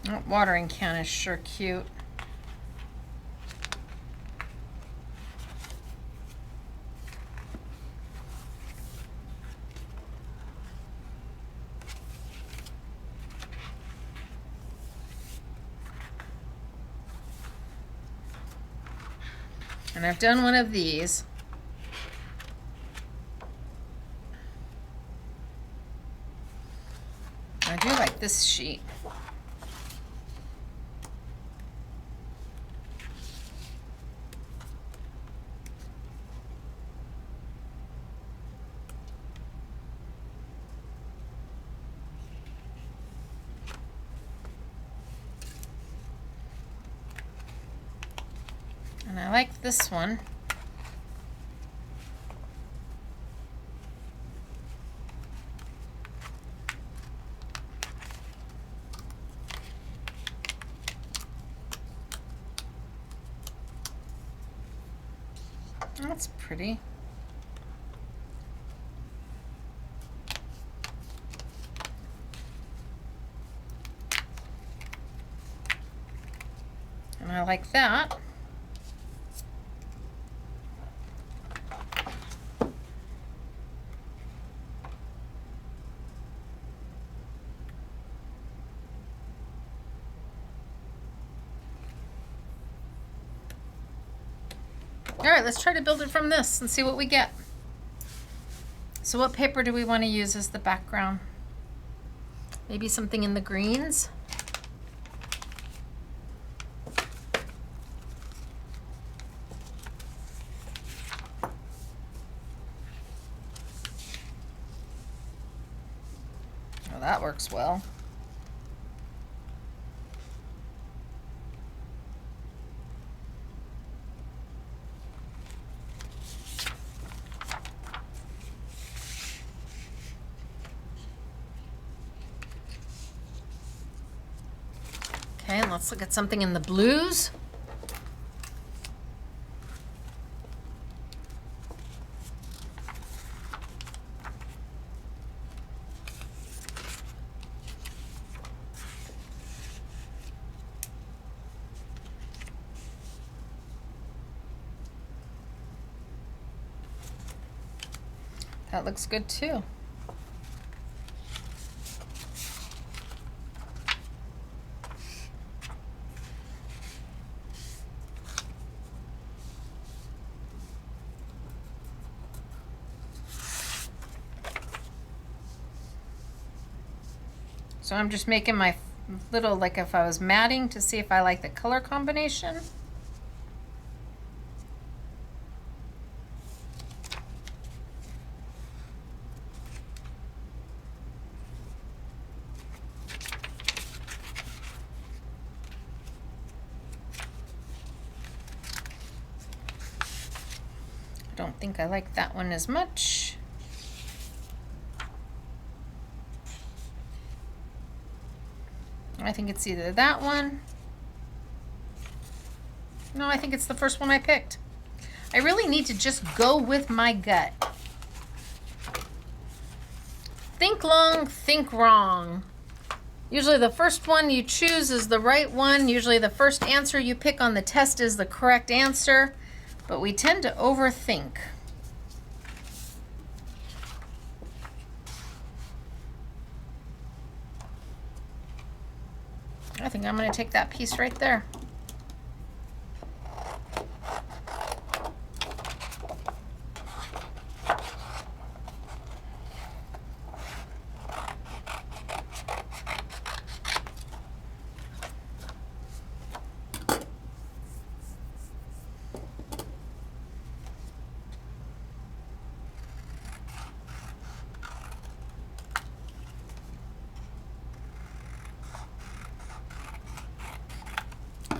[SPEAKER 1] That watering can is sure cute. And I've done one of these. I do like this sheet. And I like this one. That's pretty. And I like that. All right, let's try to build it from this and see what we get. So what paper do we want to use as the background? Maybe something in the greens? Oh, that works well. Okay, let's look at something in the blues. That looks good too. So I'm just making my little, like if I was matting, to see if I like the color combination. I don't think I like that one as much. I think it's either that one. No, I think it's the first one I picked. I really need to just go with my gut. Think long, think wrong. Usually the first one you choose is the right one. Usually the first answer you pick on the test is the correct answer, but we tend to overthink. I think I'm going to take that piece right there.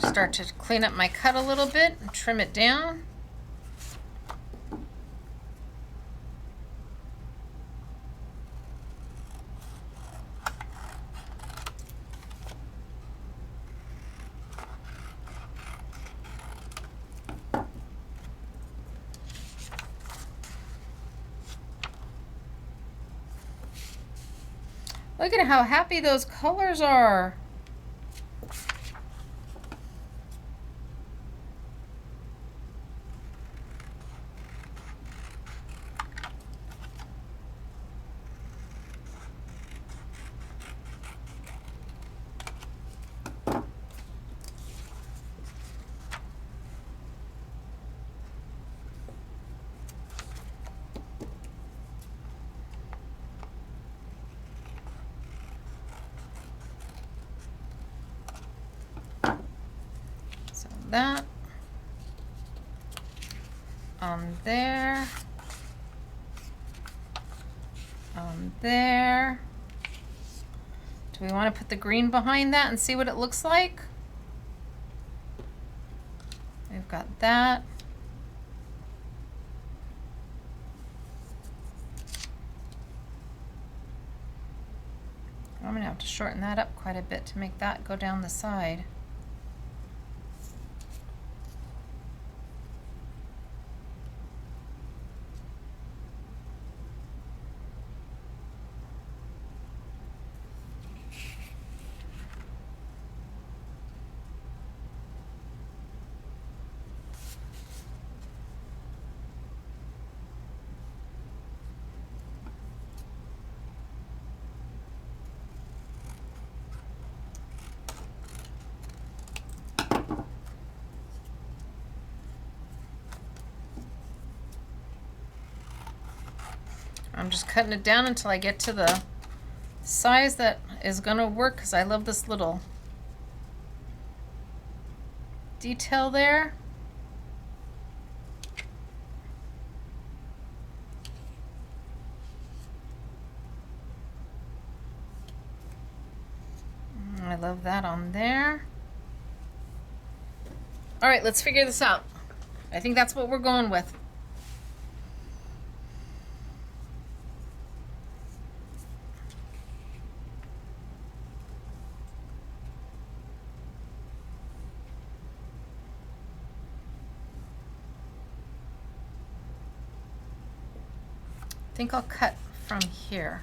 [SPEAKER 1] Start to clean up my cut a little bit and trim it down. Look at how happy those colors are. That there, there. Do we want to put the green behind that and see what it looks like? We've got that. I'm gonna have to shorten that up quite a bit to make that go down the side. I'm just cutting it down until I get to the size that is gonna work, because I love this little detail there. I love that on there. All right, let's figure this out. I think that's what we're going with. I think I'll cut from here.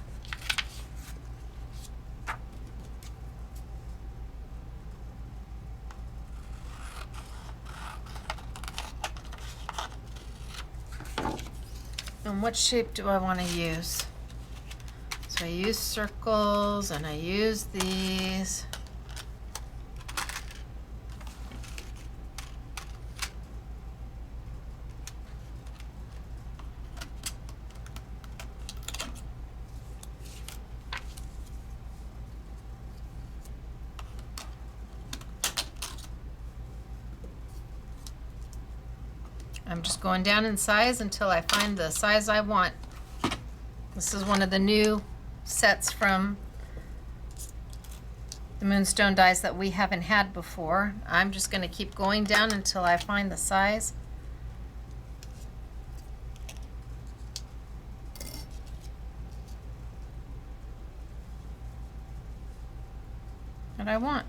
[SPEAKER 1] And what shape do I want to use? So I use circles and I use these. I'm just going down in size until I find the size I want. This is one of the new sets from the Moonstone dies that we haven't had before. I'm just going to keep going down until I find the size that I want.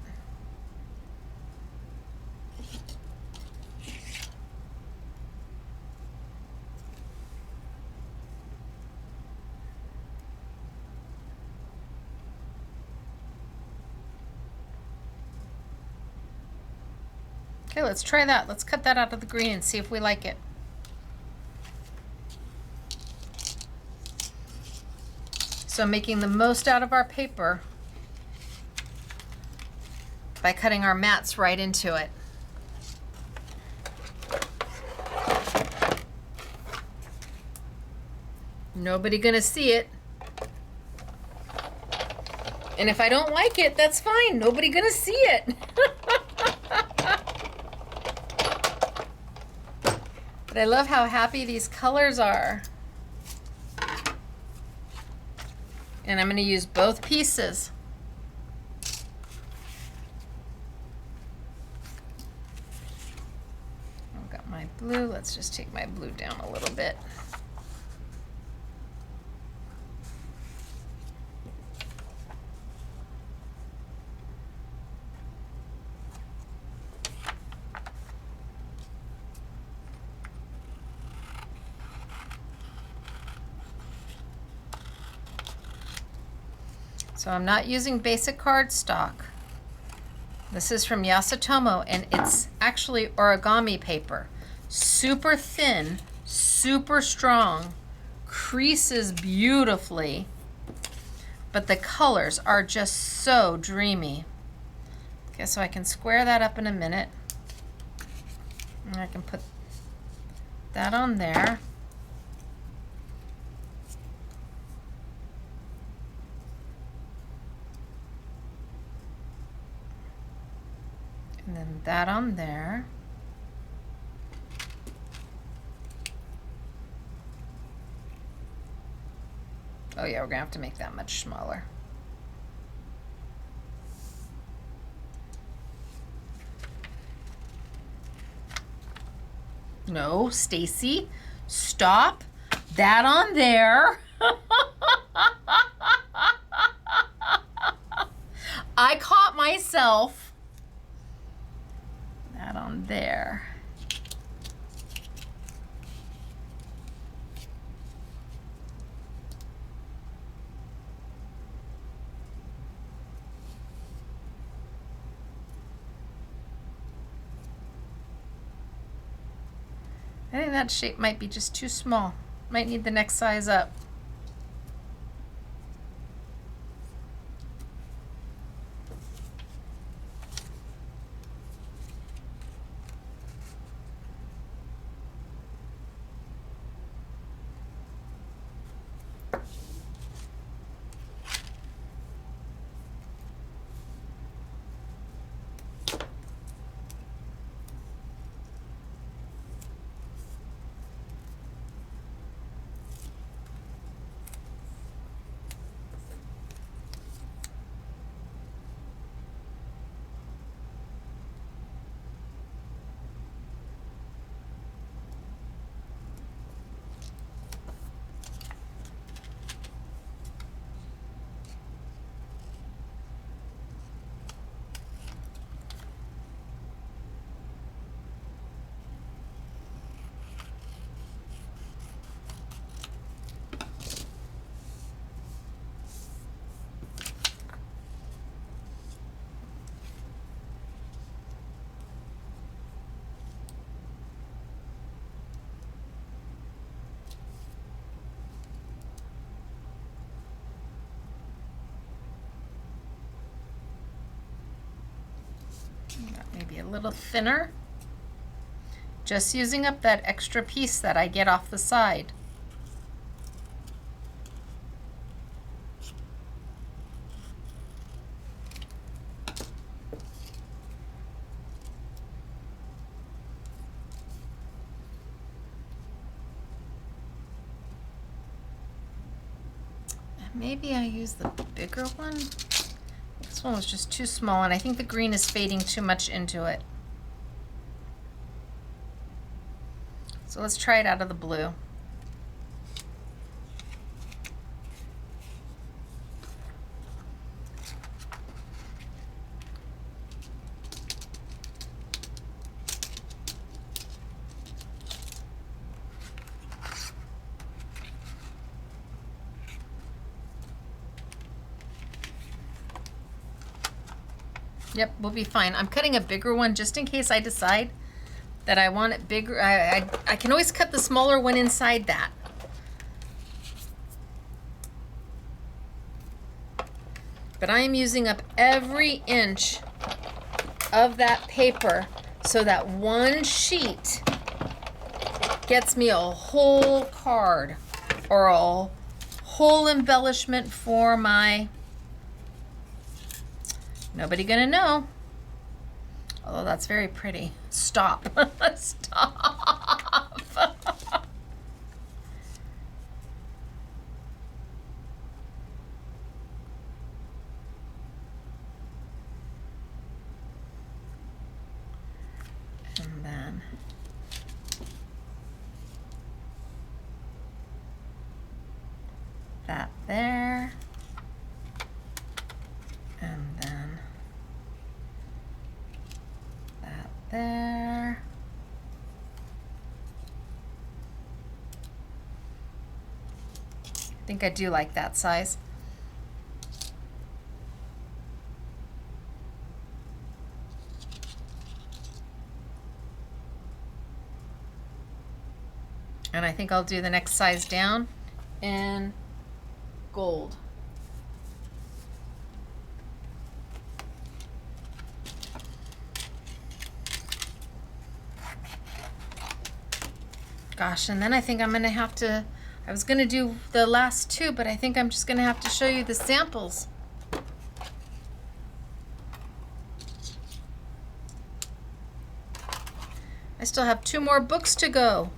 [SPEAKER 1] Okay, let's try that. Let's cut that out of the green and see if we like it. So I'm making the most out of our paper by cutting our mats right into it. Nobody gonna see it. And if I don't like it, that's fine. Nobody gonna see it. But I love how happy these colors are. And I'm going to use both pieces. I've got my blue. Let's just take my blue down a little bit. So I'm not using basic cardstock. This is from Yasutomo, and it's actually origami paper. Super thin, super strong, creases beautifully, but the colors are just so dreamy. Okay, so I can square that up in a minute. And I can put that on there. And then that on there. Oh yeah, we're gonna have to make that much smaller. No, Stacey, stop. That on there. I caught myself. That on there. I think that shape might be just too small. Might need the next size up. Maybe a little thinner. Just using up that extra piece that I get off the side. Maybe I use the bigger one. This one was just too small, and I think the green is fading too much into it. So let's try it out of the blue. Yep, we'll be fine. I'm cutting a bigger one just in case I decide that I want it bigger. I can always cut the smaller one inside that. But I am using up every inch of that paper so that one sheet gets me a whole card or a whole embellishment for my... Nobody gonna know. Although that's very pretty. Stop. Stop. And then that there. And then that there. I think I do like that size. And I think I'll do the next size down in gold. Gosh, and then I think I'm gonna have to, I was gonna do the last two, but I think I'm just gonna have to show you the samples. I still have 2 more books to go.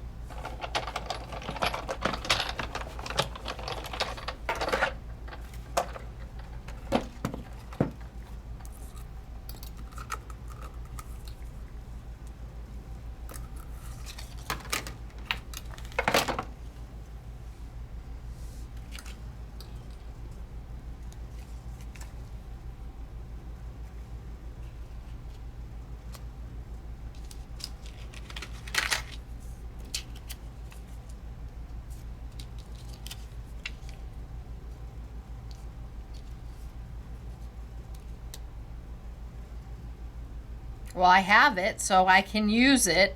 [SPEAKER 1] Well, I have it, so I can use it.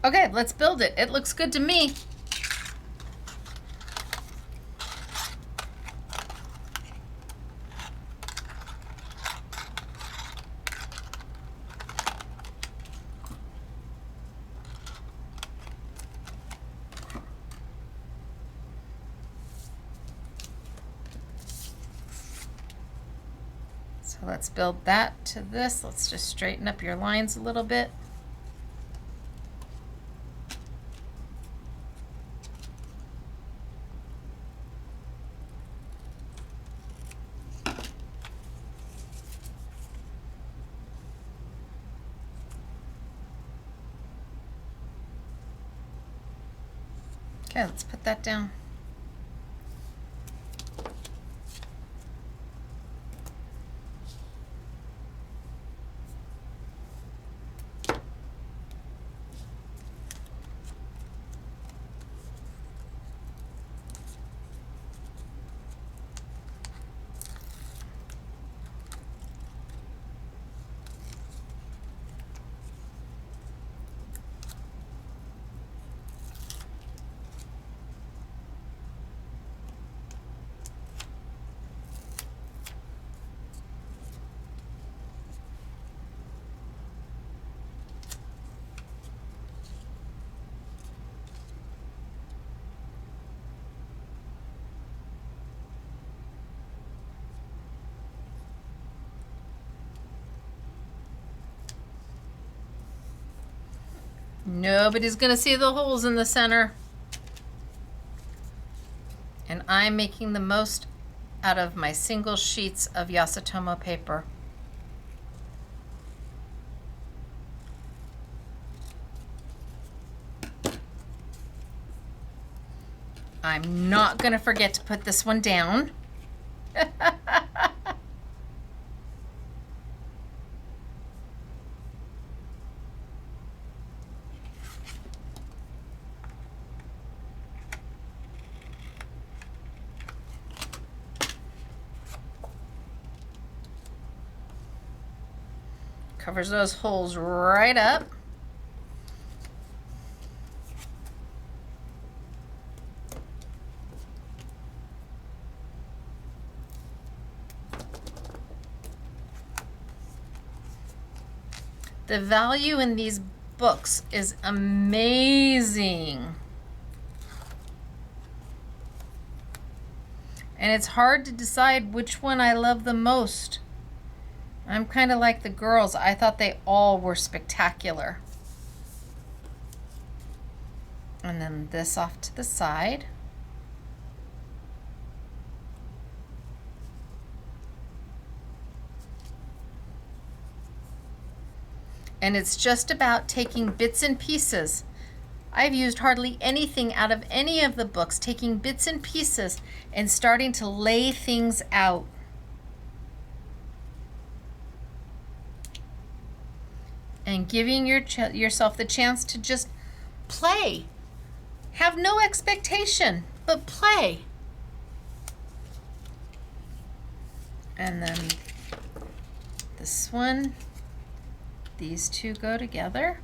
[SPEAKER 1] Okay, let's build it. It looks good to me. So let's build that to this. Let's just straighten up your lines a little bit. Okay, let's put that down. Nobody's gonna see the holes in the center. And I'm making the most out of my single sheets of Yasutomo paper. I'm not gonna forget to put this one down. Covers those holes right up. The value in these books is amazing. And it's hard to decide which one I love the most. I'm kind of like the girls. I thought they all were spectacular. And then this off to the side. And it's just about taking bits and pieces. I've used hardly anything out of any of the books, taking bits and pieces and starting to lay things out. And giving yourself the chance to just play. Have no expectation, but play. And then this one, these two go together.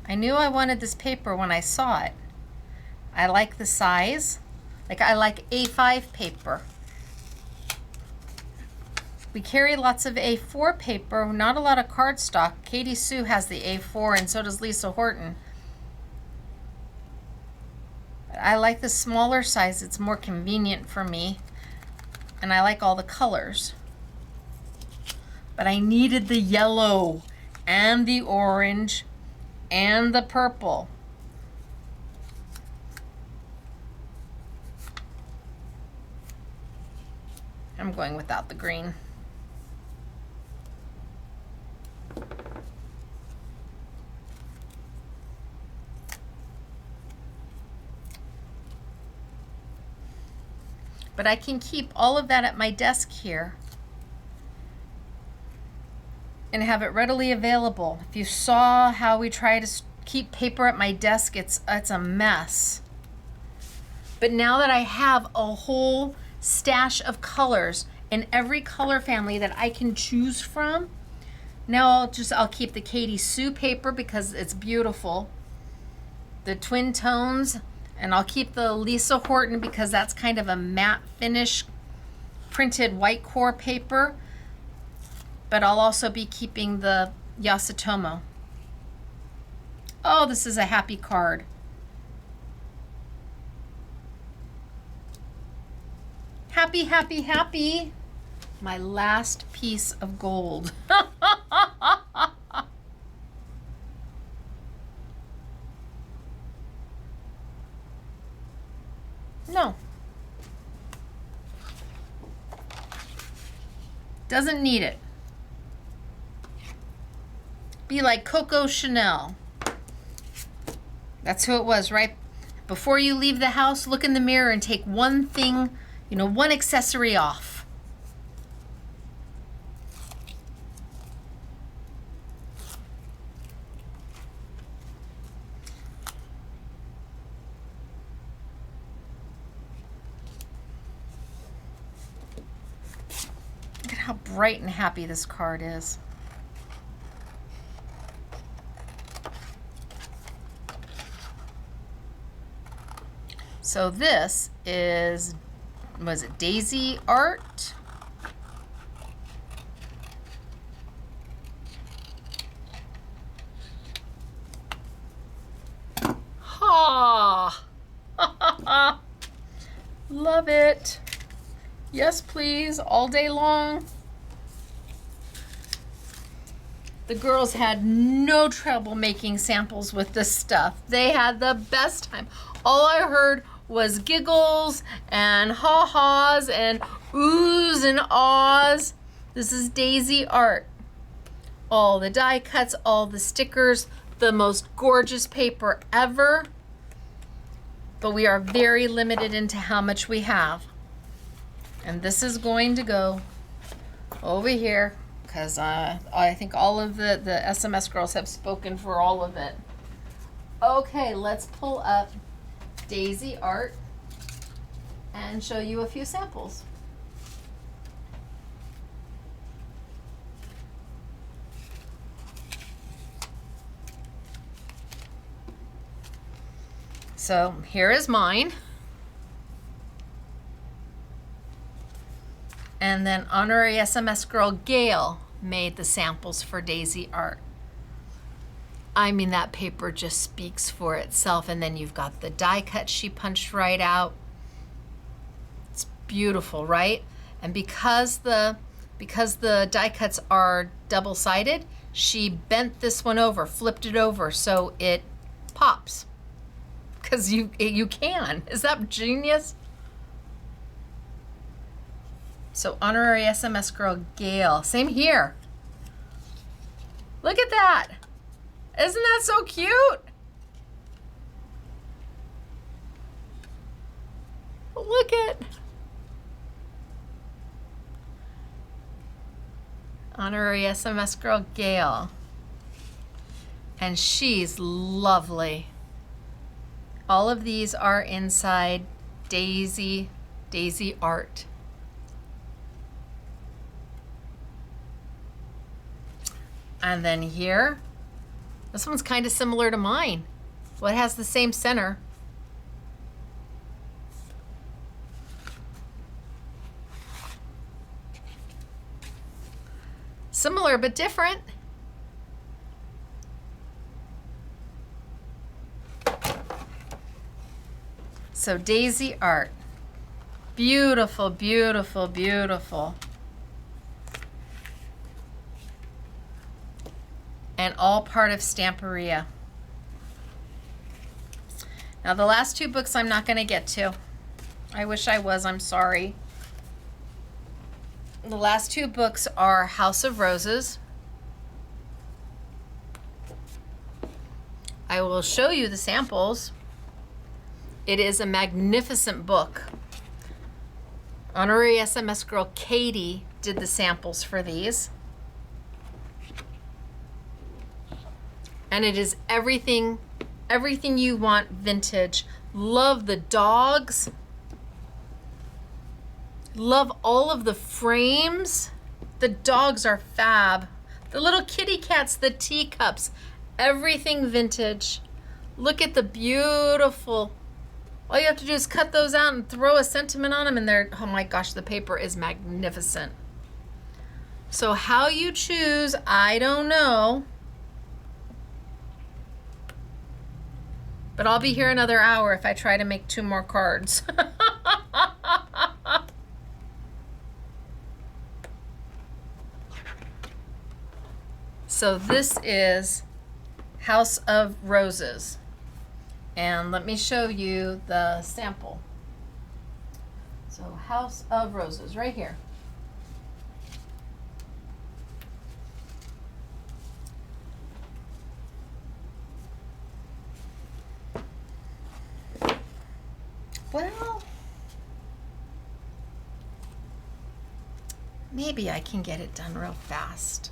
[SPEAKER 1] I knew I wanted this paper when I saw it. I like the size. Like I like A5 paper. We carry lots of A4 paper, not a lot of cardstock. Katie Sue has the A4 and so does Lisa Horton. But I like the smaller size. It's more convenient for me. And I like all the colors. But I needed the yellow and the orange and the purple. I'm going without the green. But I can keep all of that at my desk here and have it readily available. If you saw how we try to keep paper at my desk, it's a mess. But now that I have a whole stash of colors in every color family that I can choose from, now I'll keep the Katie Sue paper because it's beautiful, the twin tones, and I'll keep the Lisa Horton because that's kind of a matte finish printed white core paper. But I'll also be keeping the Yasutomo. Oh, this is a happy card. Happy, happy, happy. My last piece of gold. No. Doesn't need it. Be like Coco Chanel. That's who it was, right? Before you leave the house, look in the mirror and take one thing, one accessory off. Look at how bright and happy this card is. So this is, was it Daisy Art? love it. Yes, please, all day long. The girls had no trouble making samples with this stuff. They had the best time. All I heard was giggles and ha-has and oohs and ahs. This is Daisy art. All the die cuts, all the stickers, the most gorgeous paper ever. But we are very limited into how much we have. And this is going to go over here because I think all of the SMS girls have spoken for all of it. Okay, let's pull up Daisy art and show you a few samples. So here is mine. And then honorary SMS girl Gail made the samples for Daisy art. I mean, that paper just speaks for itself. And then you've got the die cut she punched right out. It's beautiful, right? And because the die cuts are double-sided, she bent this one over, flipped it over so it pops. Because you can. Is that genius? So honorary SMS girl Gail. Same here. Look at that. Isn't that so cute? Look at honorary SMS girl Gail. And she's lovely. All of these are inside Daisy art. And then here, this one's kind of similar to mine. Well, it has the same center. Similar but different. So Daisy art. Beautiful, beautiful, beautiful. And all part of Stamperia. Now the last two books I'm not going to get to. I wish I was, I'm sorry. The last two books are House of Roses. I will show you the samples. It is a magnificent book. Honorary SMS girl Katie did the samples for these. And it is everything you want vintage. Love the dogs. Love all of the frames. The dogs are fab. The little kitty cats, the teacups, everything vintage. Look at the beautiful. All you have to do is cut those out and throw a sentiment on them and they're, oh my gosh, the paper is magnificent. So how you choose, I don't know. But I'll be here another hour if I try to make 2 more cards. So this is House of Roses. And let me show you the sample. So House of Roses, right here. Well, maybe I can get it done real fast.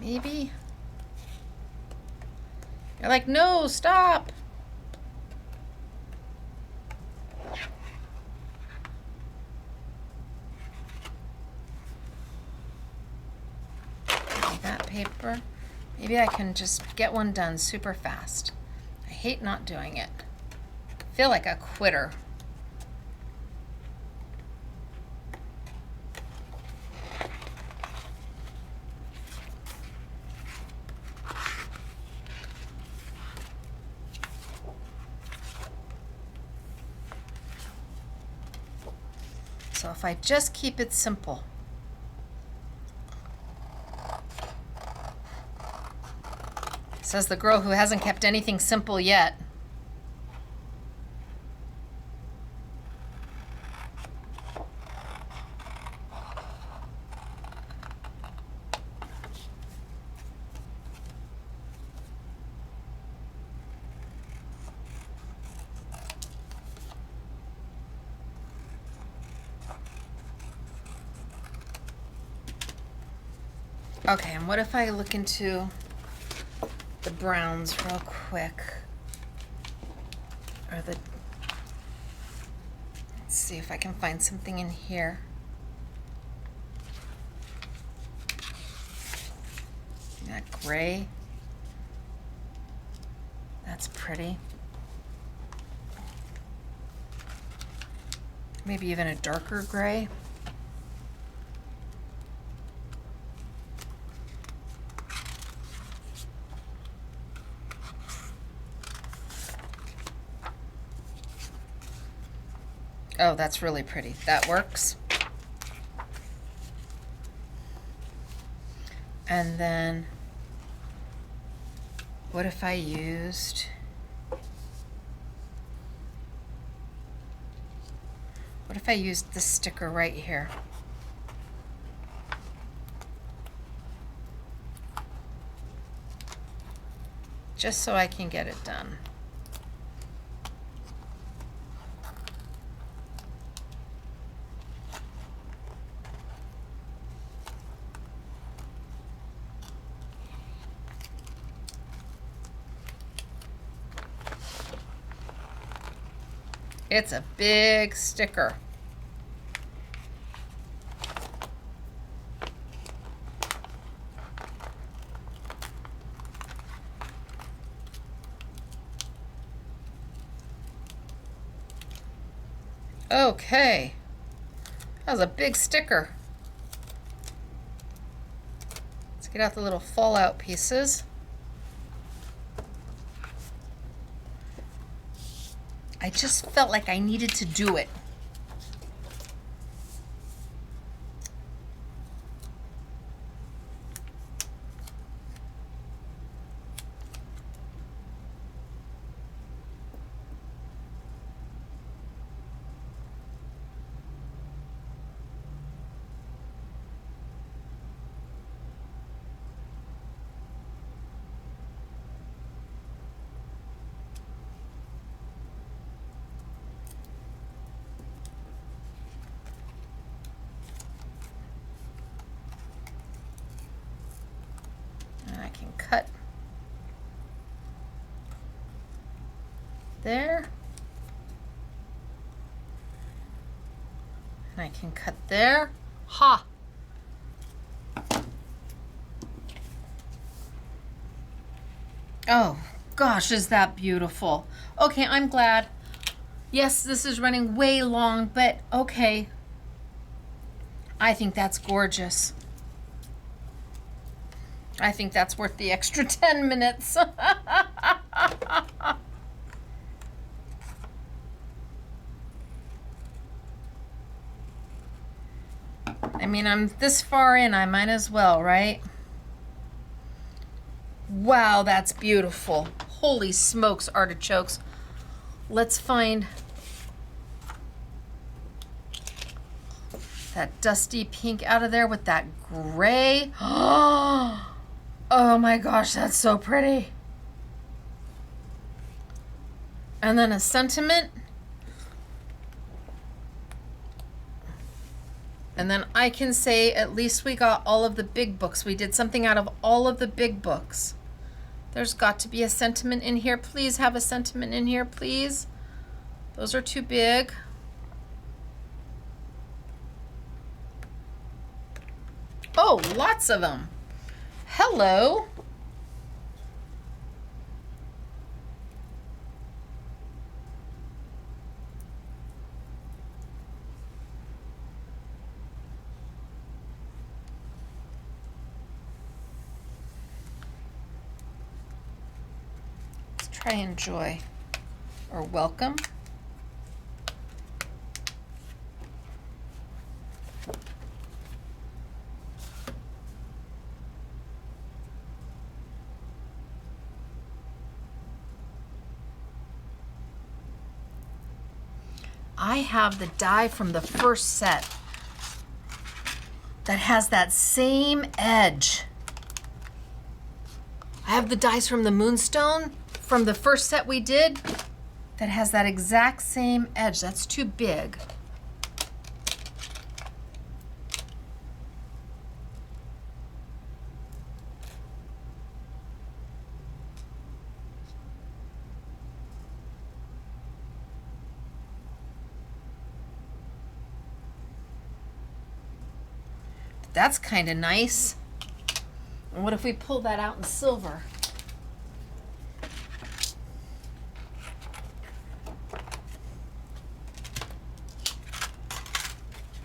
[SPEAKER 1] Maybe. You're like, no, stop. That paper. Maybe I can just get one done super fast. I hate not doing it. I feel like a quitter. So if I just keep it simple. Says the girl who hasn't kept anything simple yet. Okay, and what if I look into the browns real quick? Or the, let's see if I can find something in here. That gray. That's pretty. Maybe even a darker gray. Oh, that's really pretty. That works. And then, what if I used, this sticker right here? Just so I can get it done. It's a big sticker. Okay. That was a big sticker. Let's get out the little fallout pieces. I just felt like I needed to do it. Cut there, and I can cut there. Ha! Oh gosh, is that beautiful. Okay, I'm glad. Yes, this is running way long, but okay. I think that's gorgeous. I think that's worth the extra 10 minutes. I mean, I'm this far in, I might as well, right? Wow, that's beautiful. Holy smokes, artichokes. Let's find that dusty pink out of there with that gray. Oh my gosh, that's so pretty. And then a sentiment. And then I can say at least we got all of the big books. We did something out of all of the big books. There's got to be a sentiment in here. Please have a sentiment in here, please. Those are too big. Oh, lots of them. Hello. Let's try enjoy or welcome. I have the die from the first set that has that same edge. I have the dies from the Moonstone from the first set we did that has that exact same edge. That's too big. That's kind of nice. And what if we pull that out in silver?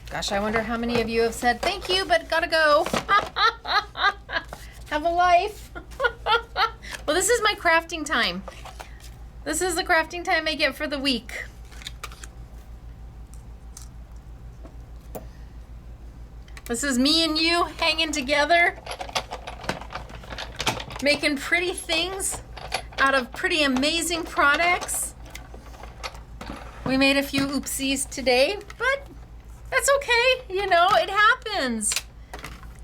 [SPEAKER 1] Gosh, I wonder how many of you have said, thank you, but gotta go. Have a life. Well, this is my crafting time. This is the crafting time I get for the week. This is me and you hanging together, making pretty things out of pretty amazing products. We made a few oopsies today, but that's okay. You know, it happens.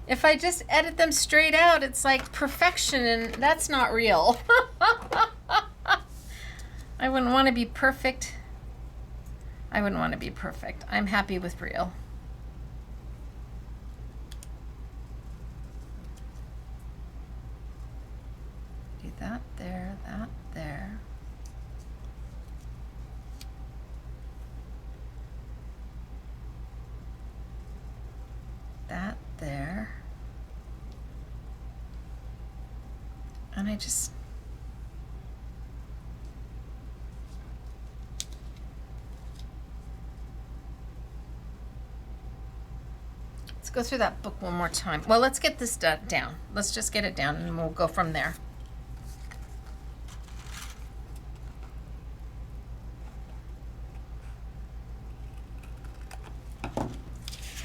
[SPEAKER 1] If I just edit them straight out, it's like perfection, and that's not real. I wouldn't want to be perfect. I wouldn't want to be perfect. I'm happy with real. That there, that there. That there. And I just let's go through that book one more time. Well, let's get this down. Let's just get it down and we'll go from there.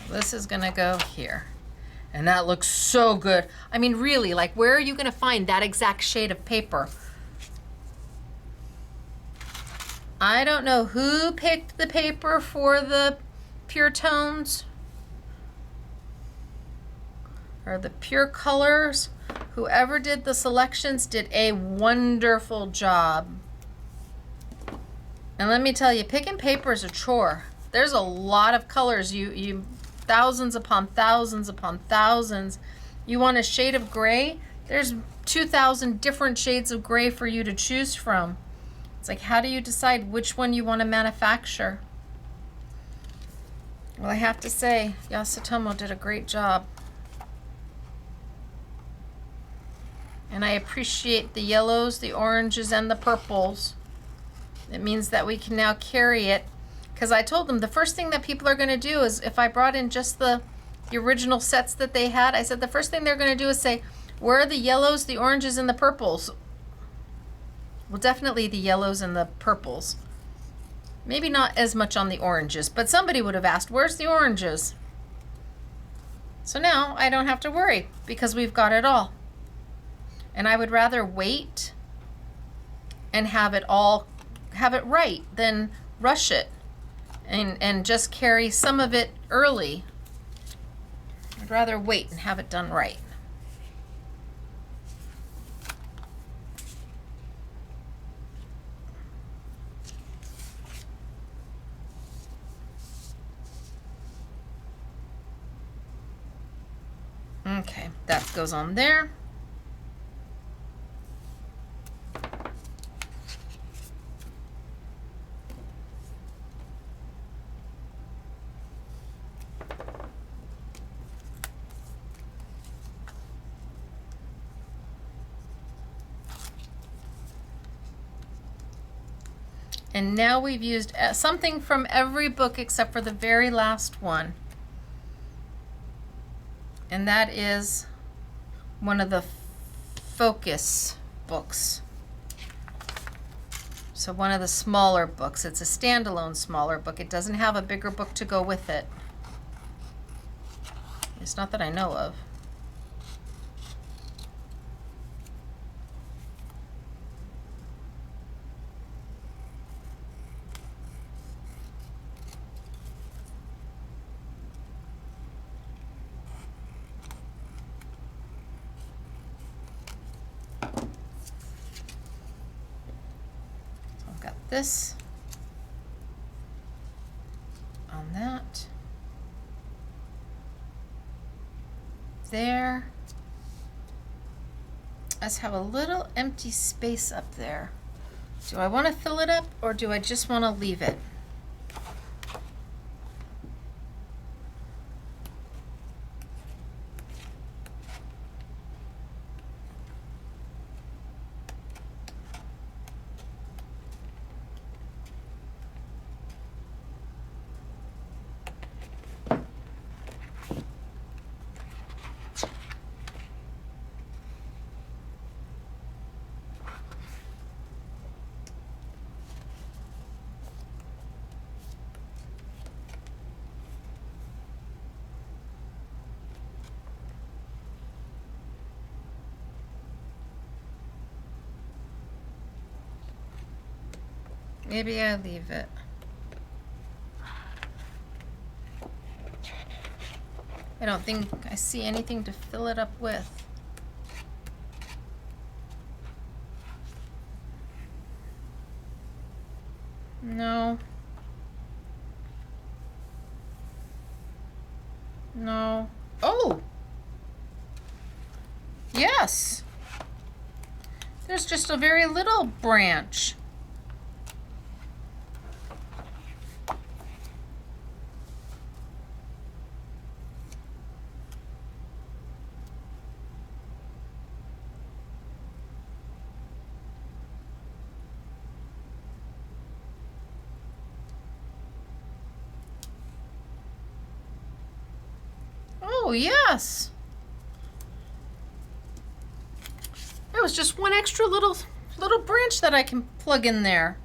[SPEAKER 1] This is gonna go here. And that looks so good. I mean, really, like, where are you gonna find that exact shade of paper? I don't know who picked the paper for the pure tones or the pure colors. Whoever did the selections did a wonderful job. And let me tell you, picking paper is a chore. There's a lot of colors. You thousands upon thousands upon thousands. You want a shade of gray? There's 2,000 different shades of gray for you to choose from. It's like, how do you decide which one you want to manufacture? Well, I have to say, Yasutomo did a great job. And I appreciate the yellows, the oranges, and the purples. It means that we can now carry it. Because I told them the first thing that people are going to do is, if I brought in just the original sets that they had, I said the first thing they're going to do is say, where are the yellows, the oranges, and the purples? Well, definitely the yellows and the purples. Maybe not as much on the oranges, but somebody would have asked, where's the oranges? So now I don't have to worry because we've got it all. And I would rather wait and have it right than rush it. And just carry some of it early. I'd rather wait and have it done right. Okay, that goes on there. And now we've used something from every book except for the very last one. And that is one of the focus books. So one of the smaller books. It's a standalone smaller book. It doesn't have a bigger book to go with it. It's not that I know of. this on that. There. I just have a little empty space up there. Do I want to fill it up or do I just want to leave it? Maybe I leave it. I don't think I see anything to fill it up with. No. No. Oh! Yes! There's just a very little branch. Oh, yes. There was just one extra little branch that I can plug in there.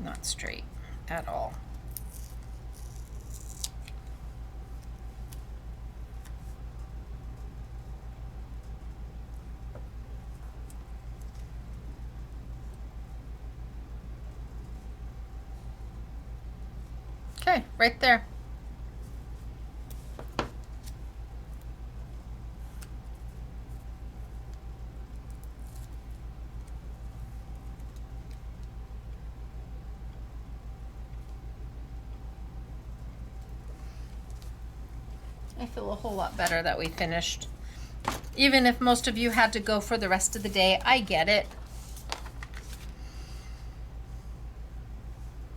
[SPEAKER 1] Not straight at all. Okay, right there. I feel a whole lot better that we finished. Even if most of you had to go for the rest of the day, I get it.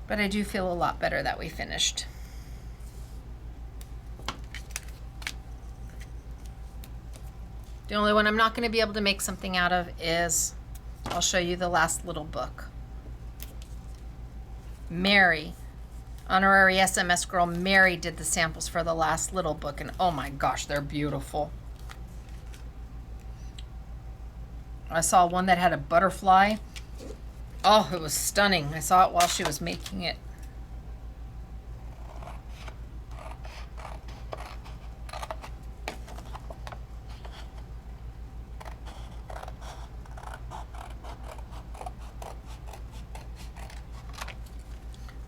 [SPEAKER 1] But I do feel a lot better that we finished. The only one I'm not going to be able to make something out of is, I'll show you the last little book. Mary. Honorary SMS girl Mary did the samples for the last little book, and oh my gosh, they're beautiful. I saw one that had a butterfly. Oh, it was stunning. I saw it while she was making it.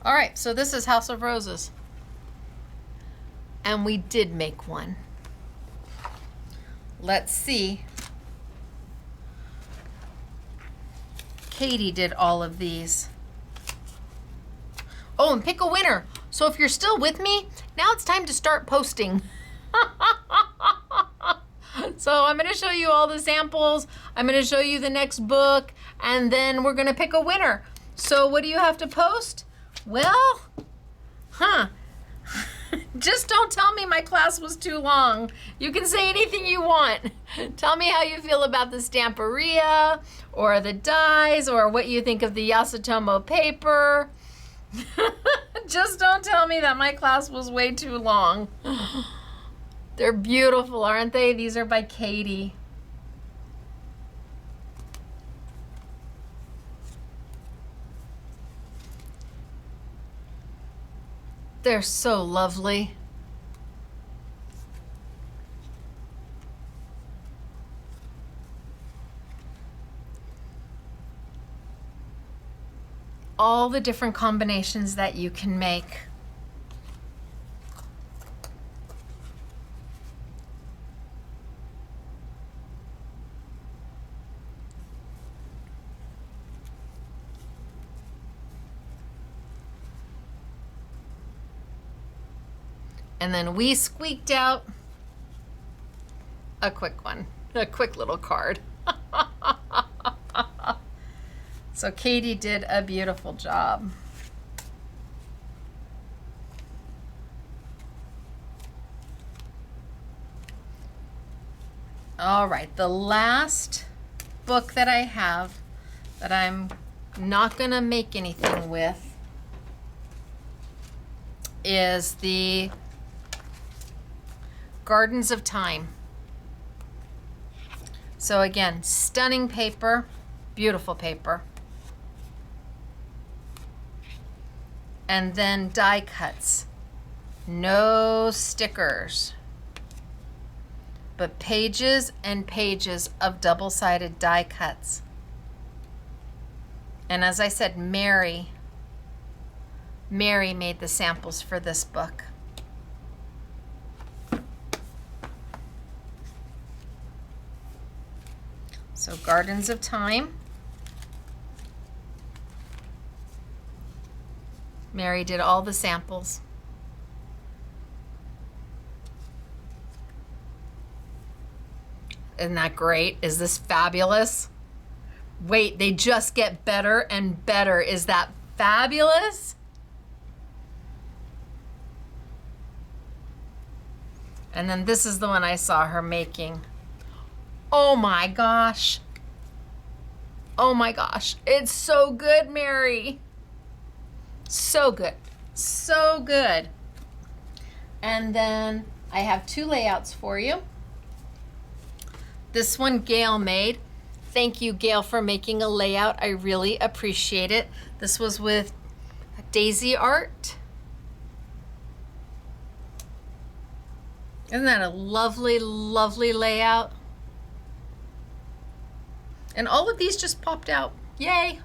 [SPEAKER 1] All right, so this is House of Roses. And we did make one. Let's see. Katie did all of these. Oh, and pick a winner. So if you're still with me, now it's time to start posting. So I'm going to show you all the samples. I'm going to show you the next book, and then we're going to pick a winner. So what do you have to post? Well, just don't tell me my class was too long. You can say anything you want. Tell me how you feel about the Stamperia or the dies or what you think of the Yasutomo paper. Just don't tell me that my class was way too long. They're beautiful, aren't they? These are by Katie. They're so lovely. All the different combinations that you can make. And then we squeaked out a quick one, a quick little card. So Katie did a beautiful job. All right, the last book that I have that I'm not gonna make anything with is the Gardens of Time. So again, stunning paper, beautiful paper. And then die cuts. No stickers, but pages and pages of double-sided die cuts. And as I said, Mary made the samples for this book. So Gardens of Time. Mary did all the samples. Isn't that great? Is this fabulous? Wait, they just get better and better. Is that fabulous? And then this is the one I saw her making. Oh my gosh. Oh my gosh. It's so good, Mary. So good. So good. And then I have two layouts for you. This one Gail made. Thank you, Gail, for making a layout. I really appreciate it. This was with Daisy Art. Isn't that a lovely, lovely layout? And all of these just popped out. Yay!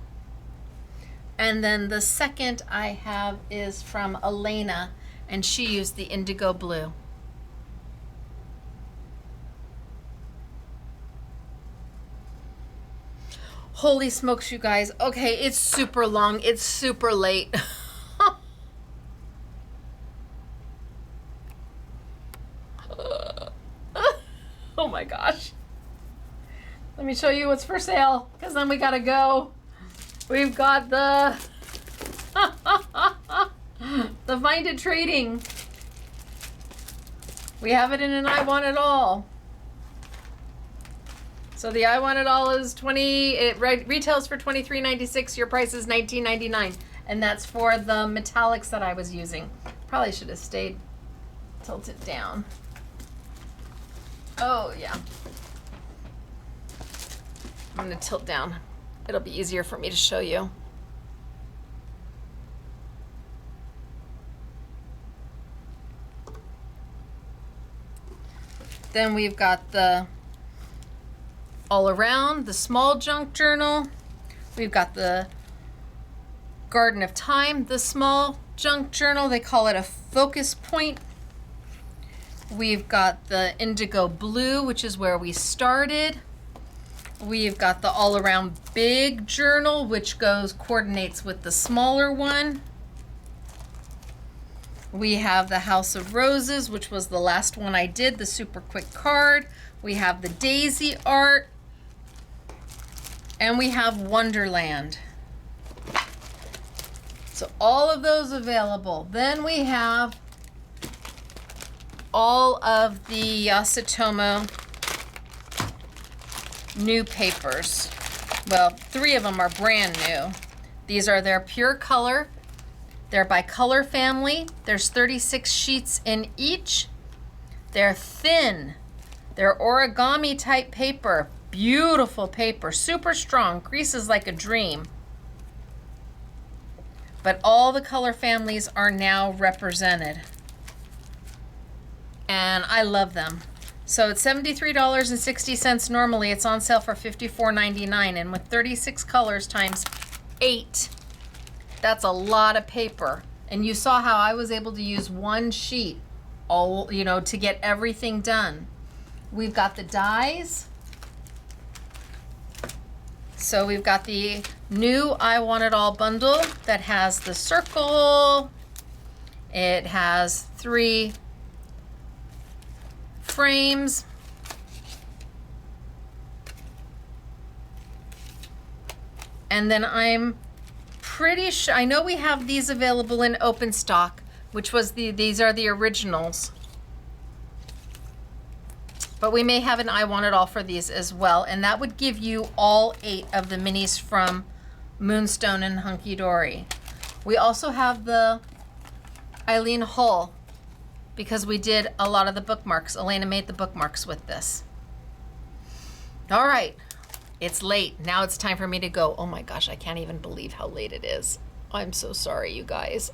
[SPEAKER 1] And then the second I have is from Elena, and she used the indigo blue. Holy smokes, you guys. Okay, it's super long. It's super late. Oh my gosh. Let me show you what's for sale, because then we gotta go. We've got the the Minded Trading. We have it in an I Want It All. So the I Want It All is it retails for $23.96. Your price is $19.99, and that's for the metallics that I was using. Probably should have stayed tilted down. Oh yeah. I'm gonna tilt down. It'll be easier for me to show you. Then we've got the All Around, the small junk journal. We've got the Garden of Time, the small junk journal. They call it a focus point. We've got the indigo blue, which is where we started. We've got the All Around big journal, which coordinates with the smaller one. We have the House of Roses, which was the last one I did, the super quick card. We have the Daisy art. And we have Wonderland. So all of those available. Then we have all of the Yasutomo new papers. Well, 3 of them are brand new. These are their pure color. They're by color family. There's 36 sheets in each. They're thin. They're origami type paper. Beautiful paper, super strong, creases like a dream. But all the color families are now represented. And I love them. So it's $73.60 normally. It's on sale for $54.99. And with 36 colors times 8, that's a lot of paper. And you saw how I was able to use one sheet to get everything done. We've got the dies. So we've got the new I Want It All bundle that has the circle. It has 3 frames. And then I'm pretty sure, I know we have these available in open stock, which was these are the originals. But we may have an I Want It All for these as well. And that would give you all 8 of the minis from Moonstone and Hunkydory. We also have the Eileen Hull, because we did a lot of the bookmarks. Elena made the bookmarks with this. All right, it's late. Now it's time for me to go. Oh my gosh, I can't even believe how late it is. I'm so sorry, you guys.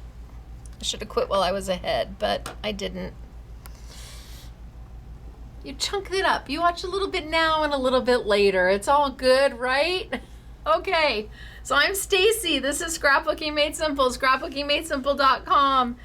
[SPEAKER 1] I should have quit while I was ahead, but I didn't. You chunk it up. You watch a little bit now and a little bit later. It's all good, right? Okay, so I'm Stacey. This is Scrapbooking Made Simple, scrapbookingmadesimple.com.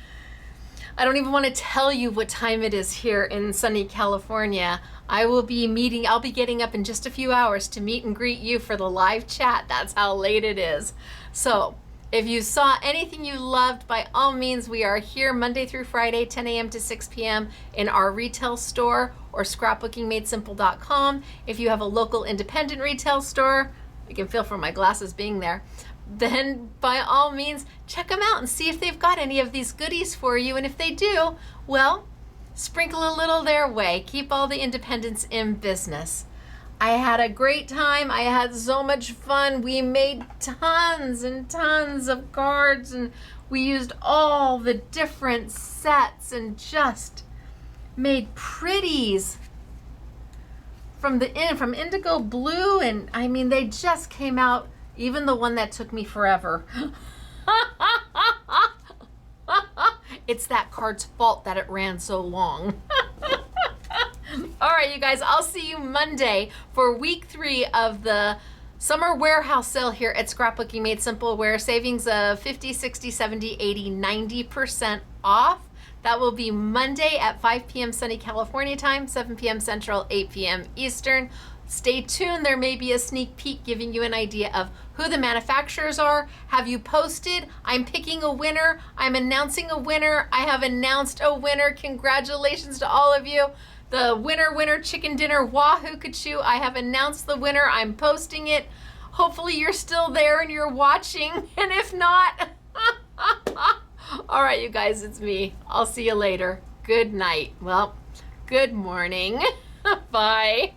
[SPEAKER 1] I don't even want to tell you what time it is here in sunny California. I'll be getting up in just a few hours to meet and greet you for the live chat. That's how late it is. So if you saw anything you loved, by all means, we are here Monday through Friday, 10 a.m. to 6 p.m. in our retail store or scrapbookingmadesimple.com. If you have a local independent retail store, I can feel for my glasses being there, then by all means, check them out and see if they've got any of these goodies for you. And if they do, well, sprinkle a little their way. Keep all the independents in business. I had a great time. I had so much fun. We made tons and tons of cards, and we used all the different sets and just made pretties from indigo blue, and I mean, they just came out. Even the one that took me forever. It's that card's fault that it ran so long. All right, you guys, I'll see you Monday for week 3 of the summer warehouse sale here at Scrapbooking Made Simple, where savings of 50, 60, 70, 80, 90% off. That will be Monday at 5 p.m. sunny California time, 7 p.m. Central, 8 p.m. Eastern. Stay tuned. There may be a sneak peek giving you an idea of who the manufacturers are. Have you posted? I'm picking a winner. I'm announcing a winner. I have announced a winner. Congratulations to all of you. The winner chicken dinner Wahoo Kachoo. I have announced the winner. I'm posting it. Hopefully you're still there and you're watching. And if not, all right, you guys, it's me. I'll see you later. Good night. Well, good morning. Bye.